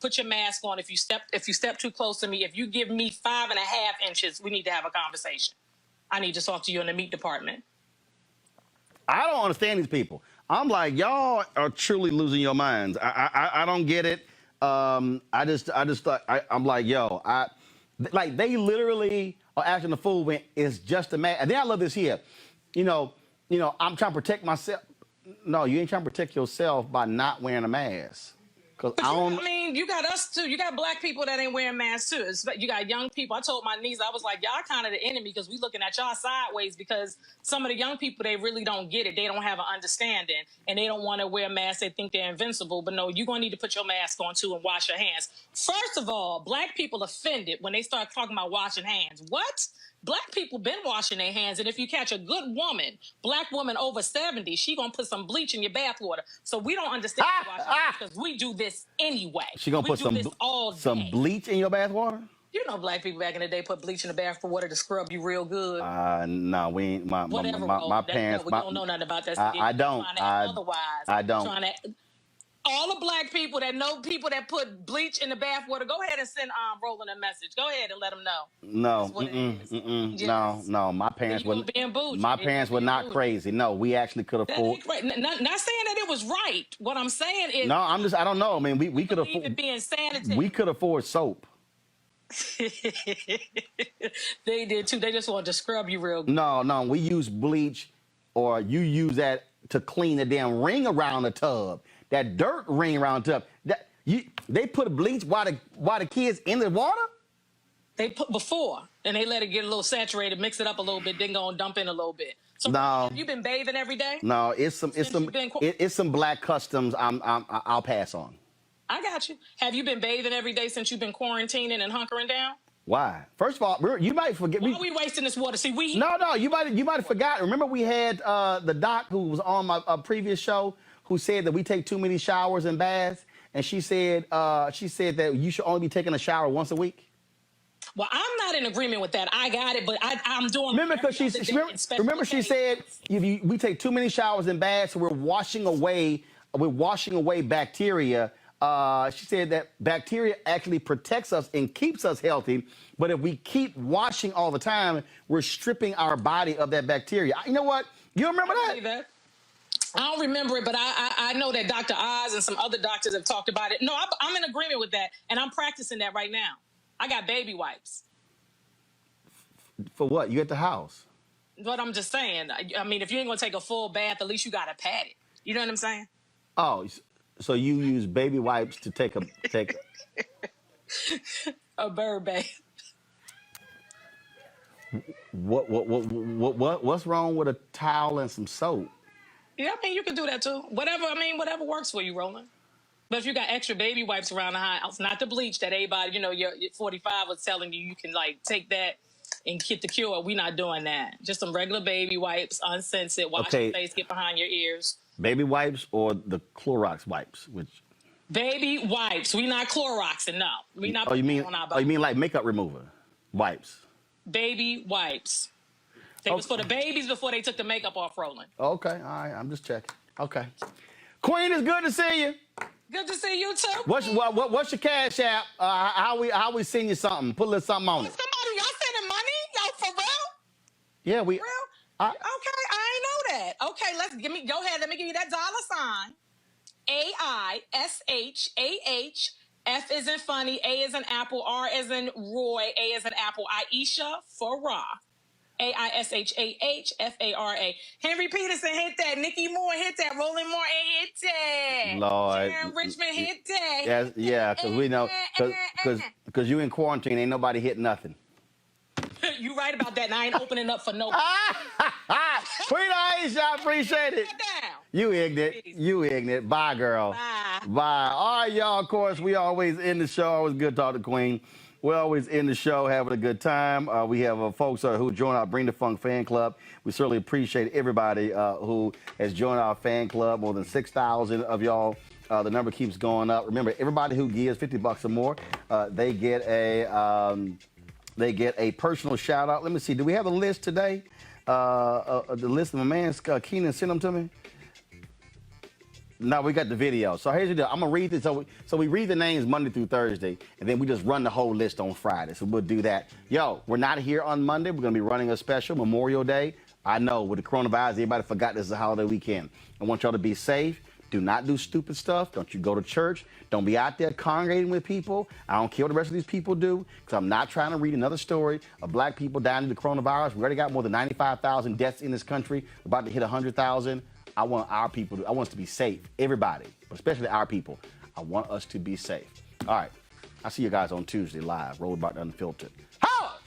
Put your mask on. If you step too close to me, if you give me 5.5 inches, we need to have a conversation. I need to talk to you in the meat department. I don't understand these people. I'm like, y'all are truly losing your minds. I don't get it. I just thought, I'm like, yo, like they literally are acting the fool when it's just a mask. And then I love this here. I'm trying to protect myself. No, you ain't trying to protect yourself by not wearing a mask. You got us too. You got black people that ain't wearing masks too. You got young people. I told my niece, I was like, y'all kind of the enemy because we looking at y'all sideways because some of the young people, they really don't get it. They don't have an understanding and they don't want to wear masks. They think they're invincible. But no, you're going to need to put your mask on too and wash your hands. First of all, black people offended when they start talking about washing hands. What? Black people been washing their hands, and if you catch a good woman, black woman over 70, she gonna put some bleach in your bathwater. So we don't understand washing hands because we do this anyway. She gonna put some bleach in your bathwater? You know, black people back in the day put bleach in the bathwater to scrub you real good. No, we ain't. My parents. We don't know nothing about that. I don't. I don't. All the black people that know people that put bleach in the bathwater, go ahead and send Roland a message. Go ahead and let them know. No. My parents were. My parents were not crazy. No, we actually could afford. Not saying that it was right. What I'm saying is. No, I don't know. I mean, we could afford. It being sanitary. We could afford soap. They did too. They just wanted to scrub you real good. No. We use bleach, or you use that to clean the damn ring around the tub. That dirt ring around the tub. They put bleach while the kids in the water? They put before, and they let it get a little saturated, mix it up a little bit, then go and dump in a little bit. So no, have you been bathing every day? No, it's some black customs I'll pass on. I got you. Have you been bathing every day since you've been quarantining and hunkering down? Why? First of all, you might forget. Why are we wasting this water? See, No, you might have forgotten. Remember we had the doc who was on my previous show who said that we take too many showers and baths, and she said that you should only be taking a shower once a week. Well, I'm not in agreement with that. I got it, but I'm doing. Remember, because she said we take too many showers and baths, so we're washing away bacteria. She said that bacteria actually protects us and keeps us healthy, but if we keep washing all the time, we're stripping our body of that bacteria. You know what? You remember that? I don't remember it, but I know that Dr. Oz and some other doctors have talked about it. No, I'm in agreement with that, and I'm practicing that right now. I got baby wipes. For what? You at the house? But I'm just saying, I mean, if you ain't going to take a full bath, at least you got to pat it. You know what I'm saying? Oh, so you use baby wipes to take a bird bath. What's wrong with a towel and some soap? Yeah, I mean, you can do that too. Whatever works for you, Roland. But if you got extra baby wipes around the house, not the bleach that everybody, your 45 was telling you can like take that and get the cure. We're not doing that. Just some regular baby wipes, unscented, wash your face, get behind your ears. Baby wipes or the Clorox wipes? Baby wipes. We not Cloroxing, no. We not on our body. Oh, you mean like makeup remover wipes? Baby wipes. They was for the babies before they took the makeup off, Roland. Okay, all right. I'm just checking. Okay. Queen, it's good to see you. Good to see you too. What's your cash app? How we send you something? Put a little something on it. Somebody, y'all sending money? Y'all for real? Yeah, we. Real? Okay, I ain't know that. Okay, go ahead. Let me give you that $sign. AISHAH F is in funny, A is in apple, R is in Roy, A is in apple, Aishah Farah. Aishah Henry Peterson hit that. Nikki Moore hit that. Roland Martin hit that. Lord. Sharon Richmond hit that. Yes, yeah, because we know, because you in quarantine, ain't nobody hit nothing. You right about that, and I ain't opening up for no. Queen Aishah, I appreciate it. You ignorant. You ignorant. Bye, girl. Bye. Bye. All right, y'all. Of course, we always end the show. Always good to talk to Queen. We always end the show having a good time. We have folks who join our Bring the Funk fan club. We certainly appreciate everybody who has joined our fan club. More than 6,000 of y'all. The number keeps going up. Remember, everybody who gives $50 or more, they get a personal shout out. Let me see. Do we have a list today? The list of my man Keenan sent them to me. No, we got the video. So here's the deal. I'm gonna read this. So we read the names Monday through Thursday, and then we just run the whole list on Friday. So we'll do that. Yo, we're not here on Monday. We're gonna be running a special Memorial Day. I know with the coronavirus, everybody forgot this is a holiday weekend. I want y'all to be safe. Do not do stupid stuff. Don't you go to church. Don't be out there congregating with people. I don't care what the rest of these people do, because I'm not trying to read another story of black people dying due to coronavirus. We already got more than 95,000 deaths in this country. We're about to hit 100,000. I want our people I want us to be safe. Everybody, but especially our people. I want us to be safe. All right. I'll see you guys on Tuesday live. Roland Martin Unfiltered. Holla!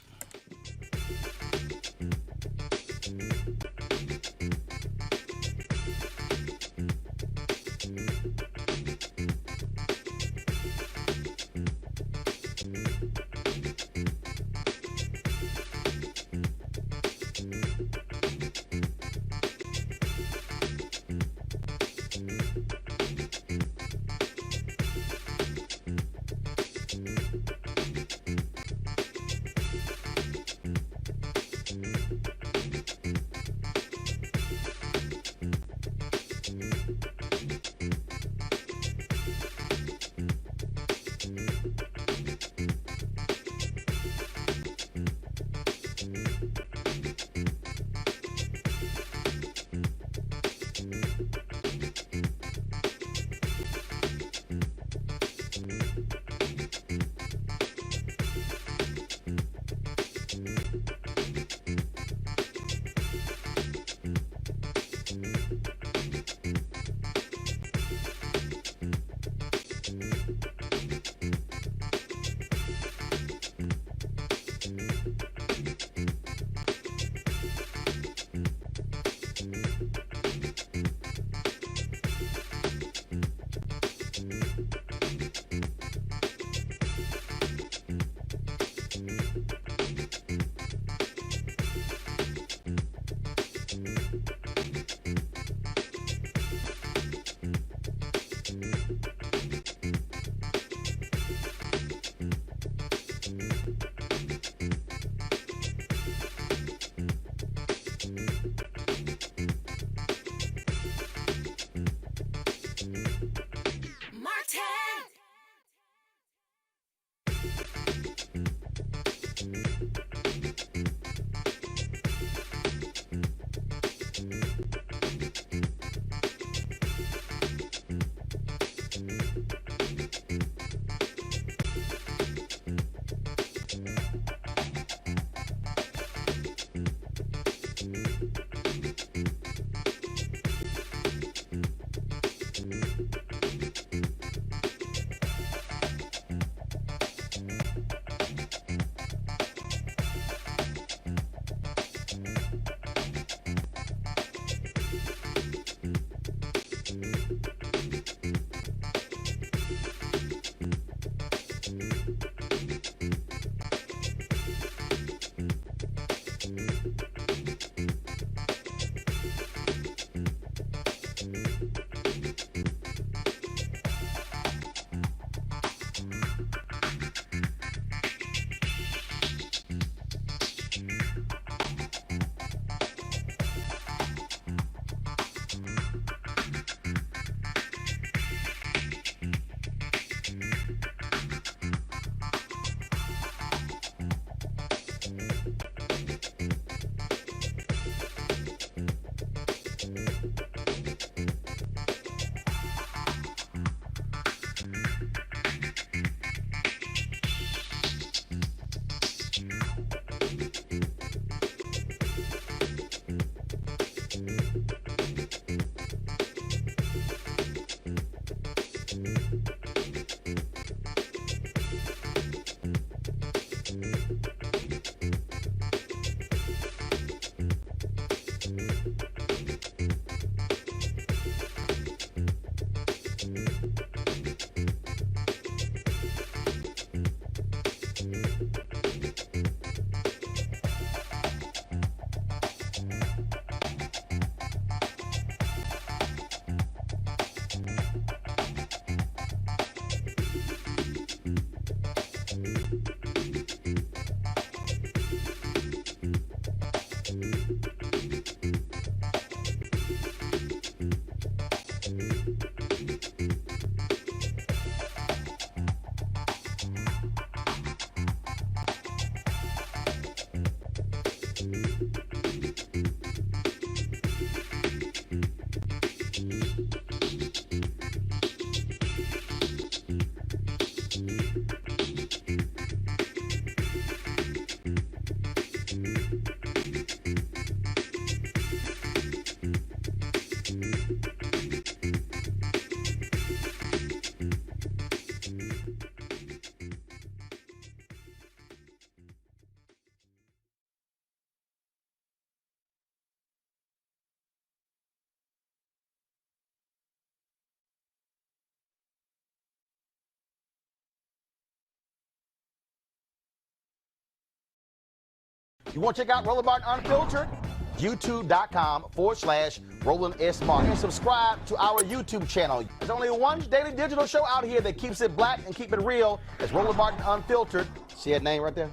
You want to check out Roland Martin Unfiltered? YouTube.com/Roland S. Martin. And subscribe to our YouTube channel. There's only one daily digital show out here that keeps it black and keep it real. It's Roland Martin Unfiltered. See that name right there?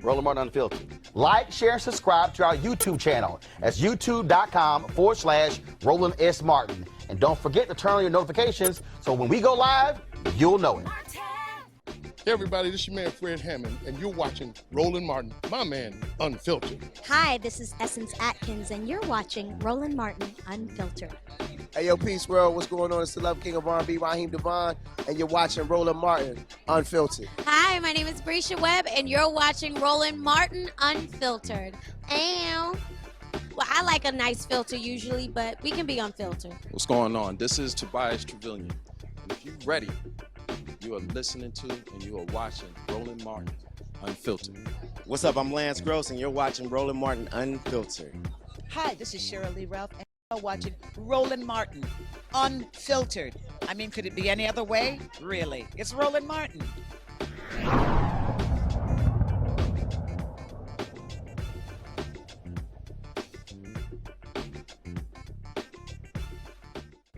Roland Martin Unfiltered. Like, share, and subscribe to our YouTube channel. That's YouTube.com/Roland S. Martin. And don't forget to turn on your notifications so when we go live, you'll know it. Hey everybody, this is your man Fred Hammond, and you're watching Roland Martin, my man, Unfiltered. Hi, this is Essence Atkins, and you're watching Roland Martin Unfiltered. Hey yo, peace world, what's going on? It's the Love King of R&B, Raheem Devon, and you're watching Roland Martin Unfiltered. Hi, my name is Brescia Webb, and you're watching Roland Martin Unfiltered. Ow. Well, I like a nice filter usually, but we can be unfiltered. What's going on? This is Tobias Trevelyan. And if you're ready, you are listening to and you are watching Roland Martin Unfiltered. What's up? I'm Lance Gross, and you're watching Roland Martin Unfiltered. Hi, this is Cheryl Lee Ralph, and you're watching Roland Martin Unfiltered. I mean, could it be any other way? Really? It's Roland Martin.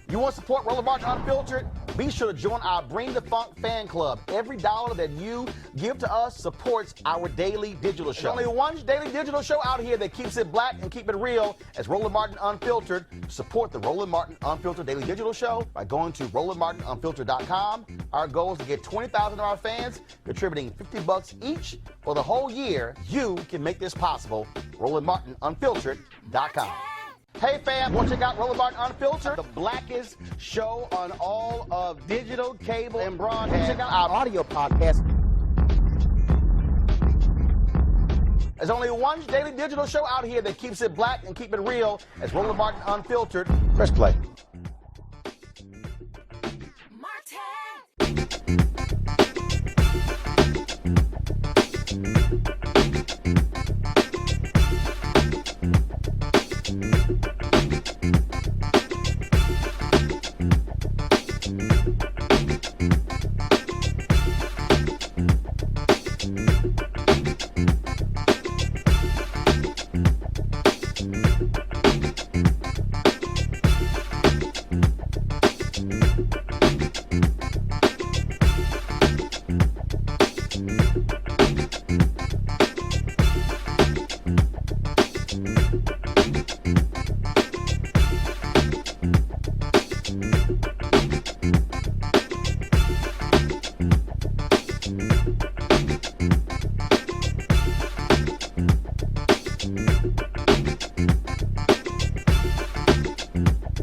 You want to support Roland Martin Unfiltered? Be sure to join our Bring the Funk fan club. Every dollar that you give to us supports our daily digital show. There's only one daily digital show out here that keeps it black and keep it real. As Roland Martin Unfiltered. Support the Roland Martin Unfiltered daily digital show by going to RolandMartinUnfiltered.com. Our goal is to get 20,000 of our fans contributing $50 each for the whole year. You can make this possible. RolandMartinUnfiltered.com. Hey fam, want to check out Roland Martin Unfiltered? The blackest show on all of digital, cable, and broadcast. Check out our audio podcast. There's only one daily digital show out here that keeps it black and keep it real. It's Roland Martin Unfiltered. Press play. Martin.